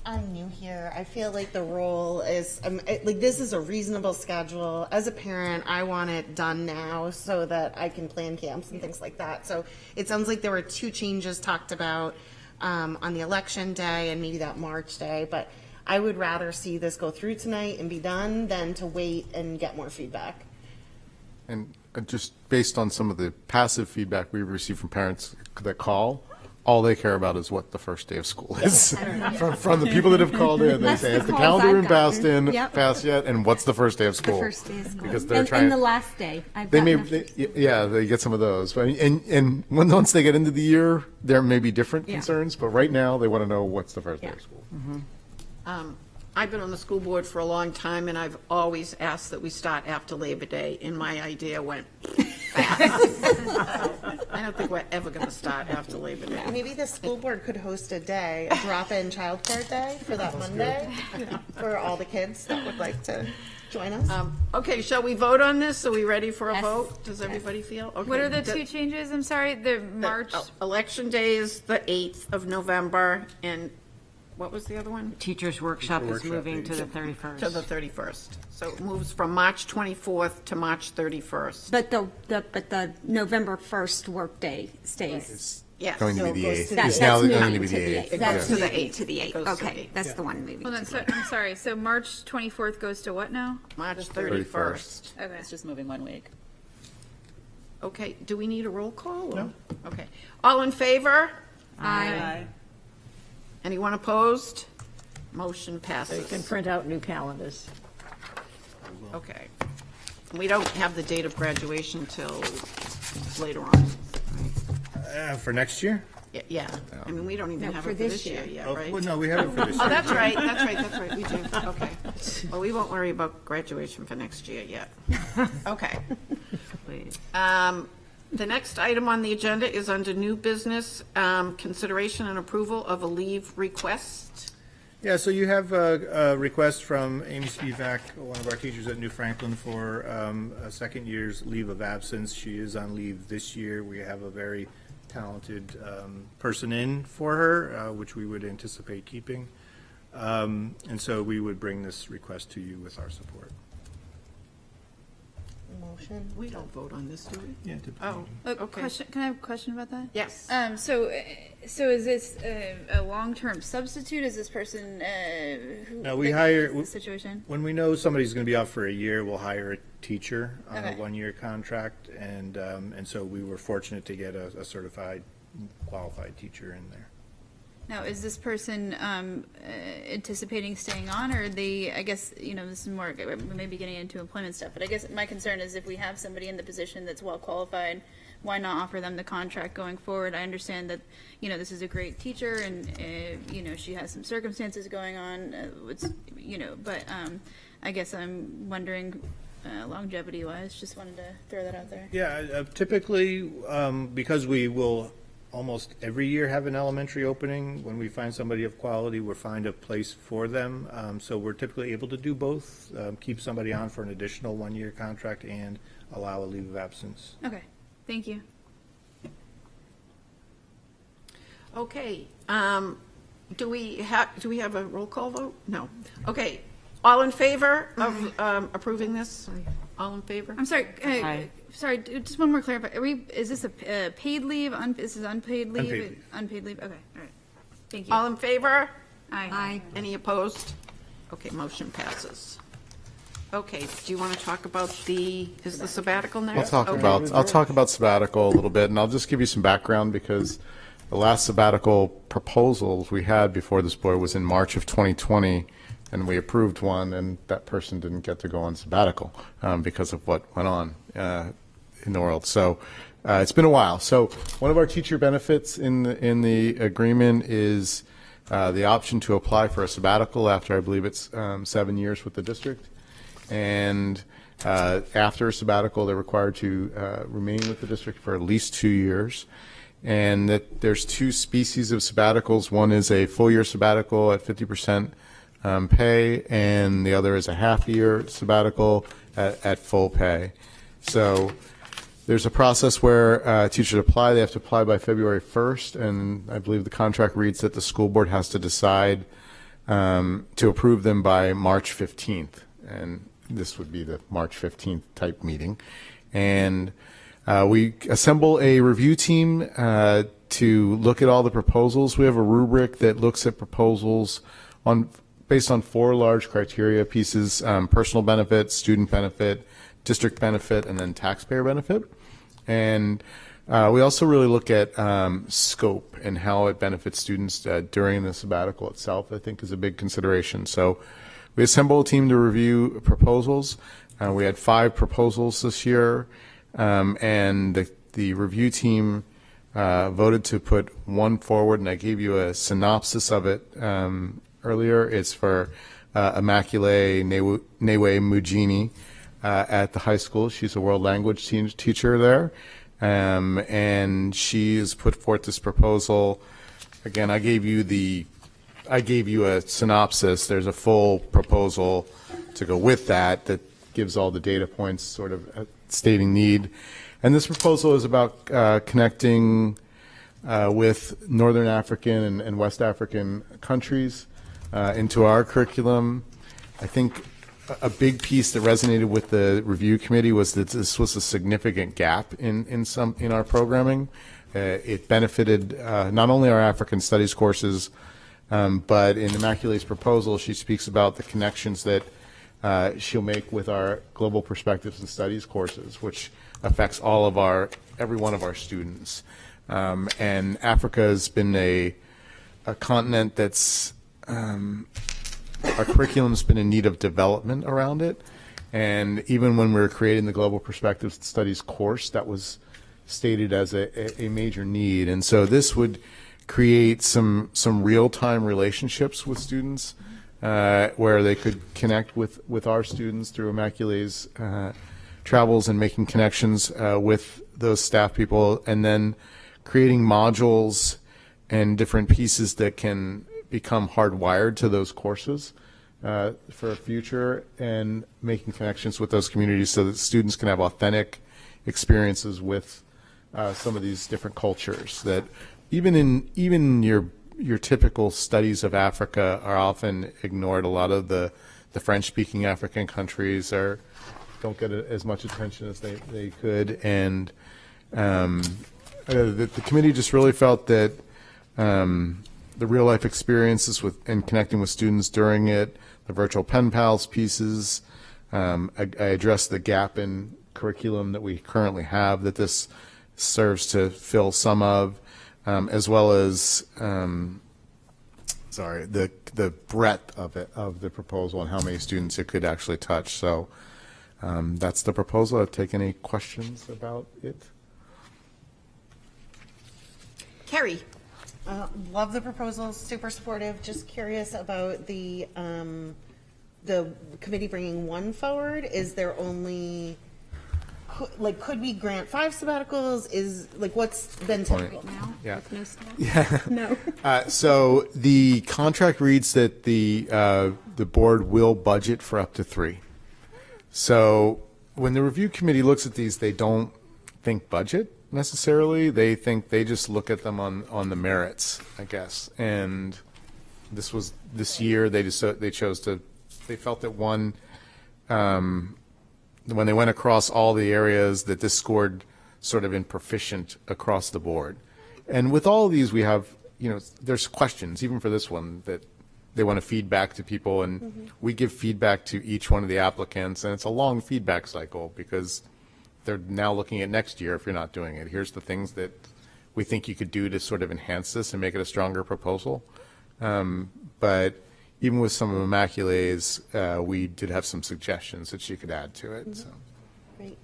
I'm new here. I feel like the role is, this is a reasonable schedule. As a parent, I want it done now so that I can plan camps and things like that. So it sounds like there were 2 changes talked about on the election day and maybe that March day, but I would rather see this go through tonight and be done than to wait and get more feedback. And just based on some of the passive feedback we've received from parents that call, all they care about is what the first day of school is. From the people that have called in, they That's say, the has the calls calendar I've been gotten. Yep. passed yet? And what's the first day of The school? first day of school. Because they're and trying. the last day. I've They may, gotten a they get some of those. But, and once they get into the year, there may be different Yeah. concerns. But right now, they want to know what's the first day of school. I've been on the school board for a long time, and I've always asked that we start after Labor Day, and my idea went I don't think we're ever going to start after Labor Day. Maybe the school board could host a day, a drop-in childcare day for that Monday, for all the kids that would like to join us. Okay, shall we vote on this? Are we ready for a Yes. vote? Does everybody feel? Okay. What are the two changes? I'm sorry, the March. Election day is the 8th of November, and what was the other one? Teachers' workshop is moving to the 31st. To the 31st. So it moves from March 24th to March 31st. But the November 1st workday stays. Yes. Going to be the goes 8th. to That- It's that's now going moving to be the 8th. That's to the moving 8th. to the It 8th. goes to the Okay, 8th. that's the one moving. Hold on, so, I'm sorry. So March 24th goes to what now? March 31st. Okay. It's just moving 1 week. Okay, do we need a roll call? No. Okay. All in favor? Aye. Anyone opposed? Motion passes. You can print out new calendars. Okay. We don't have the date of graduation till later on. For next year? Yeah, I mean, we don't even No, have for it for this this year year. yet, Oh, right? well, no, we have it for this year. Oh, that's right, we do, okay. Well, we won't worry about graduation for next year yet. Okay. Please. The next item on the agenda is under new business, consideration and approval of a leave request. Yeah, so you have a request from Amy Spivak, one of our teachers at New Franklin, for a second year's leave of absence. She is on leave this year. We have a very talented person in for her, which we would anticipate keeping. And so we would bring this request to you with our support. Motion. We don't vote on this, do we? Yeah, Oh, okay. Question, can I have a question about that? Yes. So is this a long-term substitute? Is this person, who? No, we like, hire- is the situation? When we know somebody's going to be out for a year, we'll hire a teacher on a Okay. one-year contract. And so we were fortunate to get a certified, qualified teacher in there. Now, is this person anticipating staying on, or they, I guess, this is more, maybe getting into employment stuff, but I guess my concern is if we have somebody in the position that's well qualified, why not offer them the contract going forward? I understand that, this is a great teacher and, she has some circumstances going on, but I guess I'm wondering longevity-wise, just wanted to throw that out there. Yeah, typically, because we will almost every year have an elementary opening, when we find somebody of quality, we'll find a place for them. So we're typically able to do both, keep somebody on for an additional one-year contract and allow a leave of absence. Okay, thank you. Okay, do we have a roll call vote? No. Okay, all in favor of approving this? All in favor? I'm sorry, Aye. just one more clarify. Is this a paid leave? This is unpaid leave? Unpaid leave. Unpaid leave, okay, all right. Thank you. All in favor? Aye. Any opposed? Okay, motion passes. Okay, do you want to talk about is the sabbatical next? I'll talk about sabbatical a little bit, and I'll just give you some background because the last sabbatical proposals we had before this board was in March of 2020, and we approved one, and that person didn't get to go on sabbatical because of what went on in the world. So it's been a while. So one of our teacher benefits in the agreement is the option to apply for a sabbatical after, I believe it's 7 years with the district. And after a sabbatical, they're required to remain with the district for at least 2 years. And that there's two species of sabbaticals. One is a full-year sabbatical at 50% pay, and the other is a half-year sabbatical at full pay. So there's a process where teachers apply. They have to apply by February 1st, and I believe the contract reads that the school board has to decide to approve them by March 15th. And this would be the March 15th type meeting. And we assemble a review team to look at all the proposals. We have a rubric that looks at proposals based on 4 large criteria pieces: personal benefit, student benefit, district benefit, and then taxpayer benefit. And we also really look at scope and how it benefits students during the sabbatical itself, I think, is a big consideration. So we assemble a team to review proposals. We had 5 proposals this year, and the review team voted to put one forward, and I gave you a synopsis of it earlier. It's for Immaculée Newe Mugini. at the high school. She's a world language teacher there. And she's put forth this proposal. Again, I gave you a synopsis. There's a full proposal to go with that gives all the data points sort of stating need. And this proposal is about connecting with Northern African and West African countries into our curriculum. I think a big piece that resonated with the review committee was that this was a significant gap in our programming. It benefited not only our African studies courses, but in Immaculate's proposal, she speaks about the connections that she'll make with our Global Perspectives and Studies courses, which affects every one of our students. And Africa has been a continent that's our curriculum's been in need of development around it. And even when we were creating the Global Perspectives and Studies course, that was stated as a major need. And so this would create some real-time relationships with students where they could connect with our students through Immaculate's travels and making connections with those staff people, and then creating modules and different pieces that can become hardwired to those courses for a future, and making connections with those communities so that students can have authentic experiences with some of these different cultures that even your typical studies of Africa are often ignored. A lot of the French-speaking African countries don't get as much attention as they could, and the committee just really felt that the real-life experiences and connecting with students during it, the virtual pen pals pieces, I addressed the gap in curriculum that we currently have that this serves to fill some of, as well as the breadth of the proposal and how many students it could actually touch. So that's the proposal. I'll take any questions about it. Carrie? Love the proposal, super supportive. Just curious about the committee bringing one forward. Is there only, could we grant 5 sabbaticals? Is, what's been typical? Now, Yeah. with no staff? Yeah. No. So the contract reads that the board will budget for up to 3. So when the review committee looks at these, they don't think budget necessarily. They just look at them on the merits, I guess. And this year they felt that one, when they went across all the areas, that this scored sort of in proficient across the board. And with all of these, we have, there's questions, even for this one, that they want to feed back to people, and we give feedback to each one of the applicants, and it's a long feedback cycle because they're now looking at next year if you're not doing it. Here's the things that we think you could do to sort of enhance this and make it a stronger proposal. But even with some of Immaculate's, we did have some suggestions that she could add to it. So. Great.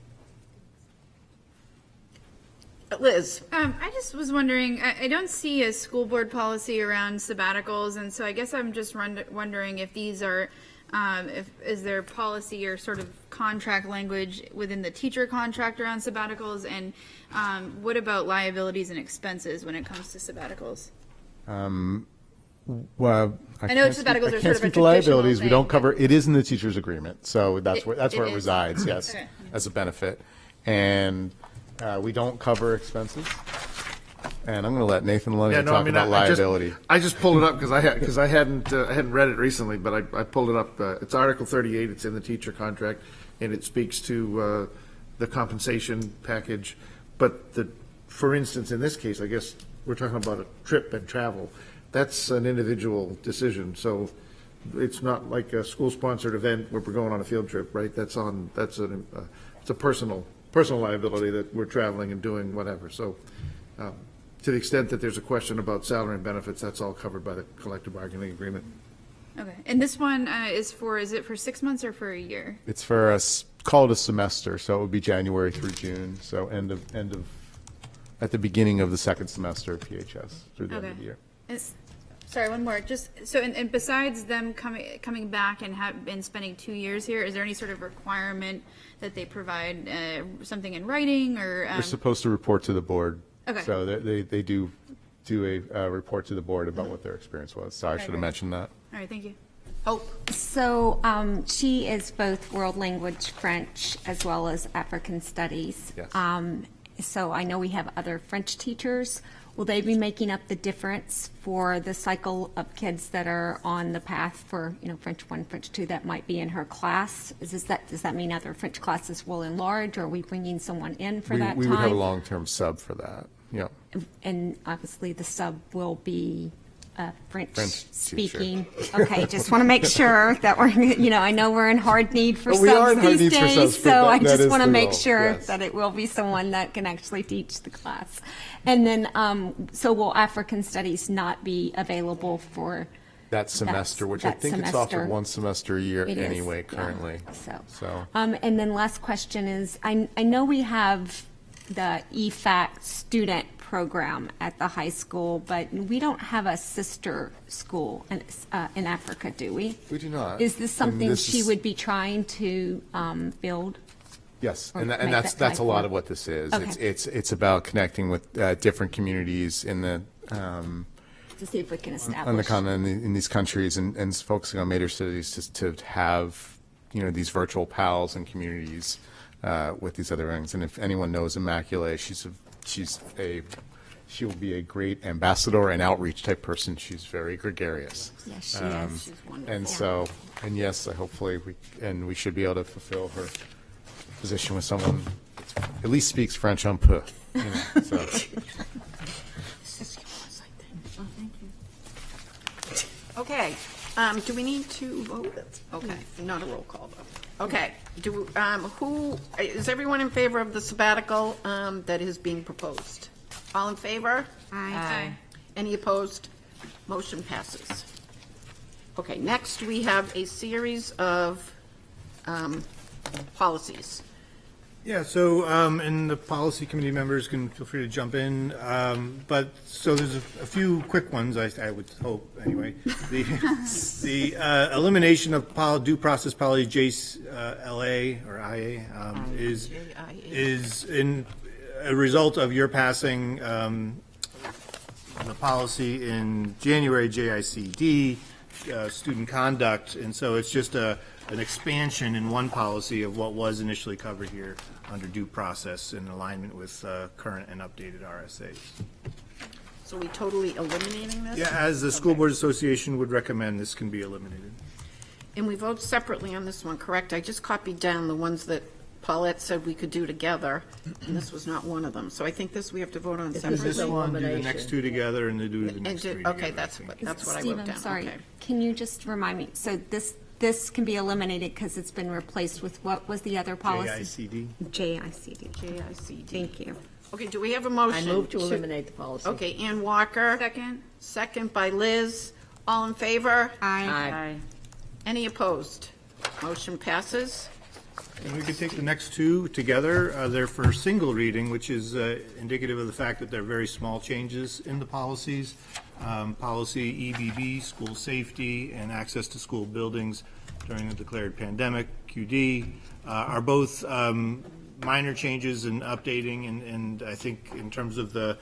Liz? I just was wondering, I don't see a school board policy around sabbaticals, and so I guess I'm just wondering if these are, is there policy or sort of contract language within the teacher contract around sabbaticals, and what about liabilities and expenses when it comes to sabbaticals? Well, I know can't sabbaticals speak, are sort of a to liabilities. traditional We don't thing, cover. It is in the teacher's agreement, so that's where it is. resides. Yes, Okay. as a benefit, and we don't cover expenses. And I'm going to let Nathan Lunny talk about liability. I just pulled it up because I hadn't read it recently, but I pulled it up. It's Article 38. It's in the teacher contract, and it speaks to the compensation package. But for instance, in this case, I guess we're talking about a trip and travel. That's an individual decision. So it's not like a school-sponsored event where we're going on a field trip, right? It's a personal liability that we're traveling and doing whatever. So. To the extent that there's a question about salary and benefits, that's all covered by the collective bargaining agreement. Okay, and this one is it for 6 months or for a year? It's for call it a semester, so it would be January through June. So at the beginning of the second semester of PHS through the end of the year. Sorry, one more. Just so, and besides them coming back and have been spending 2 years here, is there any sort of requirement that they provide something in writing or? They're supposed to report to the board. Okay. So they do a report to the board about what their experience was. So I should have mentioned that. All right, thank you. Hope. So she is both world language French as well as African studies. Yes. So I know we have other French teachers. Will they be making up the difference for the cycle of kids that are on the path for, French 1, French 2 that might be in her class? Does that mean other French classes will enlarge, or are we bringing someone in for that time? We would have a long-term sub for that, yeah. And obviously the sub will be French speaking. Okay, just want to make sure that we're, I know we're in hard need for But we are in subs hard these need for days, subs, but so I that just is want to the make goal, sure yes. that it will be someone that can actually teach the class. And then, so will African Studies not be available for That semester, which I that think it's semester. offered one semester a year It is, anyway, yeah. currently. So, and then last question is, I know we have the EFAC student program at the high school, but we don't have a sister school in Africa, do we? We do not. Is this And something this she is- would be trying to build? Yes, Or and make that's that a lot type of what this is. Okay. It's about connecting with different communities in the To see if we can on the establish. continent in these countries and focusing on major cities just to have these virtual pals and communities with these other things. And if anyone knows Immaculée, she will be a great ambassador and outreach type person. She's very gregarious. Yes, she is. She's wonderful. And so, and yes, hopefully we should be able to fulfill her position with someone that at least speaks French un peu. So. Okay, do we need to vote? Okay, not a roll call though. Okay, is everyone in favor of the sabbatical that is being proposed? All in favor? Aye. Any opposed? Motion passes. Okay, next we have a series of policies. Yeah, so, and the policy committee members can feel free to jump in, but, so there's a few quick ones, I would hope, anyway. The elimination of due process policy, JLA, or IA, is in a result of your passing the policy in January, JICD, student conduct, and so it's just an expansion in one policy of what was initially covered here under due process in alignment with current and updated RSAs. So we totally eliminating this? Yeah, as the School Board Association would recommend, this can be eliminated. And we vote separately on this one, correct? I just copied down the ones that Paulette said we could do together, and this was not one of them. So I think this we have to vote on Do separately. this one, do the next two together, and then do the And next three do- together. okay, I that's think. what I Steve, wrote I'm down. sorry. Okay. Can you just remind me? So this can be eliminated because it's been replaced with what was the other policy? JICD. JICD. JICD. Thank you. Okay, do we have a motion? I move to eliminate the policy. Okay, Ann Walker. Second. Second by Liz. All in favor? Aye. Any opposed? Motion passes. And we could take the next two together. They're for single reading, which is indicative of the fact that they're very small changes in the policies. Policy EBB, school safety and access to school buildings during the declared pandemic, QD, are both minor changes in updating, and I think in terms of the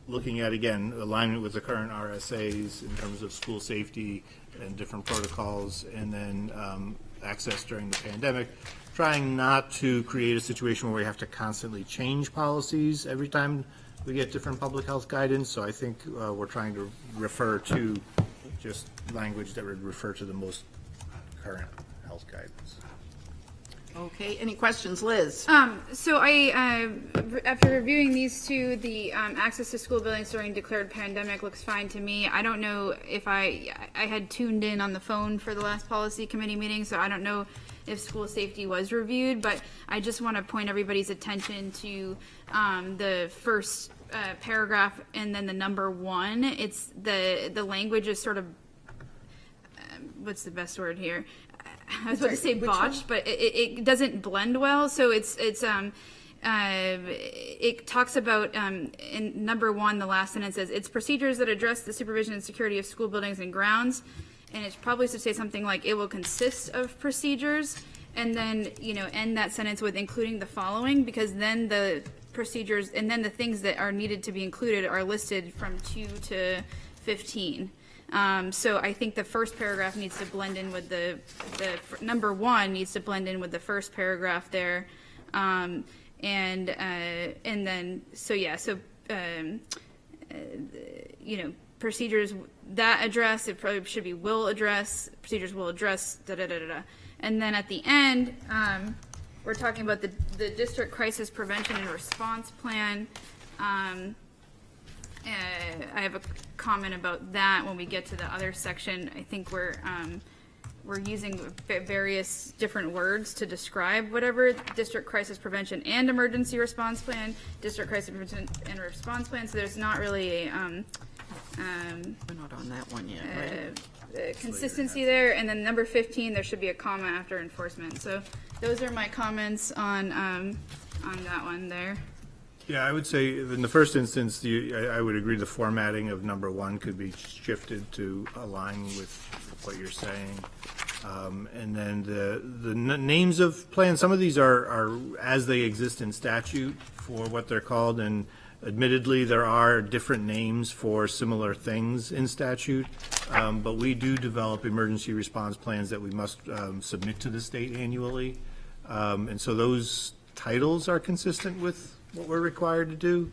looking at, again, alignment with the current RSAs in terms of school safety and different protocols, and then access during the pandemic, trying not to create a situation where we have to constantly change policies every time we get different public health guidance. So I think we're trying to refer to just language that would refer to the most current health guidance. Okay, any questions? Liz? So I, after reviewing these two, the access to school buildings during declared pandemic looks fine to me. I don't know if I had tuned in on the phone for the last policy committee meeting, so I don't know if school safety was reviewed, but I just want to point everybody's attention to the first paragraph and then the number 1. It's the language is sort of, what's the best word here? I was about to say botched, but it doesn't blend well. So it's it talks about, in number 1, the last sentence says, it's procedures that address the supervision and security of school buildings and grounds. And it's probably to say something like, it will consist of procedures, and then, end that sentence with including the following, because then the procedures, and then the things that are needed to be included are listed from 2 to 15. So I think the first paragraph needs to blend in with the number 1 needs to blend in with the first paragraph there. And then, procedures that address, it probably should be will address, procedures will address, da-da-da-da-da. And then at the end, we're talking about the district crisis prevention and response plan. I have a comment about that when we get to the other section. I think we're using various different words to describe whatever district crisis prevention and emergency response plan, district crisis prevention and response plan. So there's not really a We're not on that one yet, right? consistency there. And then number 15, there should be a comma after enforcement. So those are my comments on that one there. Yeah, I would say in the first instance, I would agree the formatting of number 1 could be shifted to align with what you're saying. And then the names of plans, some of these are as they exist in statute for what they're called, and admittedly, there are different names for similar things in statute, but we do develop emergency response plans that we must submit to the state annually. And so those titles are consistent with what we're required to do.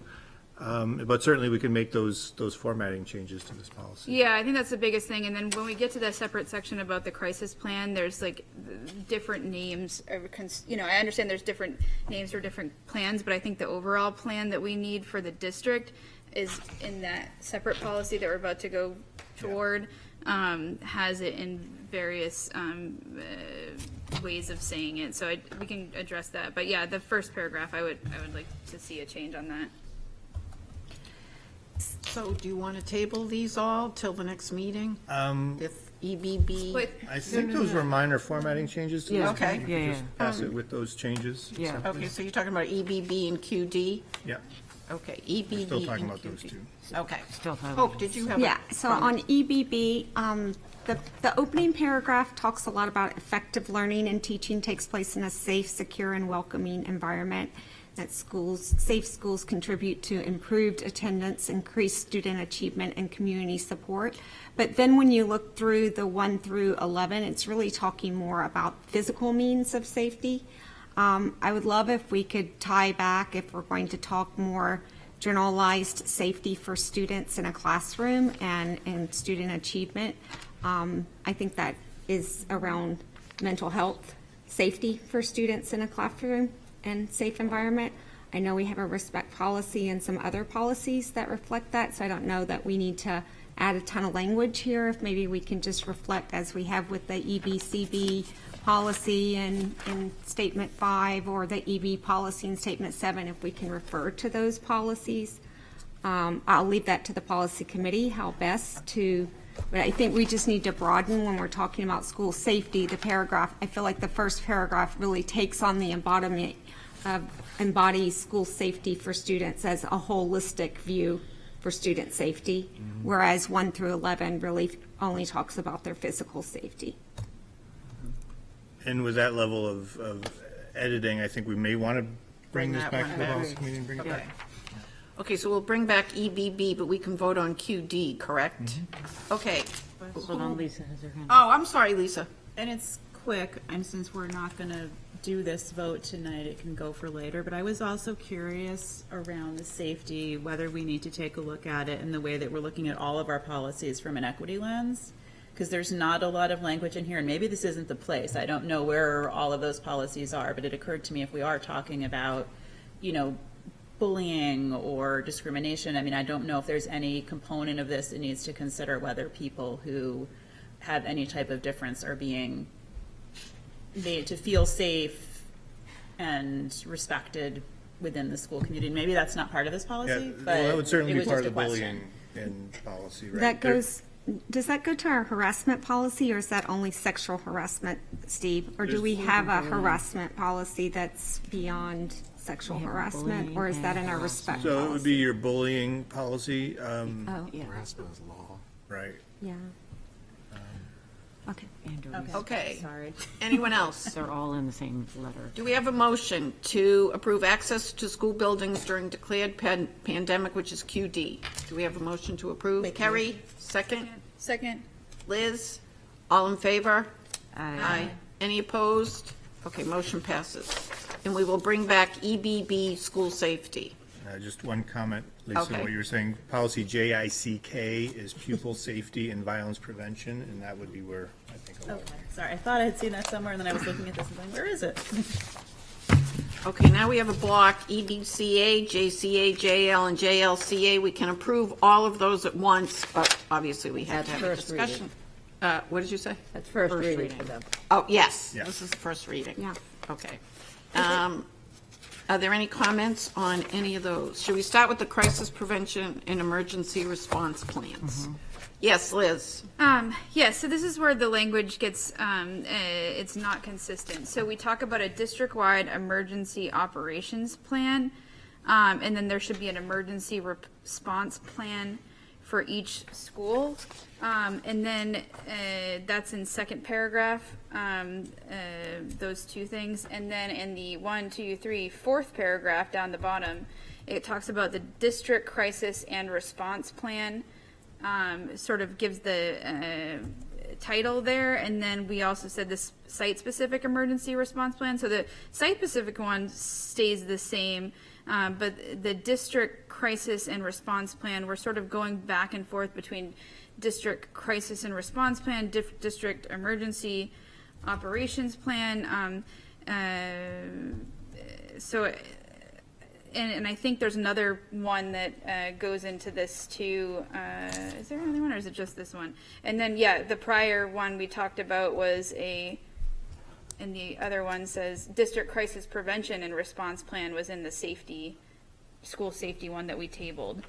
But certainly we can make those formatting changes to this policy. Yeah, I think that's the biggest thing. And then when we get to that separate section about the crisis plan, there's like different names. I understand there's different names for different plans, but I think the overall plan that we need for the district is in that separate policy that we're about to go toward, has it in various ways of saying it. So we can address that. But yeah, the first paragraph, I would like to see a change on that. So do you want to table these all till the next meeting? If EBB? I think those were minor formatting changes to this. Okay. We could just pass it with those changes. Okay, so you're talking about EBB and QD? Yeah. Okay, EBB We're still talking and about those QD. two. Okay. Still talking Hope, did you have a Yeah, so on EBB, the opening paragraph talks a lot about effective learning and teaching takes place in a safe, secure, and welcoming environment. That safe schools contribute to improved attendance, increased student achievement, and community support. But then when you look through the 1 through 11, it's really talking more about physical means of safety. I would love if we could tie back, if we're going to talk more generalized safety for students in a classroom and student achievement. I think that is around mental health, safety for students in a classroom and safe environment. I know we have a respect policy and some other policies that reflect that, so I don't know that we need to add a ton of language here. If maybe we can just reflect as we have with the EBCB policy and in Statement 5 or the EB policy in Statement 7, if we can refer to those policies. I'll leave that to the policy committee, how best to, but I think we just need to broaden when we're talking about school safety, the paragraph. I feel like the first paragraph really takes on the embodiment of embodies school safety for students as a holistic view for student safety, whereas 1 through 11 really only talks about their physical safety. And with that level of editing, I think we may want to bring this that back one to the back. policy committee and bring it back. Okay, so we'll bring back EBB, but we can vote on QD, correct? Okay. Hold on, Lisa has her hand. Oh, I'm sorry, Lisa. And it's quick, and since we're not going to do this vote tonight, it can go for later, but I was also curious around the safety, whether we need to take a look at it in the way that we're looking at all of our policies from an equity lens, because there's not a lot of language in here, and maybe this isn't the place. I don't know where all of those policies are, but it occurred to me if we are talking about, bullying or discrimination, I mean, I don't know if there's any component of this that needs to consider whether people who have any type of difference are being made to feel safe and respected within the school community. Maybe that's not part of this policy, but Well, that would certainly it be was part just of the a question. bullying in policy, right? That goes, does that go to our harassment policy, or is that only sexual harassment, Steve? Or do we have a harassment policy that's beyond sexual harassment, or is that in our respect? So it would be your bullying policy, Oh, Harassment is law. right? yeah. Okay. Andrew, Okay. sorry. Anyone else? They're all in the same letter. Do we have a motion to approve access to school buildings during declared pandemic, which is QD? Do we have a motion to approve? Kerry, second? Second. Liz, all in favor? Aye. Any opposed? Okay, motion passes. And we will bring back EBB school safety. Just one comment, Lisa, Okay. what you were saying, policy JICK is pupil safety and violence prevention, and that would be where I think a lot of Okay, sorry, I thought I had seen that somewhere, and then I was looking at this and going, where is it? Okay, now we have a block, EBCA, JCA, JL, and JLCA. We can approve all of those at once, but obviously we have to have a That's first reading. discussion. What did you say? That's first reading for them. Oh, yes, Yeah. this is the first reading. Yeah. Okay. Are there any comments on any of those? Should we start with the crisis prevention and emergency response plans? Yes, Liz? Yeah, so this is where the language gets, it's not consistent. So we talk about a district-wide emergency operations plan, and then there should be an emergency response plan for each school. And then that's in second paragraph, those two things. And then in the 1, 2, 3, fourth paragraph down the bottom, it talks about the district crisis and response plan. Sort of gives the title there, and then we also said this site-specific emergency response plan. So the site-specific one stays the same, but the district crisis and response plan, we're sort of going back and forth between district crisis and response plan, district emergency operations plan. So. And I think there's another one that goes into this too. Is there another one, or is it just this one? And then, yeah, the prior one we talked about was and the other one says district crisis prevention and response plan was in the school safety one that we tabled.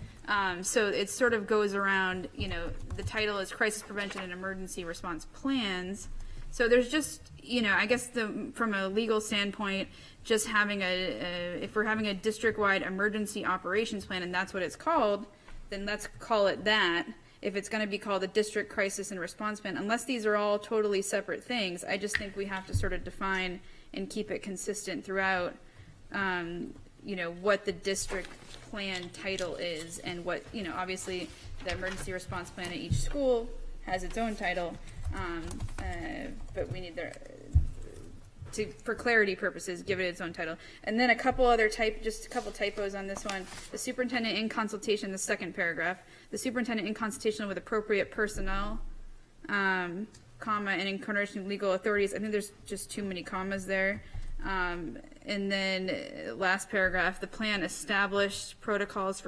So it sort of goes around, the title is crisis prevention and emergency response plans. So there's just, I guess from a legal standpoint, just having if we're having a district-wide emergency operations plan and that's what it's called, then let's call it that. If it's going to be called a district crisis and response plan, unless these are all totally separate things, I just think we have to sort of define and keep it consistent throughout, what the district plan title is and what, obviously the emergency response plan at each school has its own title. But we need for clarity purposes, give it its own title. And then a couple typos on this one. The superintendent in consultation, the second paragraph, the superintendent in consultation with appropriate personnel, comma, and in coordination with legal authorities. I think there's just too many commas there. And then last paragraph, the plan established protocols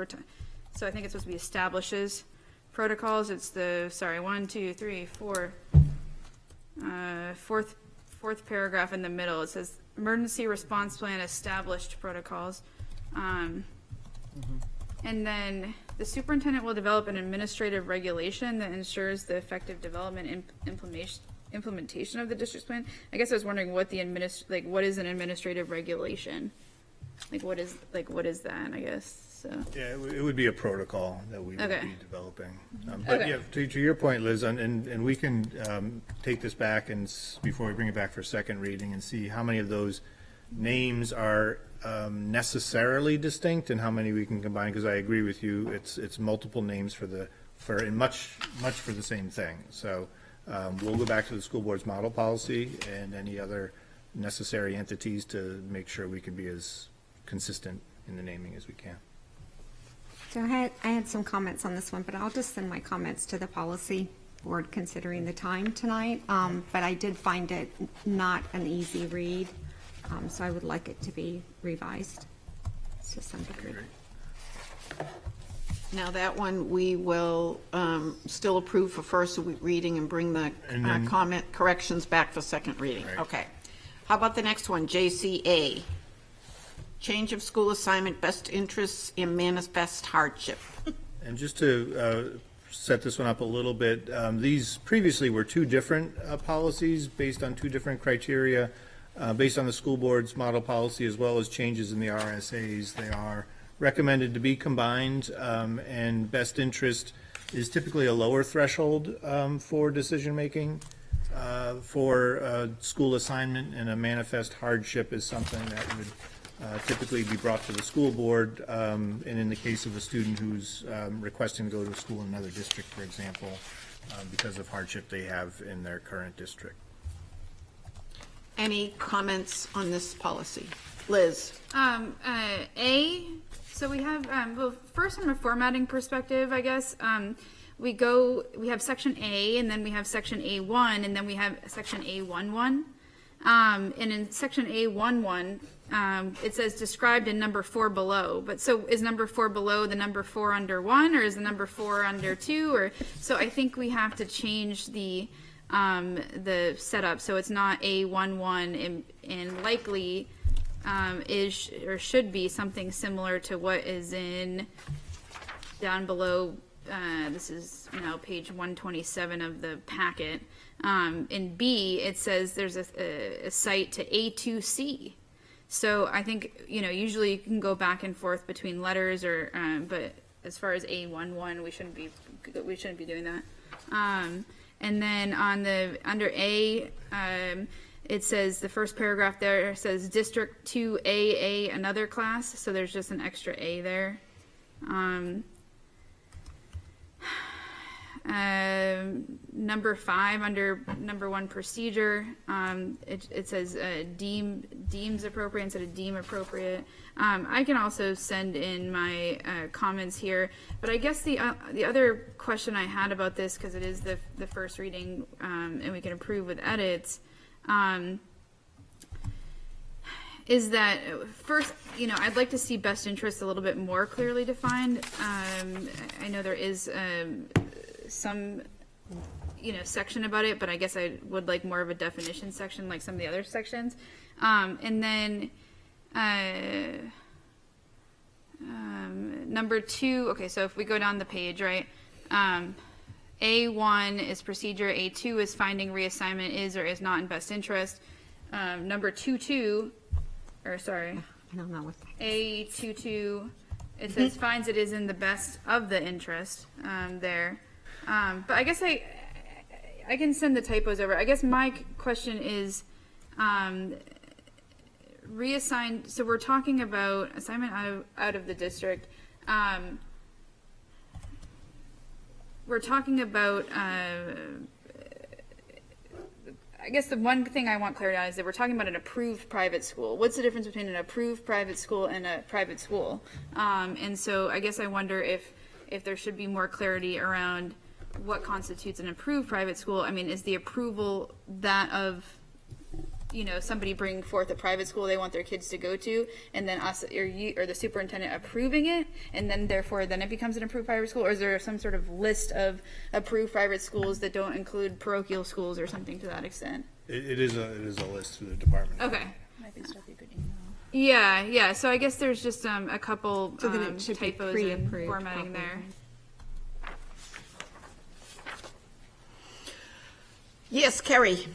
so I think it's supposed to be establishes protocols. It's fourth paragraph in the middle. It says emergency response plan established protocols. And then the superintendent will develop an administrative regulation that ensures the effective development and implementation of the district's plan. I guess I was wondering what what is an administrative regulation? What is that, I guess, so. Yeah, it would be a protocol that we would Okay. be developing. But yeah, to your point, Liz, and we can take this back before we bring it back for second reading and see how many of those names are necessarily distinct and how many we can combine, because I agree with you, it's multiple names for much for the same thing. So we'll go back to the school board's model policy and any other necessary entities to make sure we can be as consistent in the naming as we can. So I had some comments on this one, but I'll just send my comments to the policy board considering the time tonight. But I did find it not an easy read, so I would like it to be revised to some degree. Now, that one we will still approve for first reading and bring the corrections back for second reading. Right. Okay. How about the next one, JCA? Change of school assignment, best interests, and manifest hardship. And just to set this one up a little bit, these previously were two different policies based on two different criteria. Based on the school board's model policy as well as changes in the RSAs, they are recommended to be combined, and best interest is typically a lower threshold for decision-making for school assignment, and a manifest hardship is something that would typically be brought to the school board, and in the case of a student who's requesting to go to a school in another district, for example, because of hardship they have in their current district. Any comments on this policy? Liz? So we have, well, first from a formatting perspective, I guess, we have section A, and then we have section A1, and then we have section A11. And in section A11, it says described in number 4 below. But so is number 4 below the number 4 under 1, or is the number 4 under 2? Or so I think we have to change the setup so it's not A11, and likely is or should be something similar to what is in down below. This is now page 127 of the packet. In B, it says there's a cite to A2C. So I think, usually you can go back and forth between letters, or but as far as A11, we shouldn't be doing that. And then under A, it says the first paragraph there says District 2AA another class, so there's just an extra A there. Number 5 under number 1 procedure, it says deems appropriate instead of deem appropriate. I can also send in my comments here, but I guess the other question I had about this, because it is the first reading, and we can approve with edits, is that first, I'd like to see best interest a little bit more clearly defined. I know there is some section about it, but I guess I would like more of a definition section like some of the other sections. And then number 2, okay, so if we go down the page, right, A1 is procedure, A2 is finding reassignment is or is not in best interest. Number 22, or sorry, I don't know what. A22, it says finds it is in the best of the interest there. But I guess I can send the typos over. I guess my question is reassigned. So we're talking about assignment out of the district. We're talking about. I guess the one thing I want clarity on is that we're talking about an approved private school. What's the difference between an approved private school and a private school? And so I guess I wonder if there should be more clarity around what constitutes an approved private school. I mean, is the approval that of, somebody bringing forth a private school they want their kids to go to, and then us or the superintendent approving it, and then therefore then it becomes an approved private school? Or is there some sort of list of approved private schools that don't include parochial schools or something to that extent? It is a list through the department. Okay. Might be stuff you could email. Yeah. So I guess there's just a couple So then it should be typos and pre-approved formatting there. Yes, Kerry?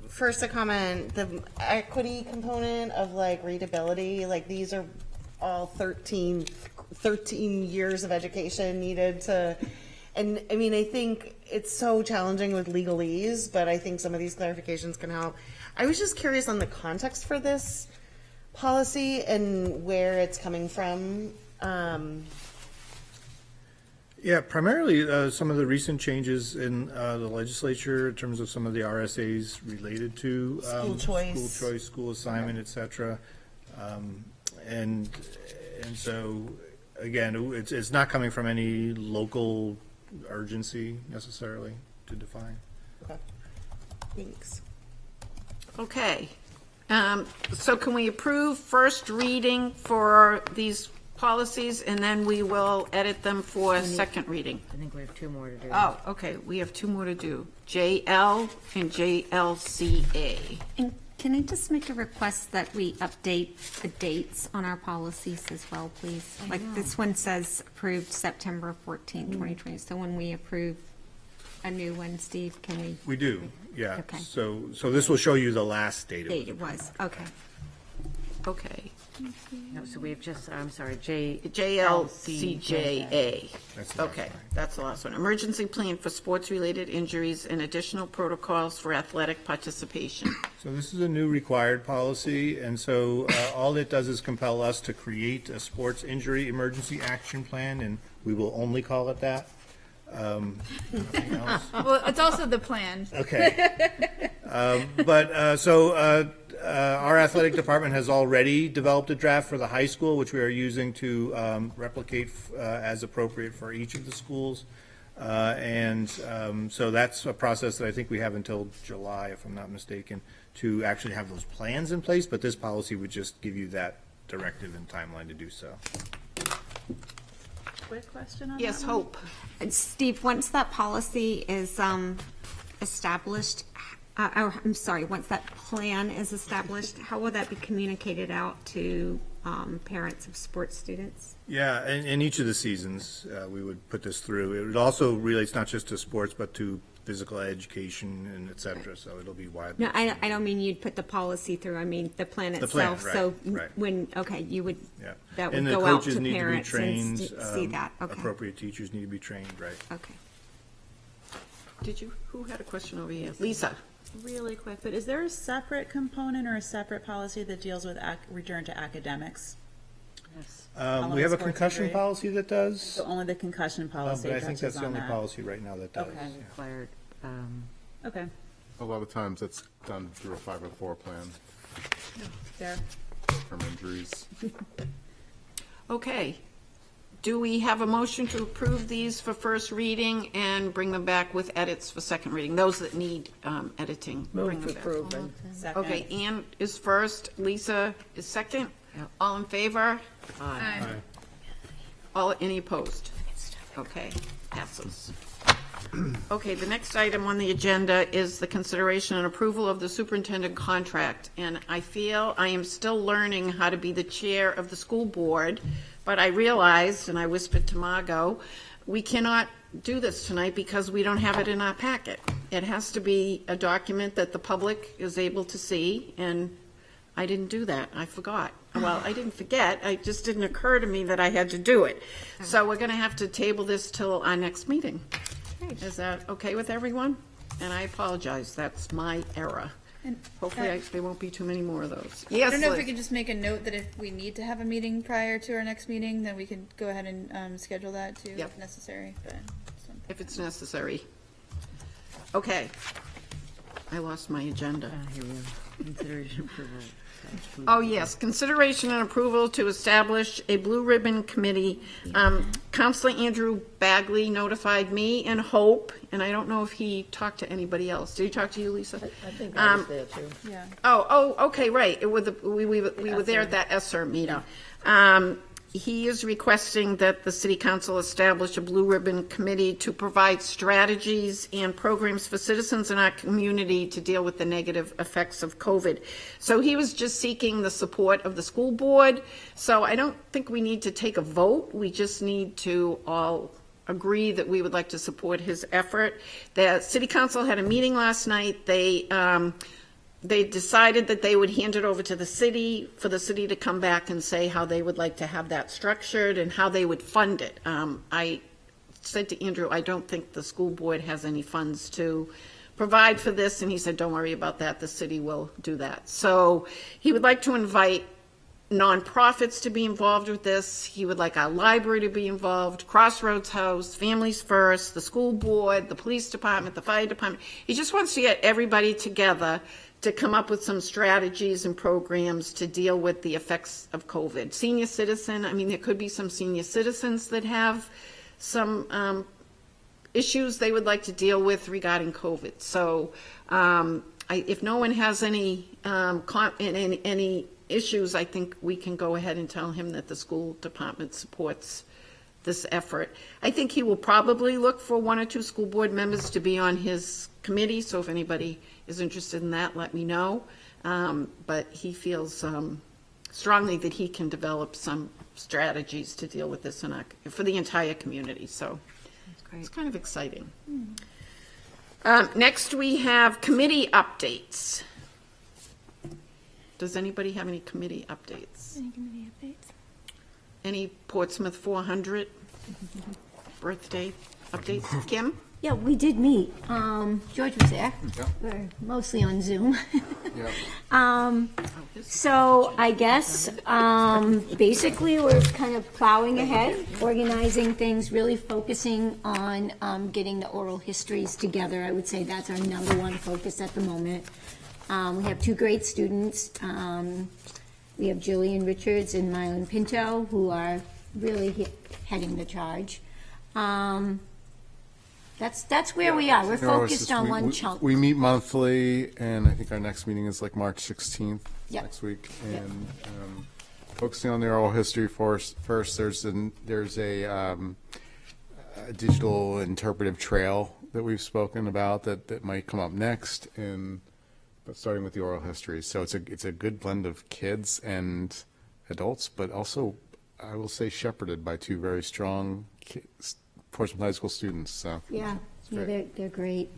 First, a comment, the equity component of readability, these are all 13 years of education needed to, and I mean, I think it's so challenging with legalese, but I think some of these clarifications can help. I was just curious on the context for this policy and where it's coming from. Yeah, primarily some of the recent changes in the legislature in terms of some of the RSAs related to School choice. school choice, school assignment, et cetera. And so, again, it's not coming from any local urgency necessarily to define. Okay. Thanks. Okay. So can we approve first reading for these policies, and then we will edit them for second reading? I think we have 2 more to do. Oh, okay, we have 2 more to do. JL and JLCA. And can I just make a request that we update the dates on our policies as well, please? Like this one says approved September 14, 2020. So when we approve a new one, Steve? Can we? We do, yeah. Okay. So this will show you the last date. Date it was, okay. Okay. No, so we've just, I'm sorry, JLCJA. JLCJA. That's the last Okay, one. that's the last one. Emergency plan for sports-related injuries and additional protocols for athletic participation. So this is a new required policy, and so all it does is compel us to create a sports injury emergency action plan, and we will only call it that. Nothing else. Well, it's also the plan. Okay. Our athletic department has already developed a draft for the high school, which we are using to replicate as appropriate for each of the schools. So that's a process that I think we have until July, if I'm not mistaken, to actually have those plans in place, but this policy would just give you that directive and timeline to do so. Quick question on Yes, that one? Hope. And Steve, once that policy is established, I'm sorry, once that plan is established, how will that be communicated out to parents of sports students? Yeah, in each of the seasons, we would put this through. It also relates not just to sports, but to physical education and et cetera, so it'll be widely. No, I don't mean you'd put the policy through, I mean the plan The plan, itself. right, So right. you would, Yeah. that would And the go out coaches to need to be parents and trained, see that, okay. appropriate teachers need to be trained, right. Okay. Who had a question over here? Lisa? Really quick, but is there a separate component or a separate policy that deals with return to academics? We have a Sports concussion injury? policy that does, So only the concussion policy but I think touches that's the on only that. policy right now that does. Okay. yeah. Required, Okay, A lot of times that's done through a 504 plan there. from injuries. Okay. Do we have a motion to approve these for first reading and bring them back with edits for second reading? Those that need editing. bring them back. Second. Okay, Ann is first, Lisa is second. All in favor? Aye. Any opposed? Okay, passes. Okay, the next item on the agenda is the consideration and approval of the superintendent contract. And I feel I am still learning how to be the chair of the school board, but I realized, and I whispered to Margot, we cannot do this tonight because we don't have it in our packet. It has to be a document that the public is able to see, and I didn't do that. I forgot. Well, I didn't forget. It just didn't occur to me that I had to do it. So we're going to have to table this till our next meeting. Is that okay with everyone? And I apologize. That's my error. And, Hopefully, there won't be too many more of those. I Yes, don't know if we Liz. could just make a note that if we need to have a meeting prior to our next meeting, then we could go ahead and schedule that too, Yep. if necessary, but. If it's necessary. Okay. I lost my agenda. here we go. Consideration approval. Oh, yes, consideration and approval to establish a blue ribbon committee. Counselor Andrew Bagley notified me and Hope, and I don't know if he talked to anybody else. Did he talk to you, Lisa? I think I was there too. Yeah. Okay, right. We were there at that ESSER meeting. He is requesting that the city council establish a blue ribbon committee to provide strategies and programs for citizens in our community to deal with the negative effects of COVID. So he was just seeking the support of the school board. So I don't think we need to take a vote. We just need to all agree that we would like to support his effort. The city council had a meeting last night. They decided that they would hand it over to the city for the city to come back and say how they would like to have that structured and how they would fund it. I said to Andrew, I don't think the school board has any funds to provide for this, and he said, don't worry about that, the city will do that. So he would like to invite nonprofits to be involved with this. He would like our library to be involved, Crossroads House, Families First, the school board, the police department, the fire department. He just wants to get everybody together to come up with some strategies and programs to deal with the effects of COVID. Senior citizen, I mean, there could be some senior citizens that have some issues they would like to deal with regarding COVID. So if no one has any issues, I think we can go ahead and tell him that the school department supports this effort. I think he will probably look for one or two school board members to be on his committee, so if anybody is interested in that, let me know. But he feels strongly that he can develop some strategies to deal with this for the entire community, so it's kind of exciting. Next, we have committee updates. Does anybody have any committee updates? Any committee updates? Any Portsmouth 400 birthday updates? Kim? Yeah, we did meet. George was there. We're mostly on Zoom. So I guess, basically, we're kind of plowing ahead, organizing things, really focusing on, getting the oral histories together. I would say that's our number one focus at the moment. We have two great students. We have Jillian Richards and Mylan Pinto, who are really heading the charge. That's where we are. We're focused on one chunk. We meet monthly, and I think our next meeting is like March 16th Yep. next week. And focusing on the oral history first, there's a digital interpretive trail that we've spoken about that might come up next, but starting with the oral history. So it's a good blend of kids and adults, but also, I will say, shepherded by two very strong Portsmouth High School students. So Yeah, great. they're great.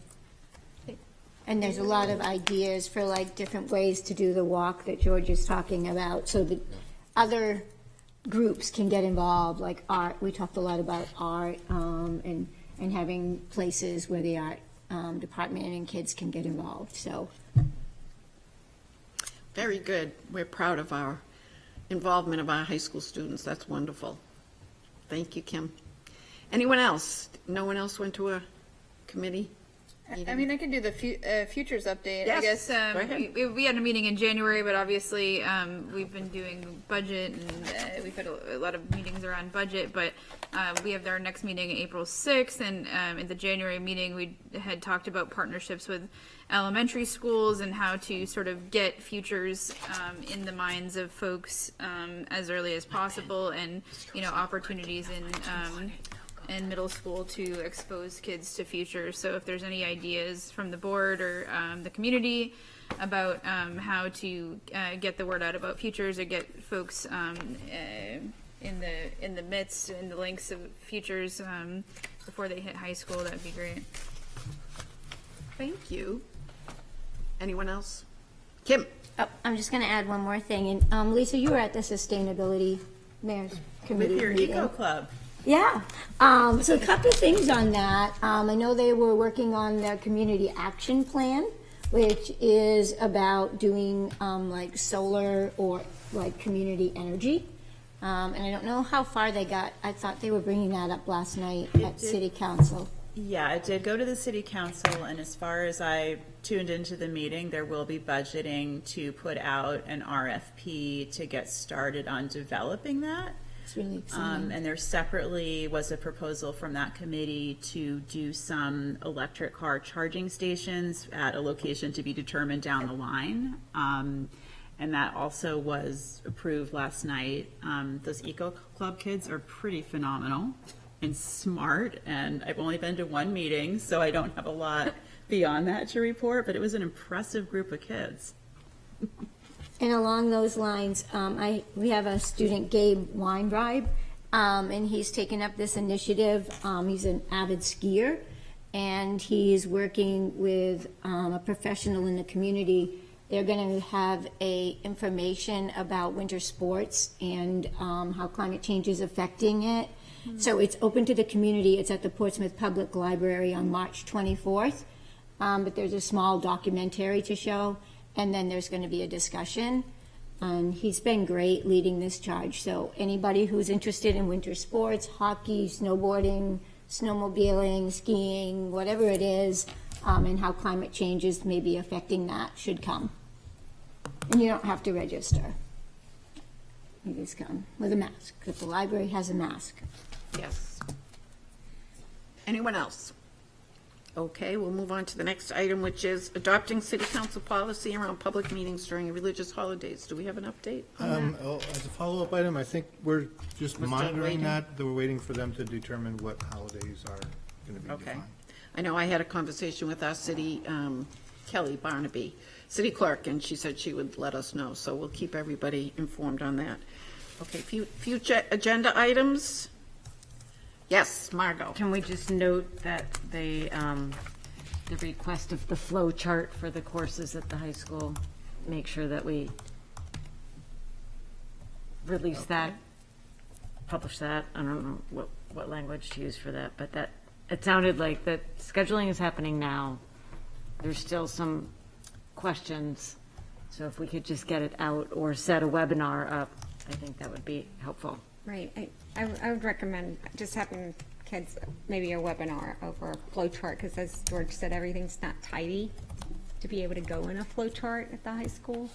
And there's a lot of ideas for like different ways to do the walk that George is talking about, so that other groups can get involved, like art. We talked a lot about art, and having places where the art department and kids can get involved, so. Very good. We're proud of our involvement of our high school students. That's wonderful. Thank you, Kim. Anyone else? No one else went to a committee meeting? I mean, I can do the futures update. Yes, I guess go ahead. we had a meeting in January, but obviously we've been doing budget, and we've had a lot of meetings around budget. But we have our next meeting April 6th, and in the January meeting, we had talked about partnerships with elementary schools and how to sort of get futures in the minds of folks as early as possible, and opportunities in middle school to expose kids to futures. So if there's any ideas from the board or the community about how to get the word out about futures, or get folks in the midst, in the links of futures before they hit high school, that'd be great. Thank you. Anyone else? Kim? Oh, I'm just gonna add one more thing, and Lisa, you were at the Sustainability Mayor's Committee With your meeting. Eco Club. Yeah, so a couple of things on that. I know they were working on their community action plan, which is about doing like solar or like community energy. And I don't know how far they got. I thought they were bringing that up last night at City Council. Yeah, it did go to the city council, and as far as I tuned into the meeting, there will be budgeting to put out an RFP to get started on developing that. It's really exciting. And there separately was a proposal from that committee to do some electric car charging stations at a location to be determined down the line. And that also was approved last night. Those Eco Club kids are pretty phenomenal and smart, and I've only been to one meeting, so I don't have a lot beyond that to report, but it was an impressive group of kids. And along those lines, we have a student, Gabe Weinbribe, and he's taken up this initiative. He's an avid skier, and he's working with a professional in the community. They're going to have information about winter sports and how climate change is affecting it. So it's open to the community. It's at the Portsmouth Public Library on March 24th. But there's a small documentary to show, and then there's going to be a discussion. He's been great leading this charge. So anybody who's interested in winter sports, hockey, snowboarding, snowmobiling, skiing, whatever it is, and how climate change is maybe affecting that should come. And you don't have to register. You just come with a mask, because the library has a mask. Yes. Anyone else? Okay, we'll move on to the next item, which is adopting city council policy around public meetings during religious holidays. Do we have an update on that? As a follow-up item, I think we're just We're still monitoring waiting? that. We're waiting for them to determine what holidays are going to be Okay. defined. I know I had a conversation with our city, Kelly Barnaby, city clerk, and she said she would let us know, so we'll keep everybody informed on that. Okay, future agenda items? Yes, Margot. Can we just note that they the request of the flow chart for the courses at the high school, make sure that we release that, publish that. I don't know what language to use for that, but that, it sounded like that scheduling is happening now. There's still some questions, so if we could just get it out or set a webinar up, I think that would be helpful. Right. I would recommend just having kids, maybe a webinar over a flow chart, because as George said, everything's not tidy to be able to go in a flow chart at the high school.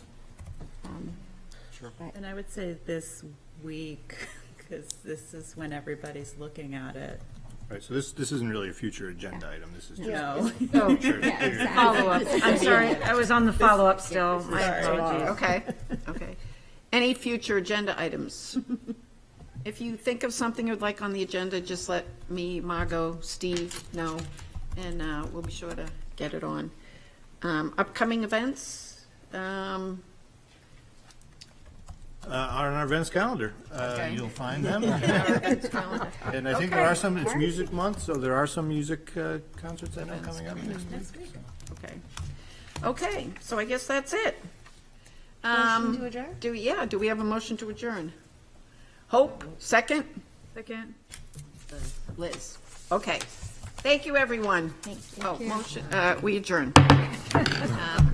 And I would say this week, because this is when everybody's looking at it. Right, so this isn't really a future agenda item, this is just. No. Oh, follow-up. I'm sorry, I was on the follow-up still. My apologies. Okay. Any future agenda items? If you think of something you'd like on the agenda, just let me, Margot, Steve know, and we'll be sure to get it on. Upcoming events? On our events calendar, you'll find them. And I think there are some, it's Music Month, so there are some music concerts I know coming up next week. Okay, so I guess that's it. Motion to adjourn? Do we have a motion to adjourn? Hope, second? Second. Liz. Okay. Thank you, everyone. Thank you. Oh, motion, we adjourn. Good job.